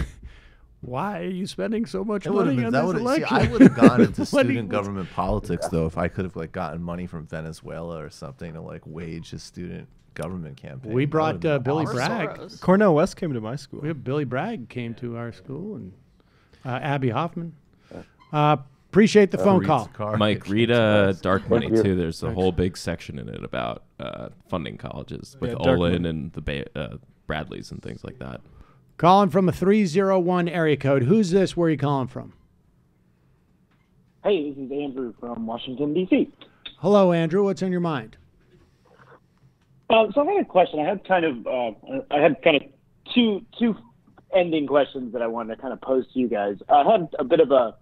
Why are you spending so much money on this election? I would have gone into student government politics, though, if I could have gotten money from Venezuela or something to wage a student government campaign. We brought Billy Bragg. Cornell West came to my school. We have Billy Bragg came to our school, and Abby Hoffman. Appreciate the phone call. Mike, read Dark Money, too. There's a whole big section in it about funding colleges with Olin and the Bradleys and things like that. Calling from a 301 area code. Who's this? Where are you calling from? Hey, this is Andrew from Washington, D.C. Hello, Andrew. What's on your mind? So I had a question. I had kind of two ending questions that I wanted to kind of pose to you guys. I had a bit of I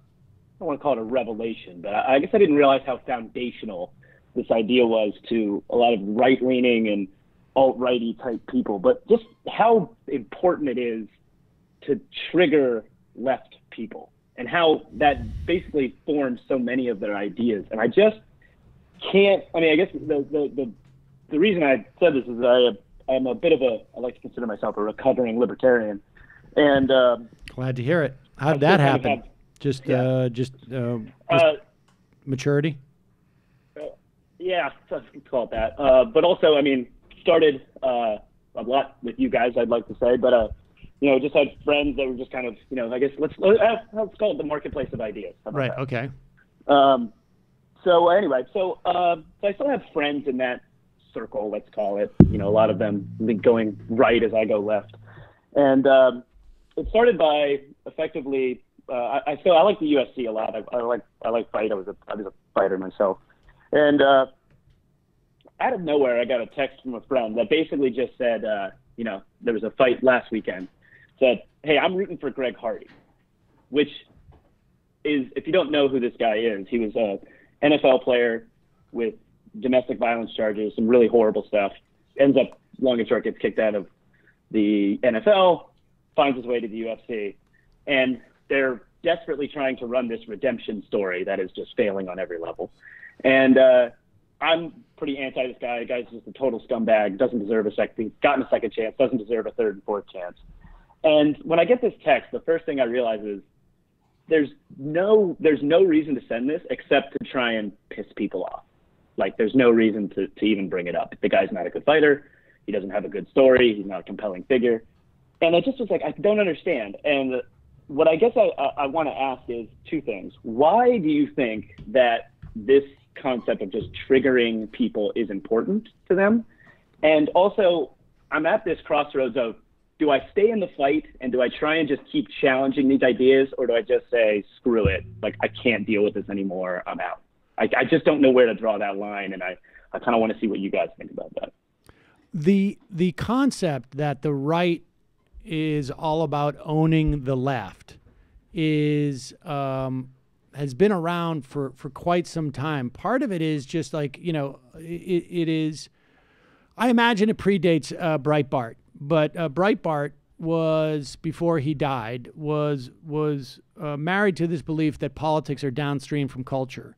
don't want to call it a revelation, but I guess I didn't realize how foundational this idea was to a lot of right-leaning and alt-righty type people, but just how important it is to trigger left people and how that basically forms so many of their ideas. And I just can't, I guess the reason I said this is I'm a bit of I like to consider myself a recovering libertarian. And glad to hear it. How'd I that still kind of happen? Just maturity? Yeah, let's call it that. But also, I mean, started a lot with you guys, I'd like to say, but just had friends that were just kind of, I guess let's call it the marketplace of ideas. How about Right. that? Okay. So anyway, so I still have friends in that circle, let's call it. A lot of them going right as I go left, and it started by effectively. I like the UFC a lot. I like fight. I was a fighter myself, and out of nowhere, I got a text from a friend that basically just said, there was a fight last weekend. Said, hey, I'm rooting for Greg Hardy, which is, if you don't know who this guy is, he was a NFL player with domestic violence charges, some really horrible stuff. Ends up, long and short, gets kicked out of the NFL, finds his way to the UFC, and they're desperately trying to run this redemption story that is just failing on every level. And I'm pretty anti this guy. The guy's just a total scumbag, doesn't deserve he's gotten a second chance, doesn't deserve a third and fourth chance. And when I get this text, the first thing I realize is there's no reason to send this except to try and piss people off. Like, there's no reason to even bring it up. The guy's not a good fighter. He doesn't have a good story. He's not a compelling figure. And I just was like, I don't understand. And what I guess I want to ask is two things. Why do you think that this concept of just triggering people is important to them? And also, I'm at this crossroads of, do I stay in the fight and do I try and just keep challenging these ideas, or do I just say, screw it, like, I can't deal with this anymore, I'm out? I just don't know where to draw that line, and I kind of want to see what you guys think about that. The concept that the right is all about owning the left is has been around for quite some time. Part of it is just like, it is, I imagine it predates Breitbart. But Breitbart was, before he died, was married to this belief that politics are downstream from culture.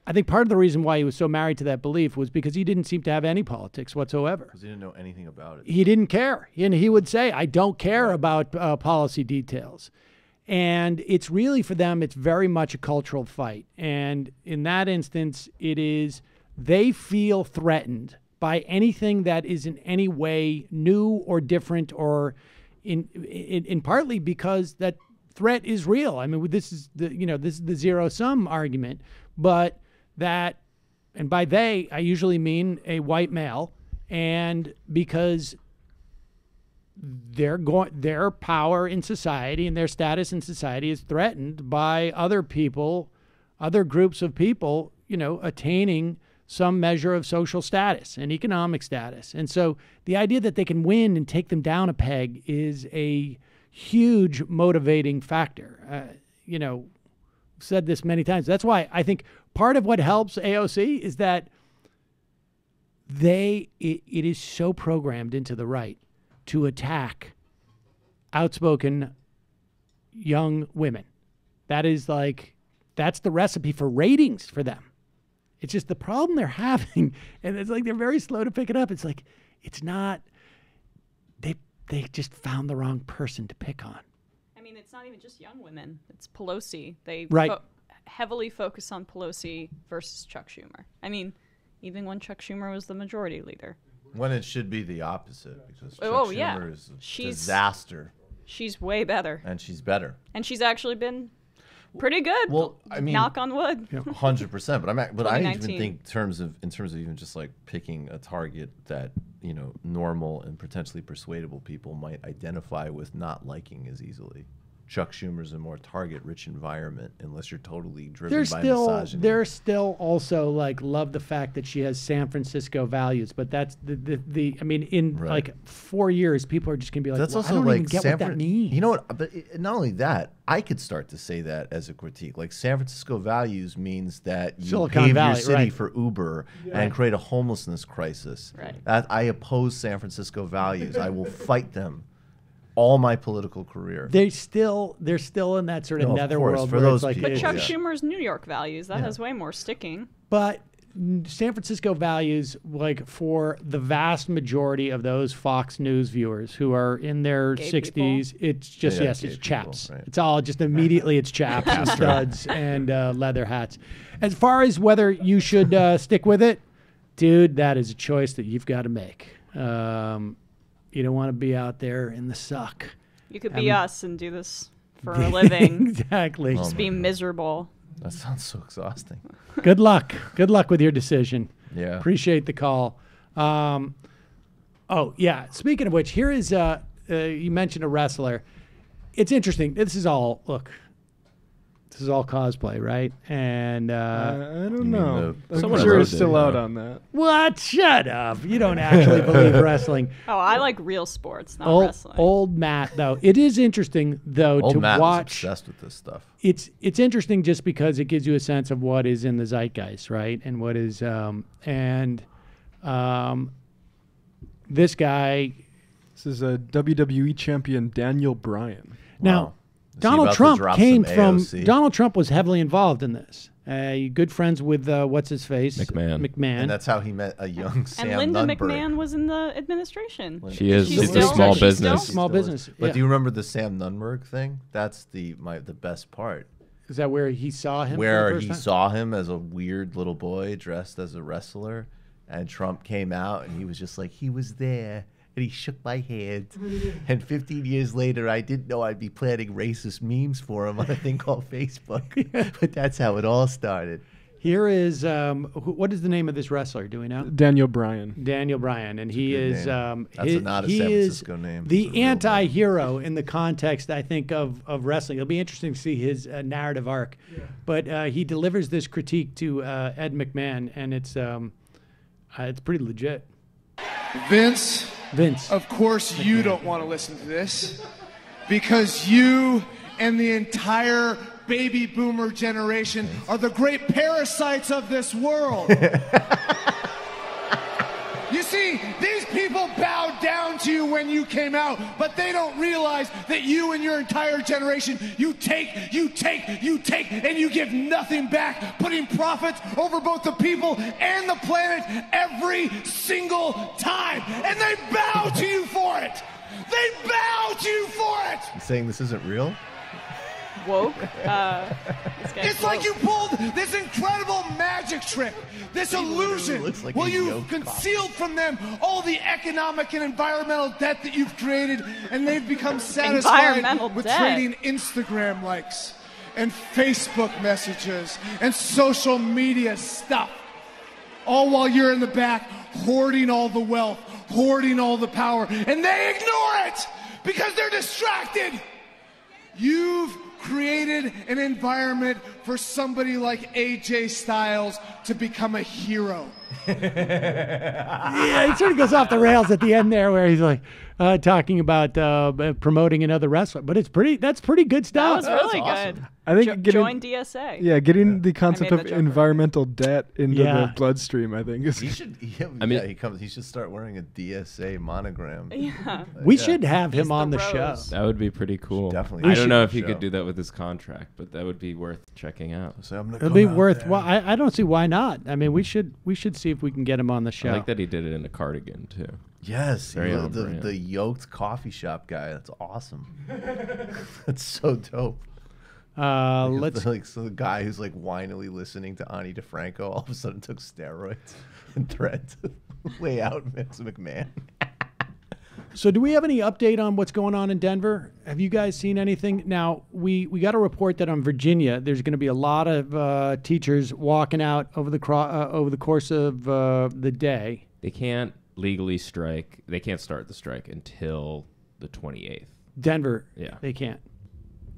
I think part of the reason why he was so married to that belief was because he didn't seem to have any politics whatsoever. Because he didn't know anything about it. He didn't care. And he would say, I don't care about policy details. And it's really, for them, it's very much a cultural fight. And in that instance, they feel threatened by anything that is in any way new or different, or in partly because that threat is real. I mean, this is the zero-sum argument, but that, and by they, I usually mean a white male, and because their power in society and their status in society is threatened by other people, other groups of people, attaining some measure of social status and economic status. And so the idea that they can win and take them down a peg is a huge motivating factor. Said this many times. That's why I think part of what helps AOC is that it is so programmed into the right to attack outspoken young women. That's the recipe for ratings for them. It's just the problem they're having, and it's like they're very slow to pick it up. It's like, it's not, they just found the wrong person to pick on. I mean, it's not even just young women. It's Pelosi. They heavily focus on Pelosi versus Chuck Schumer. I mean, even when Chuck Schumer was the majority leader. When it should be the opposite, because Chuck Schumer is a disaster. She's way better. And she's better. And she's actually been pretty good. Well, I mean, knock on wood. 100%. But I even think in terms of even just like picking a target that normal and potentially persuadable people might identify with not liking as easily. Chuck Schumer's a more target-rich environment, unless you're totally driven by misogyny. They're still also love the fact that she has San Francisco values, but that's I mean, in like 4 years, people are just gonna be like, that's well, also I don't even get what that means. You know what? But not only that, I could start to say that as a critique. Like, San Francisco values means that you Silicon pave Valley, your city for Uber and create a homelessness crisis. Right. That I oppose San Francisco values. I will fight them all my political career. They're still in that sort of netherworld for those like, people. But Chuck Schumer's New York values, that has way more sticking. But San Francisco values, like for the vast majority of those Fox News viewers who are in their Gay 60s, it's just, Yeah, yes, gay it's people, chaps. right. It's all just immediately it's chaps and studs and leather hats. As far as whether you should stick with it, dude, that is a choice that you've got to make. You don't want to be out there in the suck. You could be us and do this for a living. Exactly. Just be miserable. That sounds so exhausting. Good luck. Good luck with your decision. Yeah. Appreciate the call. Oh, yeah. Speaking of which, here is, you mentioned a wrestler. It's interesting. This is all cosplay, right? And I don't know. the I'm sure it's still out on that. what? Shut up. You don't actually believe wrestling. Oh, I like real sports, not Old, wrestling. old Matt, though. It is interesting, though, Old to Matt was watch. obsessed with this stuff. It's interesting just because it gives you a sense of what is in the zeitgeist, right? And what is this guy. This is a WWE champion, Daniel Bryan. Now, Wow. Is he Donald about to Trump drop came some from. AOC? Donald Trump was heavily involved in this. Good friends with what's his face, McMahon. And that's how he met a young Sam and Linda Nunberg. McMahon was in the administration. She is. She's It's a still- small she's business. still- Small business. But yeah. do you remember the Sam Nunberg thing? That's the best part. Is that where he saw him? for the Where first he time? saw him as a weird little boy dressed as a wrestler, and Trump came out and he was just like, he was there and he shook my hand. And 15 years later, I didn't know I'd be planning racist memes for him on a thing called Facebook. But that's how it all started. Here is what is the name of this wrestler? Do we know? Daniel Bryan. Daniel Bryan, and he good is name. That's not a he San is Francisco name. It's a the real anti-hero in the context, I think, of wrestling. It'll be interesting to see his narrative arc. Yeah. But he delivers this critique to Ed McMahon, and it's pretty legit. Vince, of course you don't want to listen to this because you and the entire baby boomer generation are the great parasites of this world. You see, these people bowed down to you when you came out, but they don't realize that you and your entire generation, you take, and you give nothing back, putting profits over both the people and the planet every single time. And they bow to you for it. They bow to you for it. You saying this isn't real? Woke. It's like you pulled this incredible magic trick, this illusion. Like well, a you've yoke concealed from them all the economic and environmental debt that you've created, and they've become satisfied with trading Instagram likes and Facebook messages and social media stuff. All while you're in the back hoarding all the wealth, hoarding all the power, and they ignore it because they're distracted. You've created an environment for somebody like AJ Styles to become a hero. Yeah, it sort of goes off the rails at the end there, where he's like talking about promoting another wrestler. But that's pretty good stuff. That was really good. I think join DSA. Yeah, getting the concept made of the joke environmental debt into the bloodstream, I think is. He should. He should start wearing a DSA monogram. Yeah. We should have him on the show. That would be pretty cool. Definitely. I don't know if he could do that with his contract, but that would be worth checking out. So I'm It'll be worth. Well, I don't see why not. I mean, we should see if we can get him on the show. I like that he did it in a cardigan too. Yes, Very on the brand. yoked coffee shop guy. That's awesome. That's so dope. Let's so the guy who's like whinily listening to Ani DeFranco all of a sudden took steroids and threatened to lay out Vince McMahon. So do we have any update on what's going on in Denver? Have you guys seen anything? Now, we got a report that on Virginia, there's going to be a lot of teachers walking out over the course of the day. They can't legally strike. They can't start the strike until the 28th. Denver, Yeah. they can't.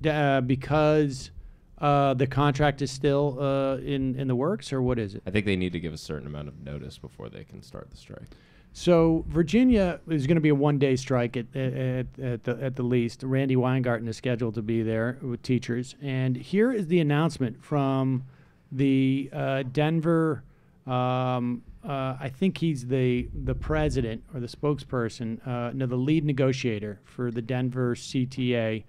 Because the contract is still in the works, or what is it? I think they need to give a certain amount of notice before they can start the strike. So Virginia is going to be a one-day strike at the least. Randy Weingarten is scheduled to be there with teachers. And here is the announcement from the Denver. I think he's the president or the spokesperson. No, the lead negotiator for the Denver CTA.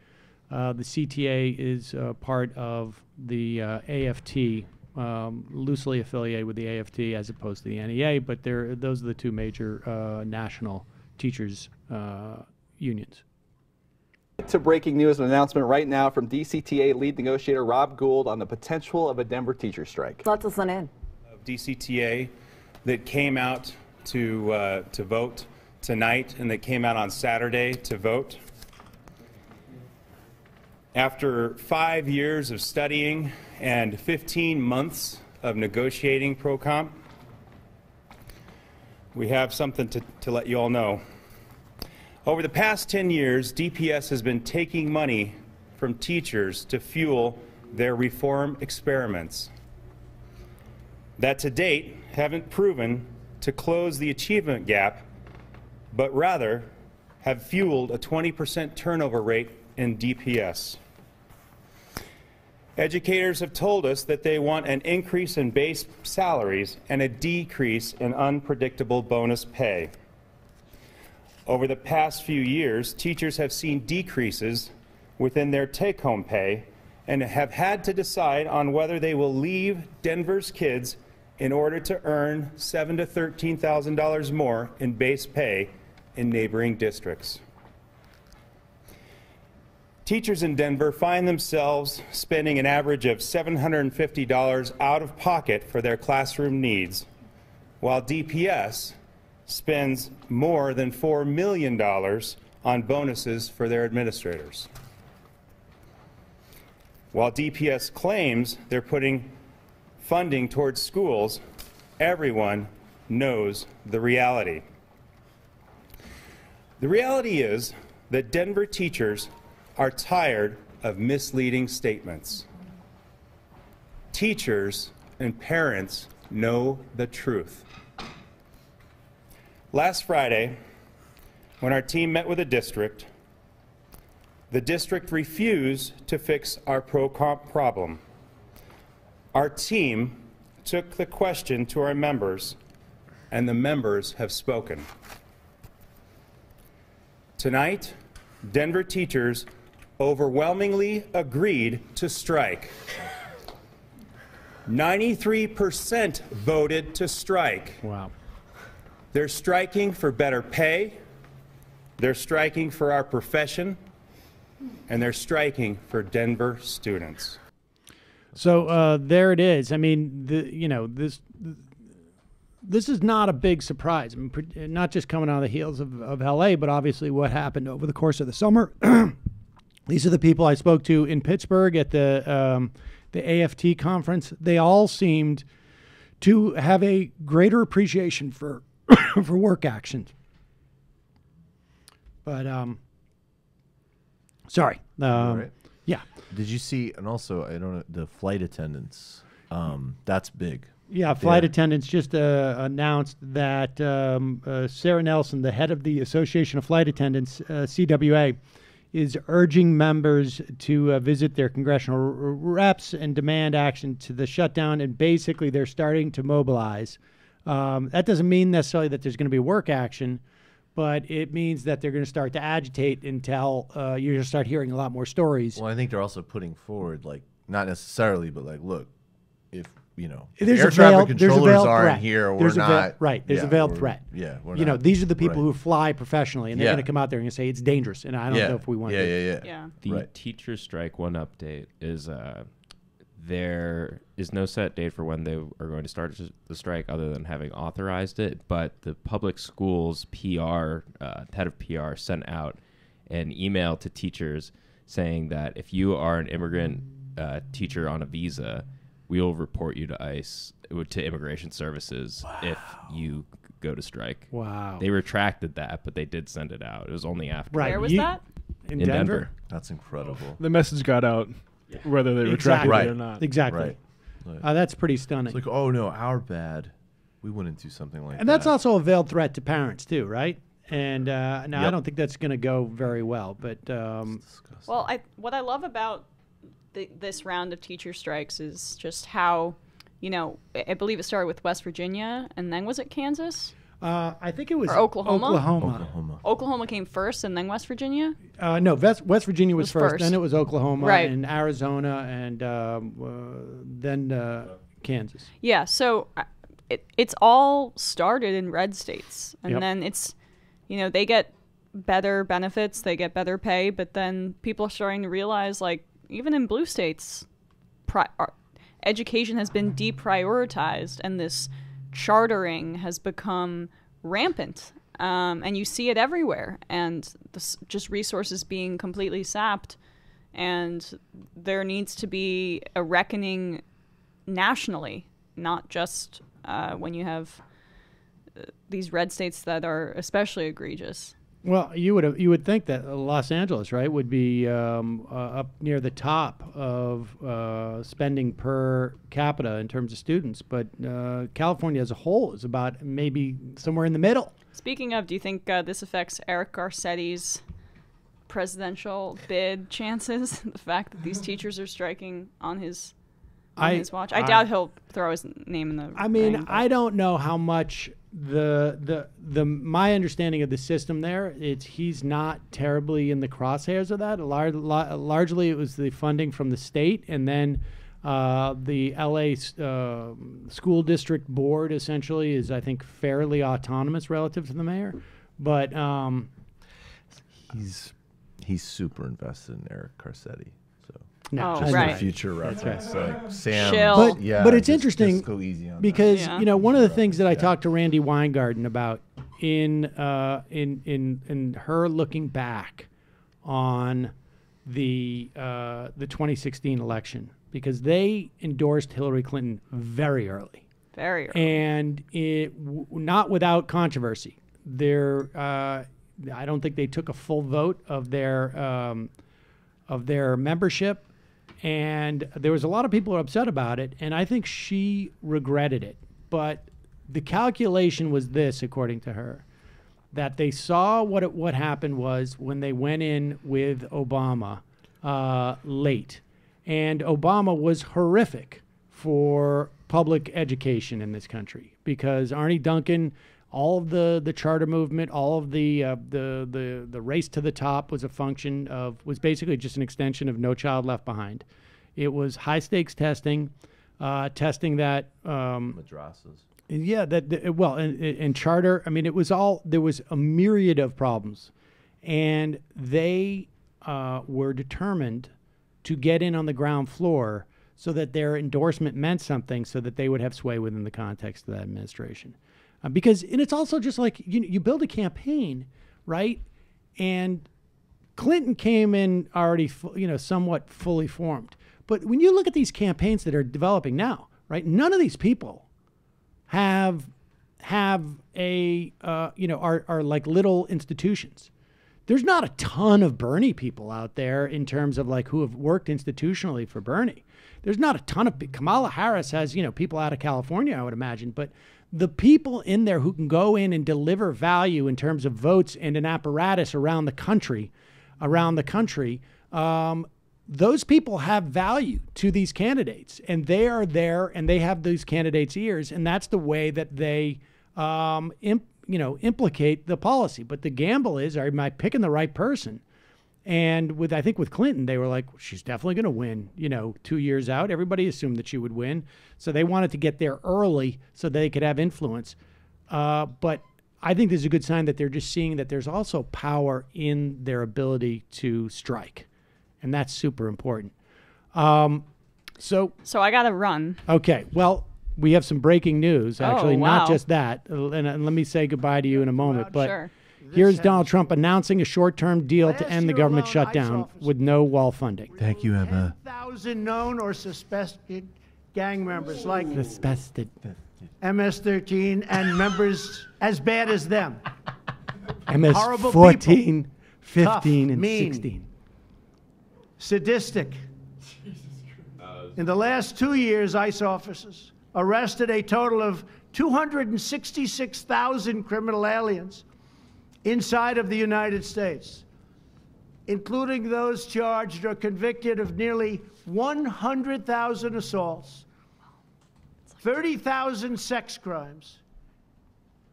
The CTA is part of the AFT loosely affiliated with the AFT as opposed to the NEA, but those are the two major national teachers unions. To breaking news, an announcement right now from DCTA lead negotiator Rob Gould on the potential of a Denver teacher strike. Let's listen in. DCTA that came out to vote tonight and that came out on Saturday to vote. After 5 years of studying and 15 months of negotiating pro-comp, we have something to let you all know. Over the past 10 years, DPS has been taking money from teachers to fuel their reform experiments that to date haven't proven to close the achievement gap, but rather have fueled a 20% turnover rate in DPS. Educators have told us that they want an increase in base salaries and a decrease in unpredictable bonus pay. Over the past few years, teachers have seen decreases within their take-home pay and have had to decide on whether they will leave Denver's kids in order to earn $7,000 to $13,000 more in base pay in neighboring districts. Teachers in Denver find themselves spending an average of $750 out of pocket for their classroom needs, while DPS spends more than $4 million on bonuses for their administrators. While DPS claims they're putting funding towards schools, everyone knows the reality. The reality is that Denver teachers are tired of misleading statements. Teachers and parents know the truth. Last Friday, when our team met with the district refused to fix our pro-comp problem. Our team took the question to our members, and the members have spoken. Tonight, Denver teachers overwhelmingly agreed to strike. 93% voted to strike. Wow. They're striking for better pay, they're striking for our profession, and they're striking for Denver students. So there it is. I mean, this is not a big surprise. I mean, not just coming out of the heels of LA, but obviously what happened over the course of the summer. These are the people I spoke to in Pittsburgh at the AFT conference. They all seemed to have a greater appreciation for for work actions. But sorry. Right. Yeah. Did you see? And also, I don't know, the flight attendants. That's big. Yeah, flight attendants just announced that Sarah Nelson, the head of the Association of Flight Attendants, CWA, is urging members to visit their congressional reps and demand action to the shutdown. And basically, they're starting to mobilize. That doesn't mean necessarily that there's going to be work action, but it means that they're going to start to agitate until you're going to start hearing a lot more stories. Well, I think they're also putting forward, like, not necessarily, but like, look, if there's air traffic controllers aren't here, we're not. There's a veiled threat. Yeah, we're you not, know, these are the people who fly professionally, and they're going to come out there and say it's dangerous, and I don't know if we want to. Yeah. The teacher strike one update is there is no set date for when they are going to start the strike, other than having authorized it. But the public schools PR head of PR sent out an email to teachers saying that if you are an immigrant teacher on a visa, we will report you to ICE, to Immigration Services, if you go to strike. Wow. They retracted that, but they did send it out. It was only after. Right. Where was that? In Denver. That's incredible. The message got out, whether they retracted it or not. Exactly. Right. That's pretty stunning. It's like, oh no, our bad. We wouldn't do something like that. And that's also a veiled threat to parents too, right? And now I don't think that's going to go very well. But well, what I love about this round of teacher strikes is just how, I believe it started with West Virginia, and then was it Kansas? I think it was Oklahoma. Oklahoma came first, and then West Virginia. No, West Virginia was first. Then it was Oklahoma right. and Arizona, and then Kansas. Yeah, so it's all started in red states, and then it's, they get better benefits, they get better pay, but then people are starting to realize, like, even in blue states, education has been deprioritized, and this chartering has become rampant, and you see it everywhere, and just resources being completely sapped, and there needs to be a reckoning nationally, not just when you have these red states that are especially egregious. Well, you would think that Los Angeles, right, would be up near the top of spending per capita in terms of students, but California as a whole is about maybe somewhere in the middle. Speaking of, do you think this affects Eric Garcetti's presidential bid chances? The fact that these teachers are striking on his watch. I doubt he'll throw his name in the ring, I don't know how much my understanding of the system there, he's not terribly in the crosshairs of that. Largely it was the funding from the state, and then the LA school district board essentially is, I think, fairly autonomous relative to the mayor, but he's super invested in Eric Garcetti. No, just right. for future reference, like Sam. But it's interesting just go easy on because that. one of the things that I talked to Randy Weingarten about in her looking back on the 2016 election, because they endorsed Hillary Clinton very early, and not without controversy. I don't think they took a full vote of their membership. And there was a lot of people who were upset about it, and I think she regretted it. But the calculation was this, according to her, that they saw what happened was when they went in with Obama late. And Obama was horrific for public education in this country because Arnie Duncan, all of the charter movement, all of the race to the top was basically just an extension of No Child Left Behind. It was high stakes testing, testing that madrasas. Yeah, and charter. I mean, there was a myriad of problems, and they were determined to get in on the ground floor so that their endorsement meant something, so that they would have sway within the context of that administration. And it's also just like you build a campaign, right? And Clinton came in already, somewhat fully formed. But when you look at these campaigns that are developing now, right? None of these people are like little institutions. There's not a ton of Bernie people out there in terms of like who have worked institutionally for Bernie. There's not a ton of Kamala Harris has, people out of California, I would imagine, but the people in there who can go in and deliver value in terms of votes and an apparatus around the country, those people have value to these candidates, and they are there and they have these candidates' ears, and that's the way that they, implicate the policy. But the gamble is, am I picking the right person? And I think with Clinton, they were like, she's definitely going to win, 2 years out. Everybody assumed that she would win. So they wanted to get there early so they could have influence. But I think there's a good sign that they're just seeing that there's also power in their ability to strike. And that's super important. So I got to run. Okay. Well, we have some breaking news, actually, wow. not just that. And let me say goodbye to you in a moment. But sure. Here's Donald Trump announcing a short-term deal to end the government shutdown with no wall funding. Thank you, Emma. 10,000 known or suspected gang members like Suspected. MS-13 and members as bad as them. MS-14, people. 15, Tough, and mean, 16. Sadistic. In the last 2 years, ICE officers arrested a total of 266,000 criminal aliens inside of the United States, including those charged or convicted of nearly 100,000 assaults, 30,000 sex crimes,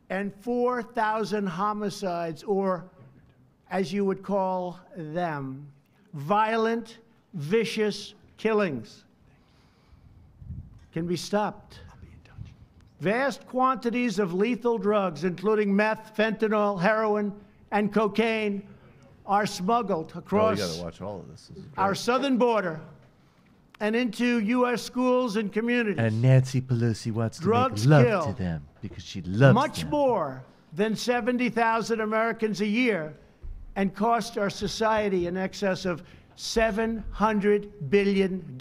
and 4,000 homicides, or as you would call them, violent, vicious killings. can be stopped. Vast quantities of lethal drugs, including meth, fentanyl, heroin, and cocaine, are smuggled across you got to watch all of this. our southern border and into U.S. schools and communities. And Nancy Pelosi wants Drugs to make love kill to them because she loves much them. more than 70,000 Americans a year and cost our society in excess of $700 billion.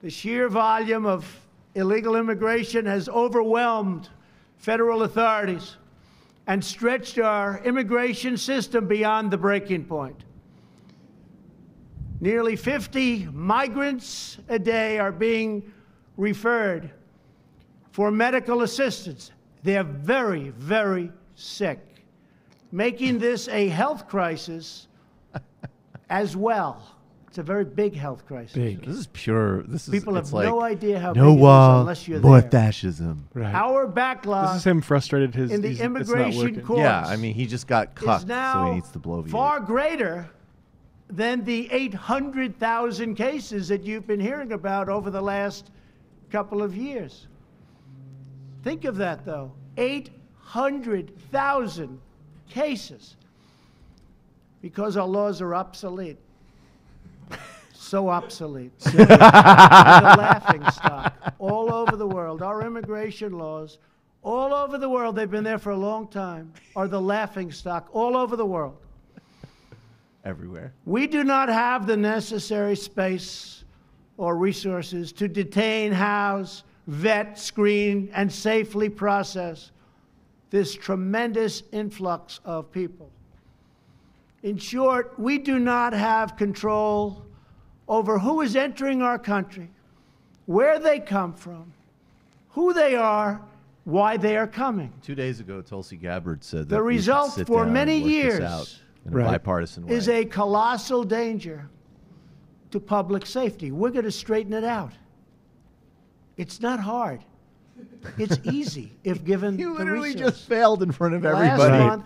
The sheer volume of illegal immigration has overwhelmed federal authorities and stretched our immigration system beyond the breaking point. Nearly 50 migrants a day are being referred for medical assistance. They're very, very sick, making this a health crisis as well. It's a very big health crisis. This is pure. This is People have like no idea how no big it is wall, unless you're more there. fascism. Right. Our backlog This is him frustrated. in the it's not immigration working. courts Yeah, I mean, he just got is cucked, so now he needs to bloviate. far greater than the 800,000 cases that you've been hearing about over the last couple of years. Think of that, though. 800,000 cases because our laws are obsolete. So obsolete. They're the laughing stock all over the world. Our immigration laws, all over the world, they've been there for a long time, are the laughing stock all over the world. Everywhere. We do not have the necessary space or resources to detain, house, vet, screen, and safely process this tremendous influx of people. In short, we do not have control over who is entering our country, where they come from, who they are, why they are coming. 2 days ago, Tulsi Gabbard said The that we should result sit for down many and work this years out in a bipartisan way. is a colossal danger to public safety. We're going to straighten it out. It's not hard. It's easy if given You the literally resources. just failed in front of Last everybody. month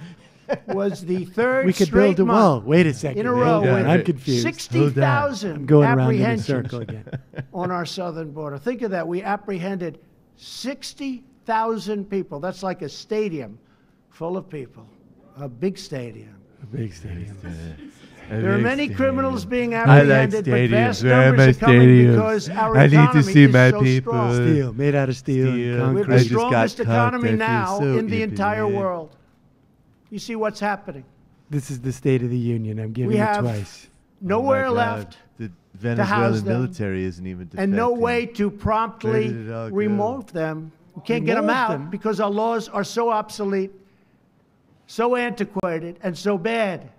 was the third We could straight build a wall. month Wait a second. in a row Hold on. with I'm confused. Hold on. 60,000 I'm going around in a apprehensions circle again. on our southern border. Think of that. We apprehended 60,000 people. That's like a stadium full of people. A big stadium. A big stadium. There are many criminals being I like apprehended, but vast numbers are coming because our economy is so strong. Steel, made out of steel. And We're concrete. the strongest economy now in the entire world. You see what's happening. This is the State of the Union. I'm giving We it have twice. nowhere Oh my God. left The to house Venezuelan them, military isn't even defecting. and no way to Where promptly did it all go? remove them. You can't get them Remove out them? because our laws are so obsolete, so antiquated, and so bad.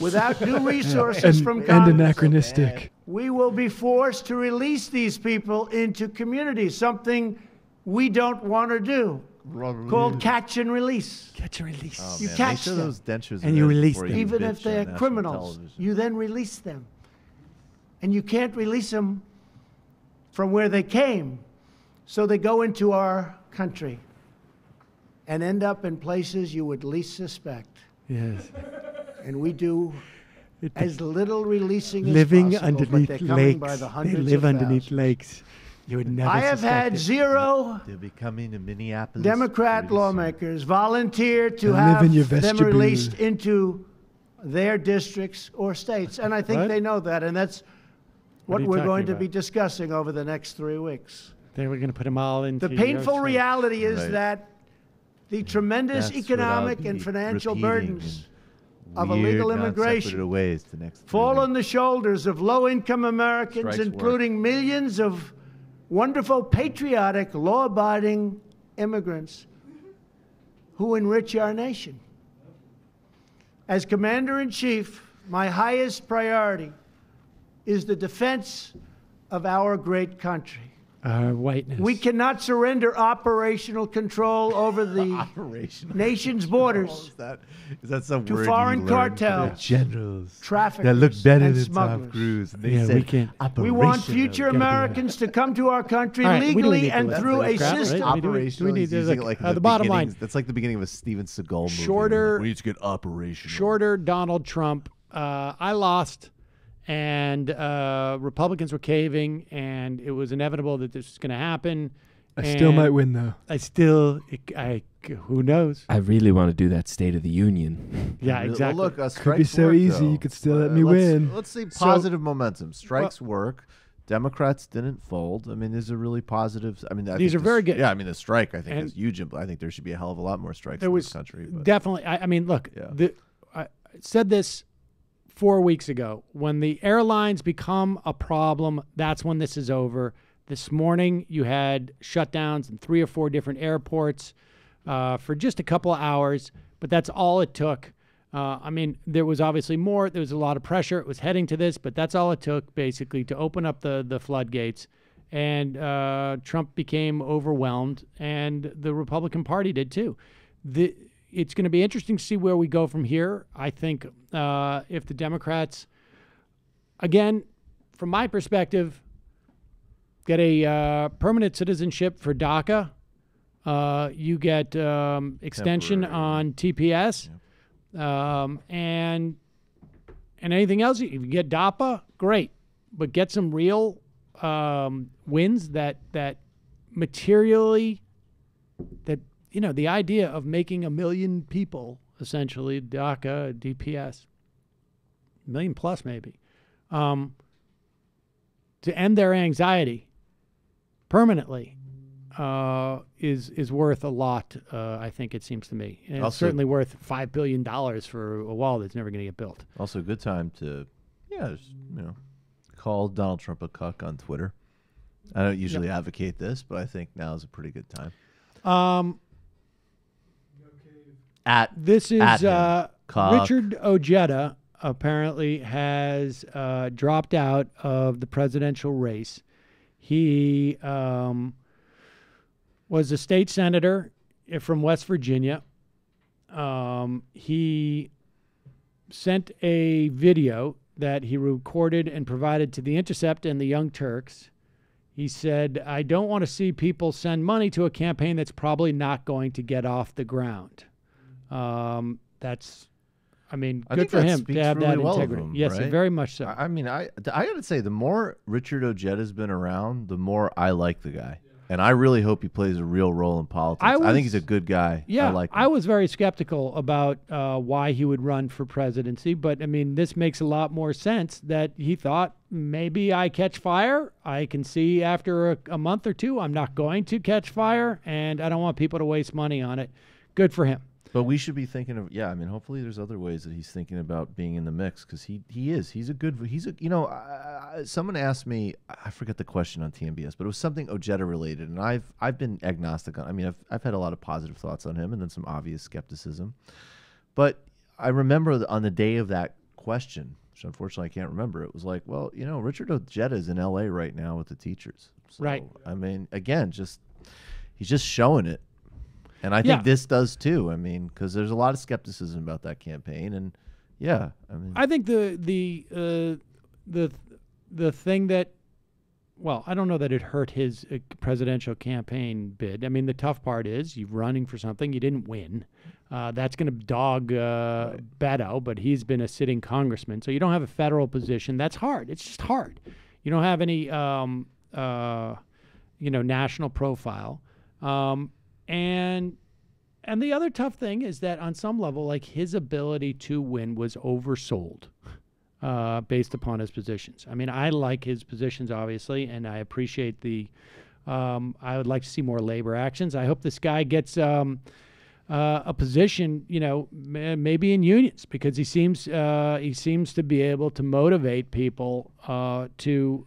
Without new resources from and Congress, anachronistic. we will be forced to release these people into communities, something we don't want to do, called catch and release. Catch and release. Oh, You man, catch make sure them. those dentures And are you there release before them. you Even bitch if they're on national criminals, television. you then release them. And you can't release them from where they came. So they go into our country and end up in places you would least suspect. Yes. And we do as little releasing Living as possible, but underneath they're coming by lakes. the They hundreds live of underneath thousands. lakes. You would never I have suspect had it. zero They'll be coming to Minneapolis. Democrat lawmakers volunteer to They live in your have them vestibule. released into their districts or states. And I think What? they know that. And that's What what are you we're talking going to about? be discussing over the next 3 weeks. They were going to put them all into The painful your- reality is Right. that the tremendous That's economic what I'll and be financial repeating burdens in of weird, illegal non immigration sequitur ways the next 3 fall weeks. on the shoulders of low-income Americans, Strikes work. including millions of wonderful, patriotic, law-abiding immigrants who enrich our nation. As Commander-in-Chief, my highest priority is the defense of our great country. Whiteness. We cannot surrender operational control over the Operational nation's borders Is that some to word foreign you learned from cartels, the generals traffickers, that look better and than Tom smugglers. Cruise? And they Yeah, said we can't. We want operational. future Gotta be Americans to come to our country All right, we don't legally need to and listen through to a this crap, right? system. Do we need- Operational. do we He's need- using like, it like the the bottom beginning- line. That's like the beginning of a Steven Seagal movie. Shorter- Like, we need to get operational. Shorter Donald Trump. I lost and Republicans were caving, and it was inevitable that this was going to happen. I still might win, though. Who knows? I really want to do that State of the Union. Yeah, exactly. Well, look, Could be strikes so work, easy. though. You could still let me win. Let's see positive momentum. Strikes work. Democrats didn't fold. I mean, these are really positives. I mean, These are very good. Yeah, I mean, the strike, I think, And is huge. I think there should be a hell of a lot more strikes There in was this country. But. definitely. I mean, look. Yeah. I said this 4 weeks ago. When the airlines become a problem, that's when this is over. This morning, you had shutdowns in 3 or 4 different airports for just a couple of hours, but that's all it took. I mean, there was obviously more. There was a lot of pressure. It was heading to this, but that's all it took, basically, to open up the floodgates. And Trump became overwhelmed, and the Republican Party did too. It's going to be interesting to see where we go from here. I think if the Democrats, again, from my perspective, get a permanent citizenship for DACA, you get extension on TPS, and anything else. If you get DAPA, great, but get some real wins that materially, that, you know, the idea of making 1 million people, essentially, DACA, DPS, 1 million plus maybe, to end their anxiety permanently, is worth a lot. I think it seems to me, and it's certainly worth $5 billion for a wall that's never going to get built. Also, a good time to, just, call Donald Trump a cuck on Twitter. I don't usually advocate this, but I think now is a pretty good time. This is Cuck. Richard Ojeda apparently has dropped out of the presidential race. He was a state senator from West Virginia. He sent a video that he recorded and provided to The Intercept and the Young Turks. He said, "I don't want to see people send money to a campaign that's probably not going to get off the ground." That's, I mean, good for him to have that integrity. Yes, right? very much so. I mean, I got to say, the more Richard Ojeda's been around, the more I like the guy. And I really hope he plays a real role in politics. I think he's a good guy. Yeah, I like him. I was very skeptical about why he would run for presidency, but I mean, this makes a lot more sense that he thought, maybe I catch fire. I can see after a month or two, I'm not going to catch fire, and I don't want people to waste money on it. Good for him. But we should be thinking of, I mean, hopefully there's other ways that he's thinking about being in the mix, because someone asked me, I forget the question on TMBS, but it was something Ojeda related, and I've been agnostic on. I mean, I've had a lot of positive thoughts on him, and then some obvious skepticism. But I remember on the day of that question, which unfortunately I can't remember, it was like, well, Richard Ojeda is in LA right now with the teachers. So, right. I mean, again, he's just showing it. And I think this does too. I mean, because there's a lot of skepticism about that campaign, and I think the thing that, well, I don't know that it hurt his presidential campaign bid. I mean, the tough part is you're running for something you didn't win. That's going to dog Beto, but he's been a sitting congressman, so you don't have a federal position. That's hard. It's just hard. You don't have any national profile. And the other tough thing is that on some level, like, his ability to win was oversold based upon his positions. I mean, I like his positions, obviously, and I appreciate I would like to see more labor actions. I hope this guy gets a position, maybe in unions, because he seems to be able to motivate people to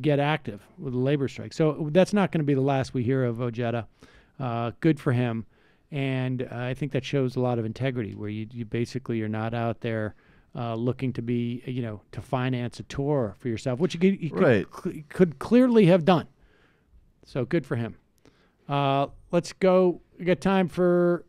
get active with the labor strike. So that's not going to be the last we hear of Ojeda. Good for him, and I think that shows a lot of integrity, where you basically are not out there looking to be, to finance a tour for yourself, which he could clearly have done. So good for him. Let's go. We got time for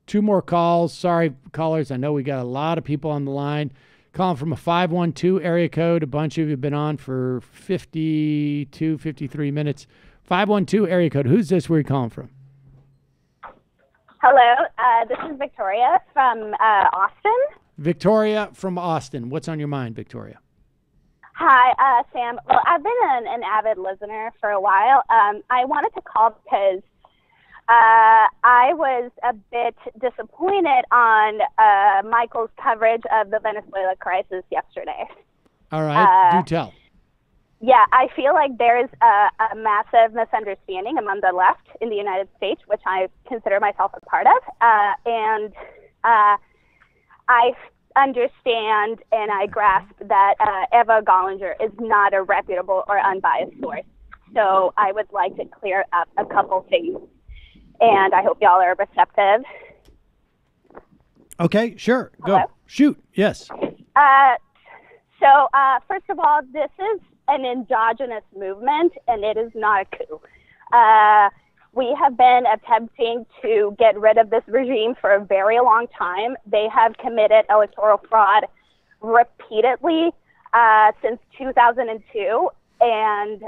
2 more calls. Sorry, callers. I know we got a lot of people on the line. Calling from a 512 area code. A bunch of you have been on for 52, 53 minutes. 512 area code. Who's this? Where are you calling from? Hello. This is Victoria from Austin. Victoria from Austin. What's on your mind, Victoria? Hi, Sam. Well, I've been an avid listener for a while. I wanted to call because I was a bit disappointed on Michael's coverage of the Venezuela crisis yesterday. All right, do tell. Yeah, I feel like there is a massive misunderstanding among the left in the United States, which I consider myself a part of. And I understand and I grasp that Eva Gollinger is not a reputable or unbiased source. So I would like to clear up a couple things. And I hope y'all are receptive. Okay, sure. Hello? Go. Shoot. Yes. So first of all, this is an endogenous movement, and it is not a coup. We have been attempting to get rid of this regime for a very long time. They have committed electoral fraud repeatedly since 2002. And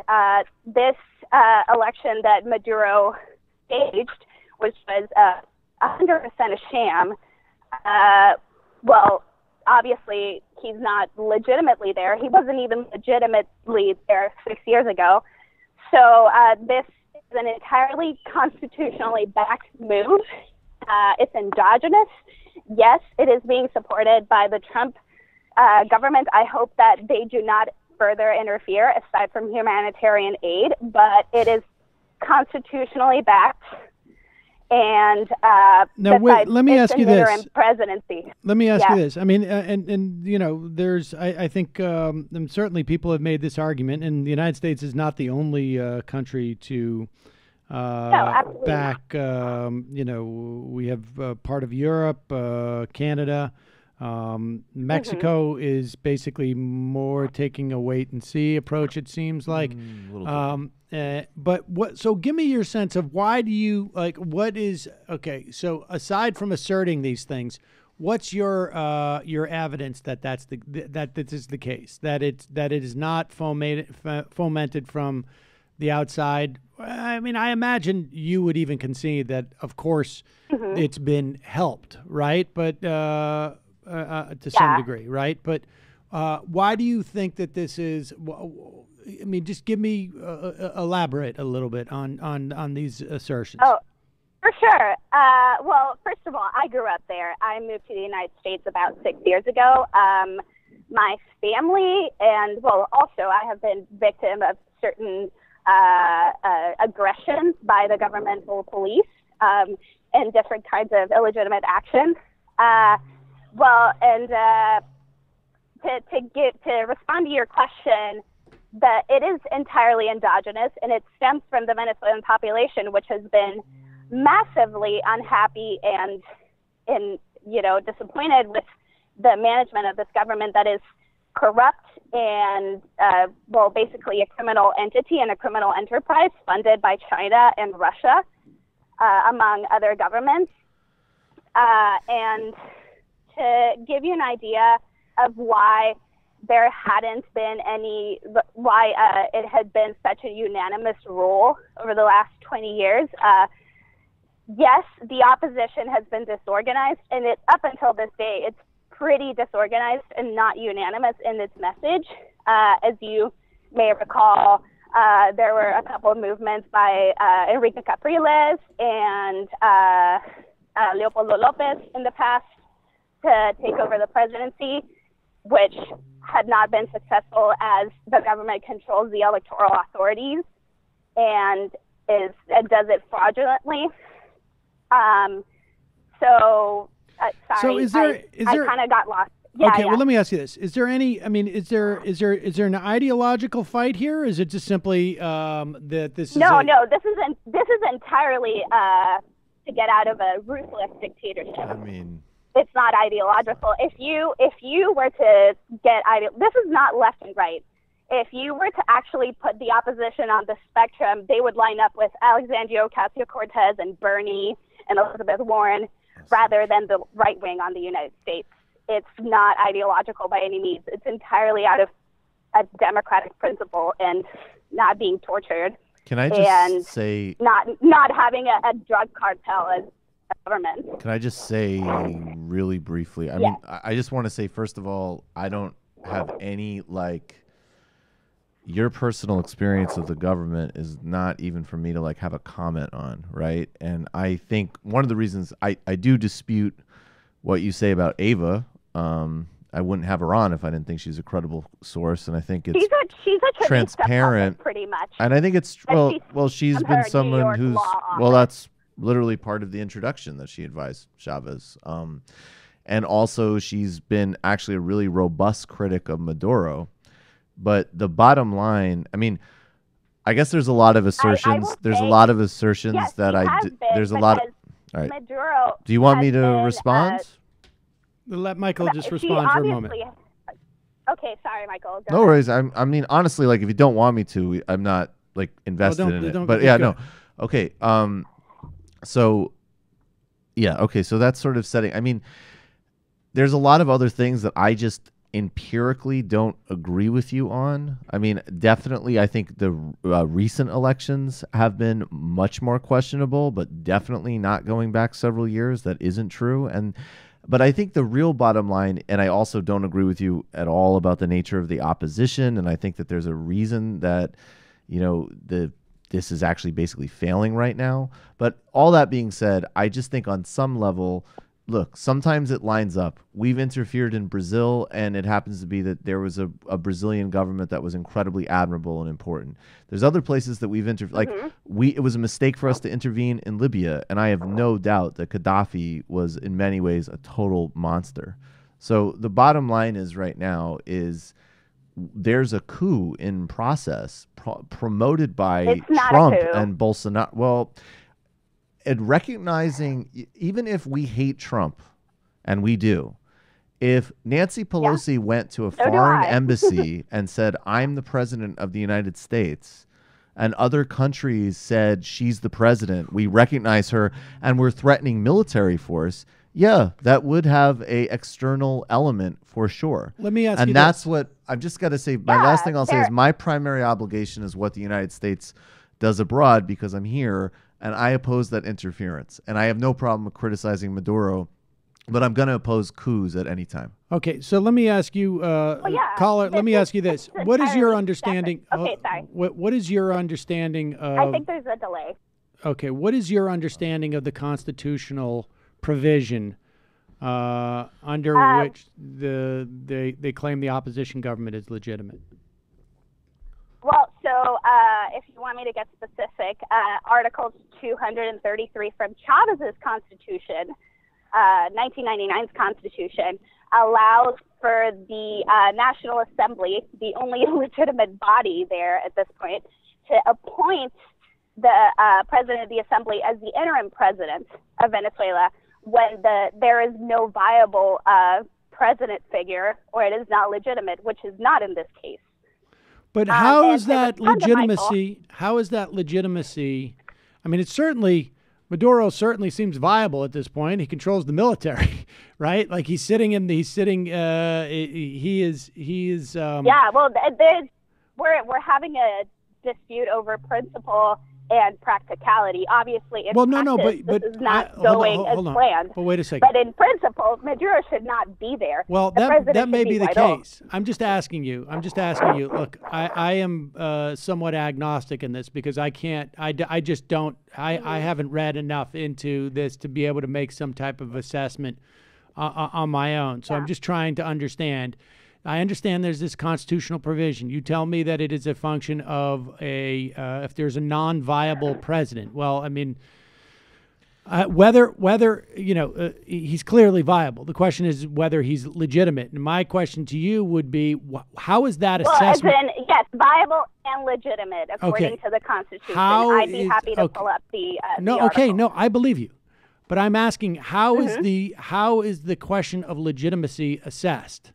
this election that Maduro staged, which was 100% a sham, well, obviously he's not legitimately there. He wasn't even legitimately there 6 years ago. So this is an entirely constitutionally backed move. It's endogenous. Yes, it is being supported by the Trump government. I hope that they do not further interfere aside from humanitarian aid, but it is constitutionally backed. And now, wait, let me ask you this. Presidency. Let me ask you this. I mean, and you know, there's, I think, and certainly people have made this argument, and the United States is not the only country to back. You know, we have part of Europe, Canada. Mexico is basically more taking a wait and see approach, it seems like. But what, so give me your sense of why do you like, what is, okay, so aside from asserting these things, what's your evidence that that this is the case, that it is not fomented from the outside? I mean, I imagine you would even concede that, of course, it's been helped, right? But to some degree, right? But why do you think that this is? I mean, just give me elaborate a little bit on these assertions. Oh, for sure. Well, first of all, I grew up there. I moved to the United States about 6 years ago. My family and, well, also I have been victim of certain aggressions by the governmental police and different kinds of illegitimate actions. Well, and to respond to your question, that it is entirely endogenous, and it stems from the Venezuelan population, which has been massively unhappy and you know, disappointed with the management of this government that is corrupt and well, basically a criminal entity and a criminal enterprise funded by China and Russia, among other governments. And to give you an idea of why there hadn't been any, why it had been such a unanimous rule over the last 20 years. Yes, the opposition has been disorganized, and up until this day, it's pretty disorganized and not unanimous in its message. As you may recall, there were a couple of movements by Enrique Capriles and Leopoldo Lopez in the past to take over the presidency, which had not been successful as the government controls the electoral authorities and does it fraudulently. Sorry, so is there, I kind of got lost. Well, let me ask you this: is there any? I mean, is there an ideological fight here? Or is it just simply that this is? No, this is entirely to get out of a ruthless dictatorship. I mean, it's not ideological. If you were to get this is not left and right. If you were to actually put the opposition on the spectrum, they would line up with Alexandria Ocasio-Cortez and Bernie and Elizabeth Warren, rather than the right wing on the United States. It's not ideological by any means. It's entirely out of a democratic principle and not being tortured. Can I just say not having a drug cartel as a government? Can I just say really briefly? I mean, I just want to say, first of all, I don't have any your personal experience of the government is not even for me to like have a comment on, right? And I think one of the reasons I do dispute what you say about Ava. I wouldn't have her on if I didn't think she's a credible source, and I think it's she's a transparent, pretty much. And I think it's she's been someone who's that's literally part of the introduction that she advised Chavez, and also she's been actually a really robust critic of Maduro. But the bottom line, I mean, I guess there's a lot of assertions. There's a lot of assertions that there's a lot. All right. Maduro. Do you want me to respond? Let Michael just respond for a moment. Okay, sorry, Michael. No worries. I mean, honestly, like if you don't want me to, I'm not like invested in it. But yeah, no. Okay. So, yeah. Okay. So that's sort of setting. I mean, there's a lot of other things that I just empirically don't agree with you on. I mean, definitely, I think the recent elections have been much more questionable, but definitely not going back several years. That isn't true. But I think the real bottom line, and I also don't agree with you at all about the nature of the opposition, and I think that there's a reason that, this is actually basically failing right now. But all that being said, I just think on some level, look, sometimes it lines up. We've interfered in Brazil, and it happens to be that there was a Brazilian government that was incredibly admirable and important. There's other places that we've interfered. It was a mistake for us to intervene in Libya, and I have no doubt that Gaddafi was in many ways a total monster. So the bottom line is right now is there's a coup in process promoted by Trump and Bolsonaro. Well, and recognizing, even if we hate Trump, and we do, if Nancy Pelosi went to a foreign embassy and said, I'm the president of the United States, and other countries said she's the president, we recognize her, and we're threatening military force, yeah, that would have a external element for sure. Let me ask you and that's what, I've just got to say, my last thing I'll say is my primary obligation is what the United States does abroad because I'm here, and I oppose that interference. And I have no problem with criticizing Maduro, but I'm going to oppose coups at any time. Okay, so let me ask you, caller, let me ask you this. What is your understanding? Okay, sorry. What is your understanding of... I think there's a delay. Okay, what is your understanding of the constitutional provision under which they claim the opposition government is legitimate? Well, so if you want me to get specific, Article 233 from Chavez's Constitution, 1999's Constitution, allows for the National Assembly, the only legitimate body there at this point, to appoint the president of the assembly as the interim president of Venezuela when there is no viable president figure or it is not legitimate, which is not in this case. But how is that legitimacy? How is that legitimacy? I mean, Maduro certainly seems viable at this point. He controls the military, right? Like he is. Yeah. Well, we're having a dispute over principle and practicality. Obviously, in practice, this is not going as planned. But wait a second. But in principle, Maduro should not be there. Well, that may be the case. I'm just asking you. Look, I am somewhat agnostic in this because I can't. I just don't. I haven't read enough into this to be able to make some type of assessment on my own. So I'm just trying to understand. I understand there's this constitutional provision. You tell me that it is a function of if there's a non-viable president. Well, I mean, whether he's clearly viable. The question is whether he's legitimate. And my question to you would be, how is that assessment? Well, as in, yes, viable and legitimate according to the Constitution. I'd be happy to pull up the article. No, I believe you. But I'm asking, how is the question of legitimacy assessed?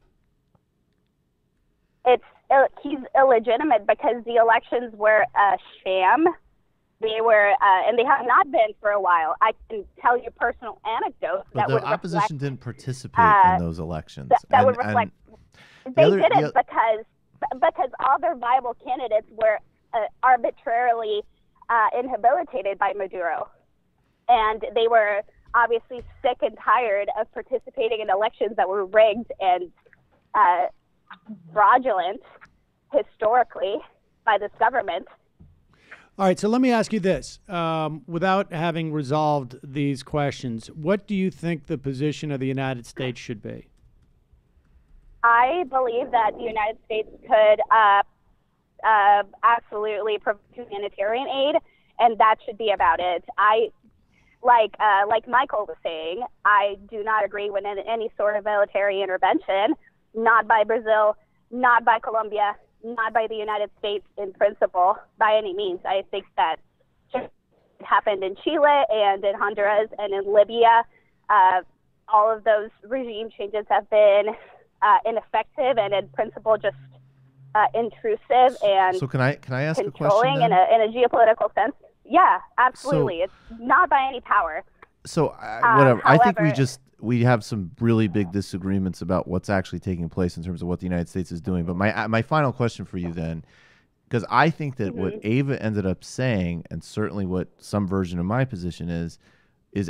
He's illegitimate because the elections were a sham. They were, and they have not been for a while. I can tell you personal anecdotes but that would the opposition reflect, didn't participate in those elections. That would reflect. They didn't because all their viable candidates were arbitrarily inhabilitated by Maduro, and they were obviously sick and tired of participating in elections that were rigged and fraudulent historically, this government. All right, so let me ask you this. Without having resolved these questions, what do you think the position of the United States should be? I believe that the United States could absolutely provide humanitarian aid, and that should be about it. Like Michael was saying, I do not agree with any sort of military intervention, not by Brazil, not by Colombia, not by the United States in principle, by any means. I think that it happened in Chile and in Honduras and in Libya. All of those regime changes have been ineffective and in principle just intrusive and so can I ask controlling a question in a geopolitical sense. Yeah, absolutely. It's not by any power. So whatever. I think However, we have some really big disagreements about what's actually taking place in terms of what the United States is doing. But my final question for you then, because I think that what Ava ended up saying, and certainly what some version of my position is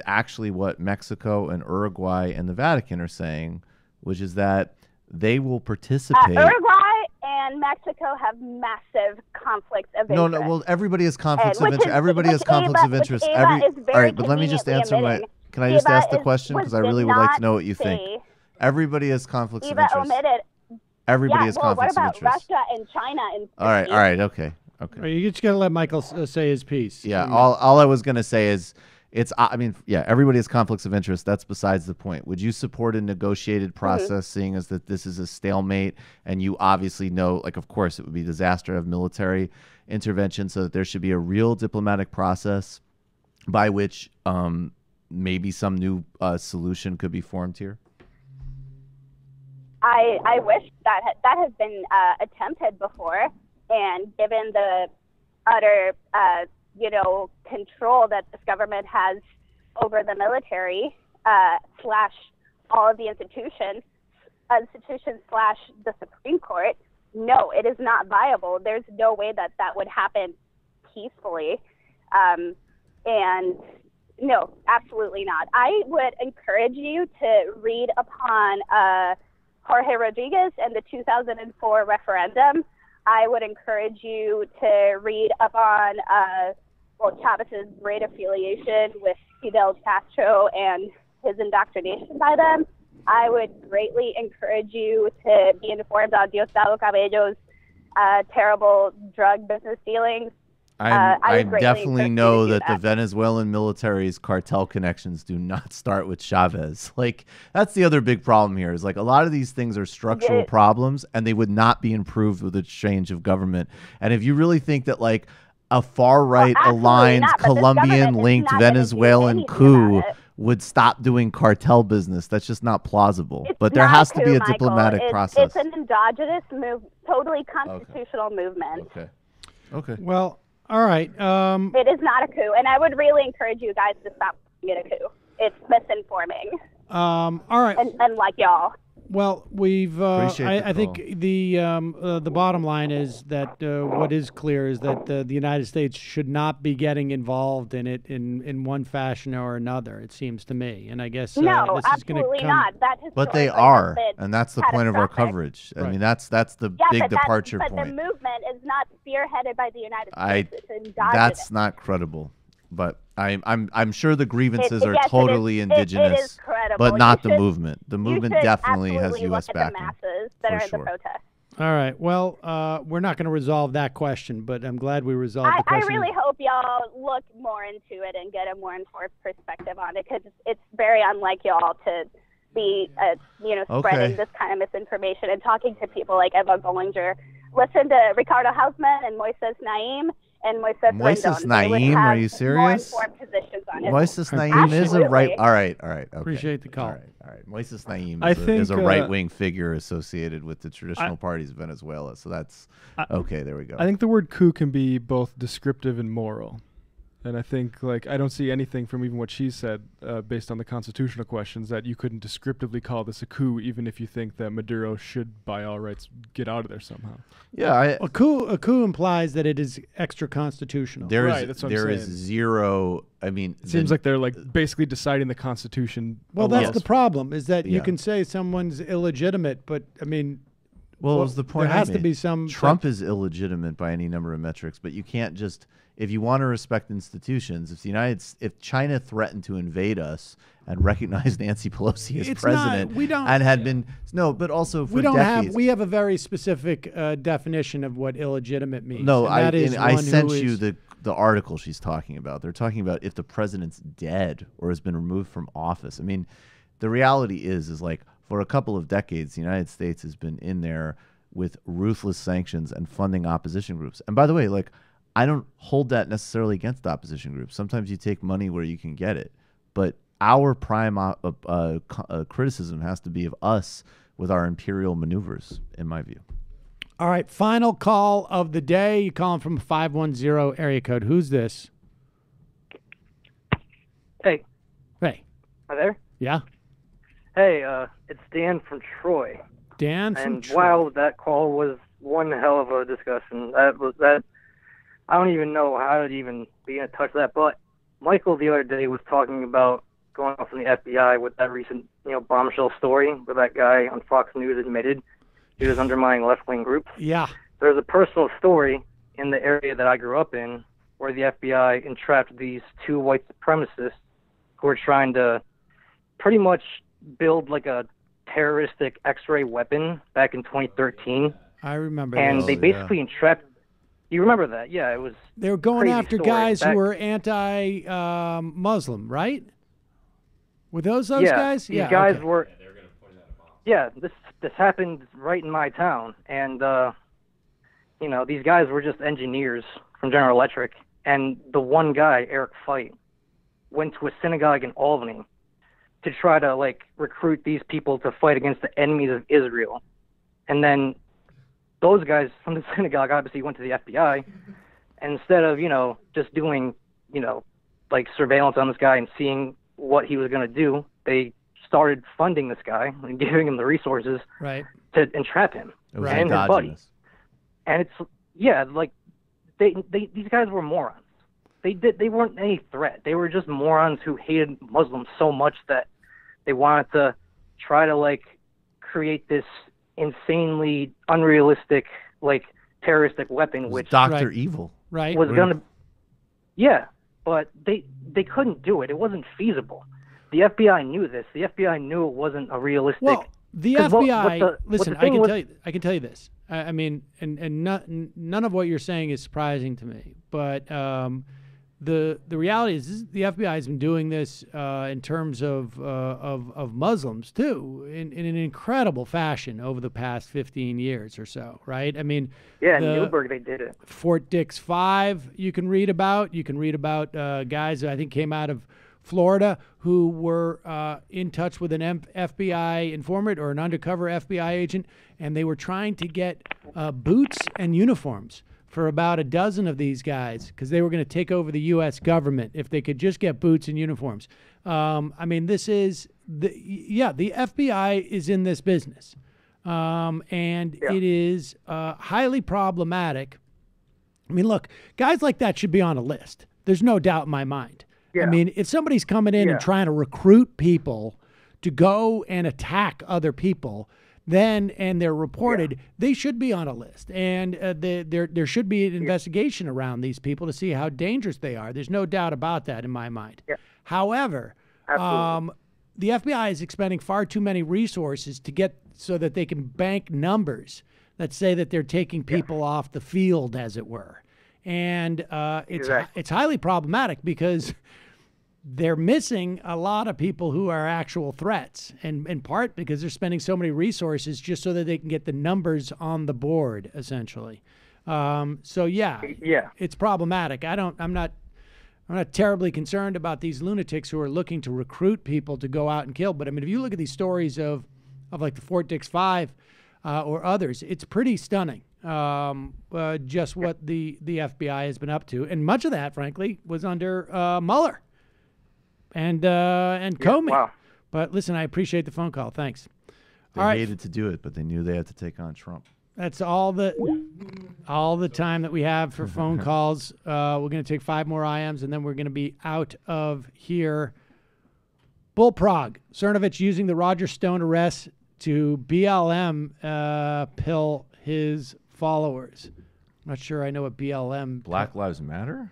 actually what Mexico and Uruguay and the Vatican are saying, which is that they will participate. Uruguay and Mexico have massive conflicts of interest. No. Well, everybody has conflicts of interest. Everybody has conflicts of interest. All right, but let me just answer my. Can I just ask the question, because I really would like to know what you think. Everybody has conflicts of interest. Everybody has conflicts of interest. What about Russia and China? And all right. Okay. You just got to let Michael say his piece. Yeah. All I was going to say is. Everybody has conflicts of interest. That's besides the point. Would you support a negotiated process, seeing as that this is a stalemate, and you obviously know, like, of course, it would be a disaster to have military intervention, so that there should be a real diplomatic process by which maybe some new solution could be formed here? I wish that has been attempted before, and given the utter control that this government has over the military slash all of the institutions slash the Supreme Court, no, it is not viable. There's no way that would happen peacefully. And no, absolutely not. I would encourage you to read upon Jorge Rodriguez and the 2004 referendum. I would encourage you to read up on Chavez's great affiliation with Fidel Castro and his indoctrination by them. I would greatly encourage you to be informed on Diosdado Cabello's terrible drug business dealings. I definitely know that the Venezuelan military's cartel connections do not start with Chavez. Like, that's the other big problem here, is like a lot of these things are structural problems, and they would not be improved with a change of government. And if you really think that like a far-right aligned Colombian-linked Venezuelan coup would stop doing cartel business, that's just not plausible. But there has to be a diplomatic process. It's an endogenous totally constitutional movement. Okay. Well, all right. It is not a coup, and I would really encourage you guys to stop calling it a coup. It's misinforming. All right. And like y'all. Well, we've. I think the bottom line is that what is clear is that the United States should not be getting involved in it in one fashion or another. It seems to me, and I guess no, this absolutely is not. But they are, and that's the point of our coverage. I mean, that's the big departure point. But the movement is not spearheaded by the United States. It's endogenous. That's not credible. But I'm sure the grievances are totally indigenous, it is credible. But not the movement. The movement definitely has U.S. backing. The masses that are in the protest. All right. Well, we're not going to resolve that question, but I'm glad we resolved the question. I really hope y'all look more into it and get a more informed perspective on it, because it's very unlike y'all to be, spreading this kind of misinformation and talking to people like Eva Bollinger. Listen to Ricardo Hausman and Moises Naim. And Moises Naim, are you serious? Moises Naim is a right. All right. Okay. Appreciate the call. All right. Moises Naim is a right-wing figure associated with the traditional parties of Venezuela. So that's okay. There we go. I think the word coup can be both descriptive and moral. And I think, like, I don't see anything from even what she said, based on the constitutional questions, that you couldn't descriptively call this a coup, even if you think that Maduro should, by all rights, get out of there somehow. Yeah, a coup implies that it is extra constitutional. There is zero. I mean, it seems like they're like basically deciding the Constitution. Well, that's the problem, is that you can say someone's illegitimate, but I mean, Well, it was the point. There has to be some. Trump is illegitimate by any number of metrics, but you can't just, if you want to respect institutions, if China threatened to invade us and recognize Nancy Pelosi as president, and had been but also for decades. We have a very specific definition of what illegitimate means. No, and I sent you the article she's talking about. They're talking about if the president's dead or has been removed from office. I mean, the reality is like for a couple of decades, the United States has been in there with ruthless sanctions and funding opposition groups. And by the way, like, I don't hold that necessarily against opposition groups. Sometimes you take money where you can get it, but our prime criticism has to be of us with our imperial maneuvers, in my view. All right, final call of the day. You calling from 510 area code. Who's this? Hey. Hey. Hi there? Yeah? Hey, it's Dan from Troy. Dan from and Troy. Wow, that call was one hell of a discussion. That I don't even know how to even be in touch with that. But Michael the other day was talking about going off on the FBI with that recent, bombshell story where that guy on Fox News admitted he was undermining left-wing groups. Yeah. There's a personal story in the area that I grew up in where the FBI entrapped these two white supremacists who were trying to pretty much build like a terroristic X-ray weapon back in 2013. I remember and those. They basically entrapped. You remember that? Yeah, it was. They were going crazy after story. guys who were anti-Muslim, right? Were those guys? These guys okay. were. Yeah, this happened right in my town, and these guys were just engineers from General Electric, and the one guy, Eric Feit, went to a synagogue in Albany to try to recruit these people to fight against the enemies of Israel, and then those guys from the synagogue obviously went to the FBI, and instead of just doing surveillance on this guy and seeing what he was going to do, they started funding this guy and giving him the resources right to entrap him It was and his buddy. endogenous. And these guys were morons. They weren't any threat. They were just morons who hated Muslims so much that they wanted to try to create this insanely unrealistic terroristic weapon, which Dr. Evil. Right. was gonna. Yeah, but they couldn't do it. It wasn't feasible. The FBI knew this. The FBI knew it wasn't a realistic. Well, the 'cause FBI. what the I thing can was- tell you. I can tell you this. I mean, and none of what you're saying is surprising to me. But the reality is, the FBI has been doing this in terms of Muslims too, in an incredible fashion over the past 15 years or so. Right? I mean, yeah, in Newburgh they did it. Fort Dix 5 you can read about. You can read about guys that I think came out of Florida who were in touch with an FBI informant or an undercover FBI agent, and they were trying to get boots and uniforms for about a dozen of these guys because they were going to take over the U.S. government if they could just get boots and uniforms. I mean, this is the FBI is in this business, and it is highly problematic. I mean, look, guys like that should be on a list. There's no doubt in my mind. Yeah. I mean, if somebody's coming in and trying to recruit people to go and attack other people, and they're reported, they should be on a list. And there should be an investigation around these people to see how dangerous they are. There's no doubt about that in my mind. Yeah. However, the FBI is expending far too many resources to get so that they can bank numbers that say that they're taking people off the field, as it were. And it's highly problematic because they're missing a lot of people who are actual threats, and in part because they're spending so many resources just so that they can get the numbers on the board, essentially. It's problematic. I'm not terribly concerned about these lunatics who are looking to recruit people to go out and kill. But I mean, if you look at these stories of like the Fort Dix 5 or others, it's pretty stunning. Just what the FBI has been up to, and much of that, frankly, was under Mueller and Comey. Wow. But listen, I appreciate the phone call. Thanks. They All right, hated to do it, but they knew they had to take on Trump. that's all the time that we have for phone calls. We're going to take 5 more IMs, and then we're going to be out of here. Bullprog, Cernovich using the Roger Stone arrest to BLM pill his followers. I'm not sure I know what BLM. Black Lives Matter?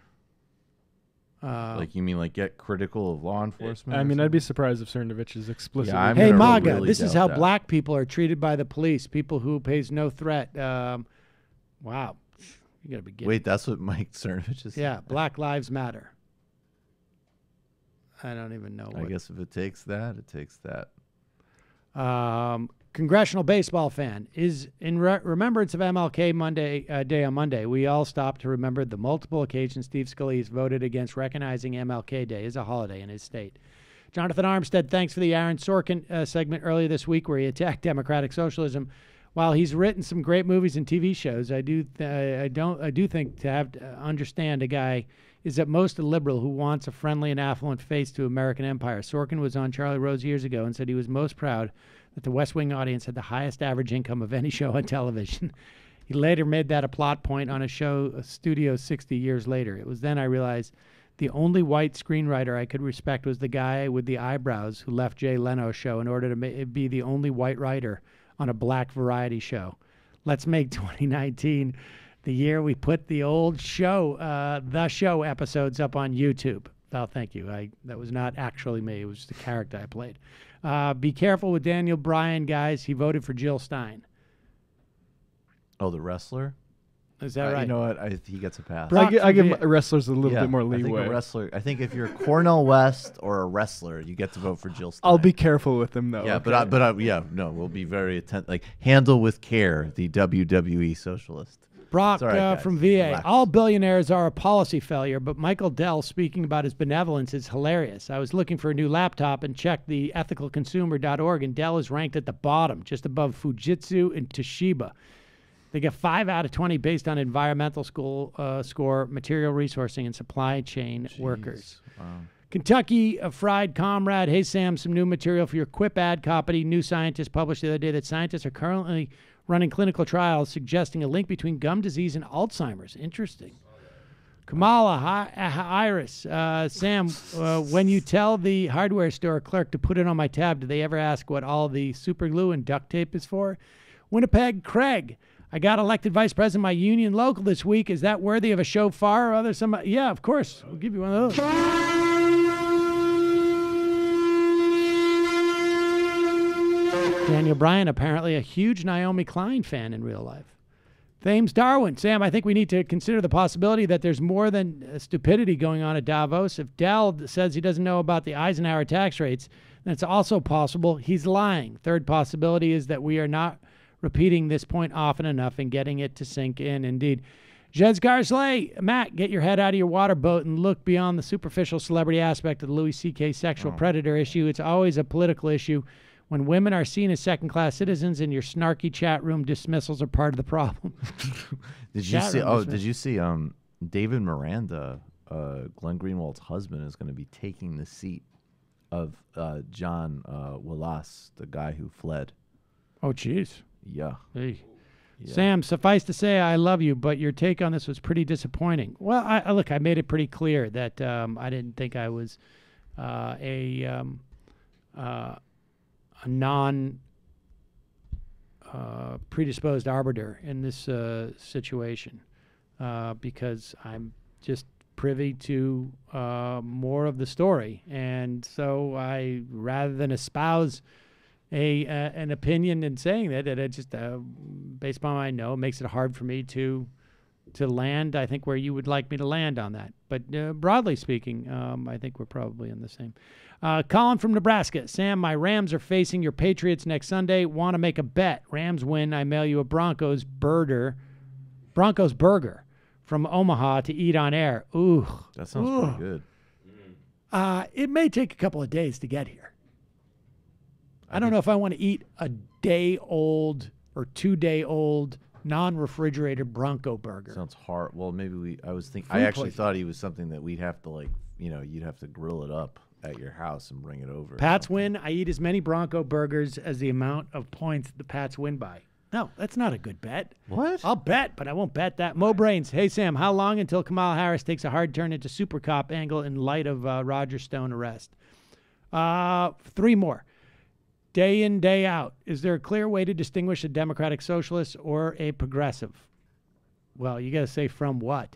Like, you mean like get critical of law enforcement? I mean, I'd be surprised if Cernovich is explicitly. Yeah, hey, MAGA, really this is how that. black people are treated by the police. People who pays no threat. Wow. You got to be kidding. Wait, that's what Mike Cernovich is saying? Yeah, Black Lives Matter. I don't even know. I guess if it takes that, it takes that. Congressional baseball fan is in remembrance of MLK Day on Monday. We all stopped to remember the multiple occasions Steve Scalise voted against recognizing MLK Day as a holiday in his state. Jonathan Armstead, thanks for the Aaron Sorkin segment earlier this week where he attacked democratic socialism. While he's written some great movies and TV shows, I do think to have to understand a guy is at most a liberal who wants a friendly and affluent face to American empire. Sorkin was on Charlie Rose years ago and said he was most proud that the West Wing audience had the highest average income of any show on television. He later made that a plot point on a show, Studio 60 years later. It was then I realized the only white screenwriter I could respect was the guy with the eyebrows who left Jay Leno's show in order to be the only white writer on a black variety show. Let's make 2019 the year we put the old show, The Show episodes up on YouTube. Oh, thank you. That was not actually me. It was the character I played. Be careful with Daniel Bryan, guys. He voted for Jill Stein. Oh, the wrestler? Is that right? You know what? He gets a pass. I give wrestlers a little bit more I leeway. think if you're Cornel West or a wrestler, you get to vote for Jill Stein. I'll be careful with him, though. Yeah, okay? we'll be very attentive. Like, handle with care the WWE socialist. Brock Right, from VA. Relax. All billionaires are a policy failure, but Michael Dell speaking about his benevolence is hilarious. I was looking for a new laptop and checked the ethicalconsumer.org, and Dell is ranked at the bottom, just above Fujitsu and Toshiba. They get 5 out of 20 based on environmental score, material resourcing, and supply chain workers. Wow. Kentucky Fried Comrade. Hey, Sam, some new material for your Quip ad copy. New Scientist published the other day that scientists are currently running clinical trials suggesting a link between gum disease and Alzheimer's. Interesting. Kamala Iris. Sam, when you tell the hardware store clerk to put it on my tab, do they ever ask what all the super glue and duct tape is for? Winnipeg Craig. I got elected vice president of my union local this week. Is that worthy of a shofar or other somebody? Yeah, of course. We'll give you one of those. Daniel Bryan, apparently a huge Naomi Klein fan in real life. Thames Darwin. Sam, I think we need to consider the possibility that there's more than stupidity going on at Davos. If Dell says he doesn't know about the Eisenhower tax rates, then it's also possible he's lying. Third possibility is that we are not repeating this point often enough and getting it to sink in. Indeed. Jez Garsley, Matt, get your head out of your water boat and look beyond the superficial celebrity aspect of the Louis C.K. sexual predator issue. It's always a political issue. When women are seen as second-class citizens, and your snarky chat room dismissals are part of the problem. Did you see David Miranda, Glenn Greenwald's husband, is going to be taking the seat of John Wallace, the guy who fled. Oh, jeez. Yeah. Hey. Yeah. Sam, suffice to say, I love you, but your take on this was pretty disappointing. Well, I made it pretty clear that I didn't think I was a non-predisposed arbiter in this situation because I'm just privy to more of the story. And so I, rather than espouse an opinion in saying that it just, based on what I know, makes it hard for me to land, I think, where you would like me to land on that. But broadly speaking, I think we're probably in the same. Colin from Nebraska. Sam, my Rams are facing your Patriots next Sunday. Want to make a bet. Rams win. I mail you a Broncos burger from Omaha to eat on air. Ooh. That sounds pretty good. It may take a couple of days to get here. I don't know if I want to eat a day-old or 2-day-old non-refrigerated Bronco burger. Sounds hard. Well, maybe I was thinking. I actually thought he was something that we'd have to you'd have to grill it up at your house and bring it over. Pats win. I eat as many Bronco burgers as the amount of points the Pats win by. No, that's not a good bet. What? I'll bet, but I won't bet that. Mo Brains. Hey, Sam, how long until Kamala Harris takes a hard turn into super cop angle in light of Roger Stone arrest? 3 more. day in, day out. Is there a clear way to distinguish a democratic socialist or a progressive? Well, you got to say from what?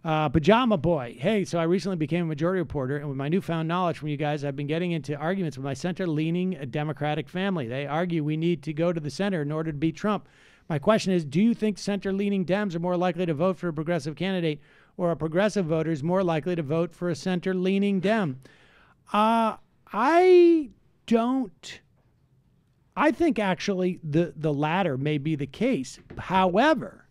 Pajama Boy. Hey, so I recently became a majority reporter, and with my newfound knowledge from you guys, I've been getting into arguments with my center-leaning Democratic family. They argue we need to go to the center in order to beat Trump. My question is, do you think center-leaning Dems are more likely to vote for a progressive candidate, or are progressive voters more likely to vote for a center-leaning Dem? I don't. I think actually the latter may be the case. However,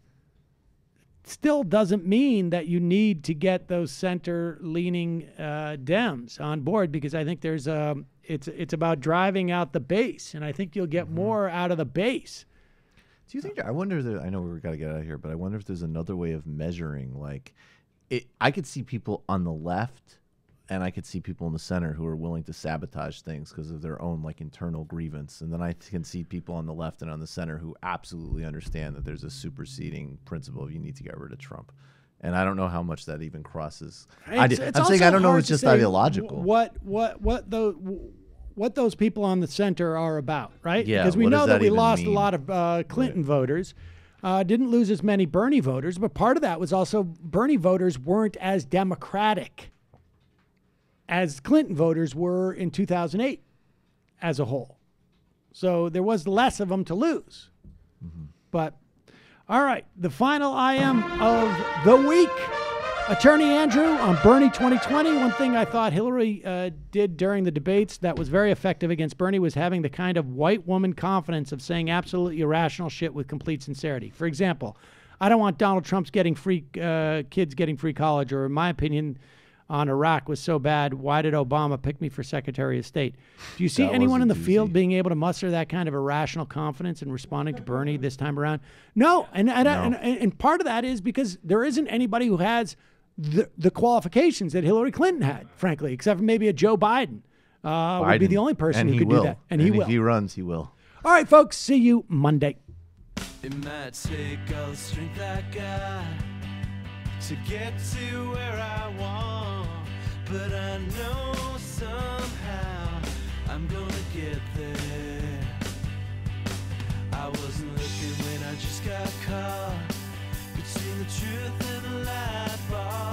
still doesn't mean that you need to get those center-leaning Dems on board, because I think there's it's about driving out the base, and I think you'll get more out of the base. Do you think? I wonder that I know we got to get out of here, but I wonder if there's another way of measuring. Like, I could see people on the left, and I could see people in the center who are willing to sabotage things because of their own like internal grievance, and then I can see people on the left and on the center who absolutely understand that there's a superseding principle of you need to get rid of Trump. And I don't know how much that even crosses. I'm saying I don't know. It's just ideological. What those people on the center are about, right? Yeah, because we know that we lost mean? a lot of Clinton voters, didn't lose as many Bernie voters, but part of that was also Bernie voters weren't as democratic as Clinton voters were in 2008 as a whole. So there was less of them to lose. But, all right, the final IM of the week. Attorney Andrew on Bernie 2020. One thing I thought Hillary did during the debates that was very effective against Bernie was having the kind of white woman confidence of saying absolutely irrational shit with complete sincerity. For example, I don't want Donald Trump's getting free kids getting free college, or in my opinion on Iraq was so bad, why did Obama pick me for Secretary of State? Do you see anyone in the field being able to muster that kind of irrational confidence in responding to Bernie this time around? No, and part of that is because there isn't anybody who has the qualifications that Hillary Clinton had, frankly, except for maybe a Joe Biden. Would be the only person who could do that. And he will. If he runs, he will. All right, folks, see you Monday. It might take all the strength I got to get to where I want, but I know somehow I'm gonna get there. I wasn't looking when I just got caught between the truth and the light bar.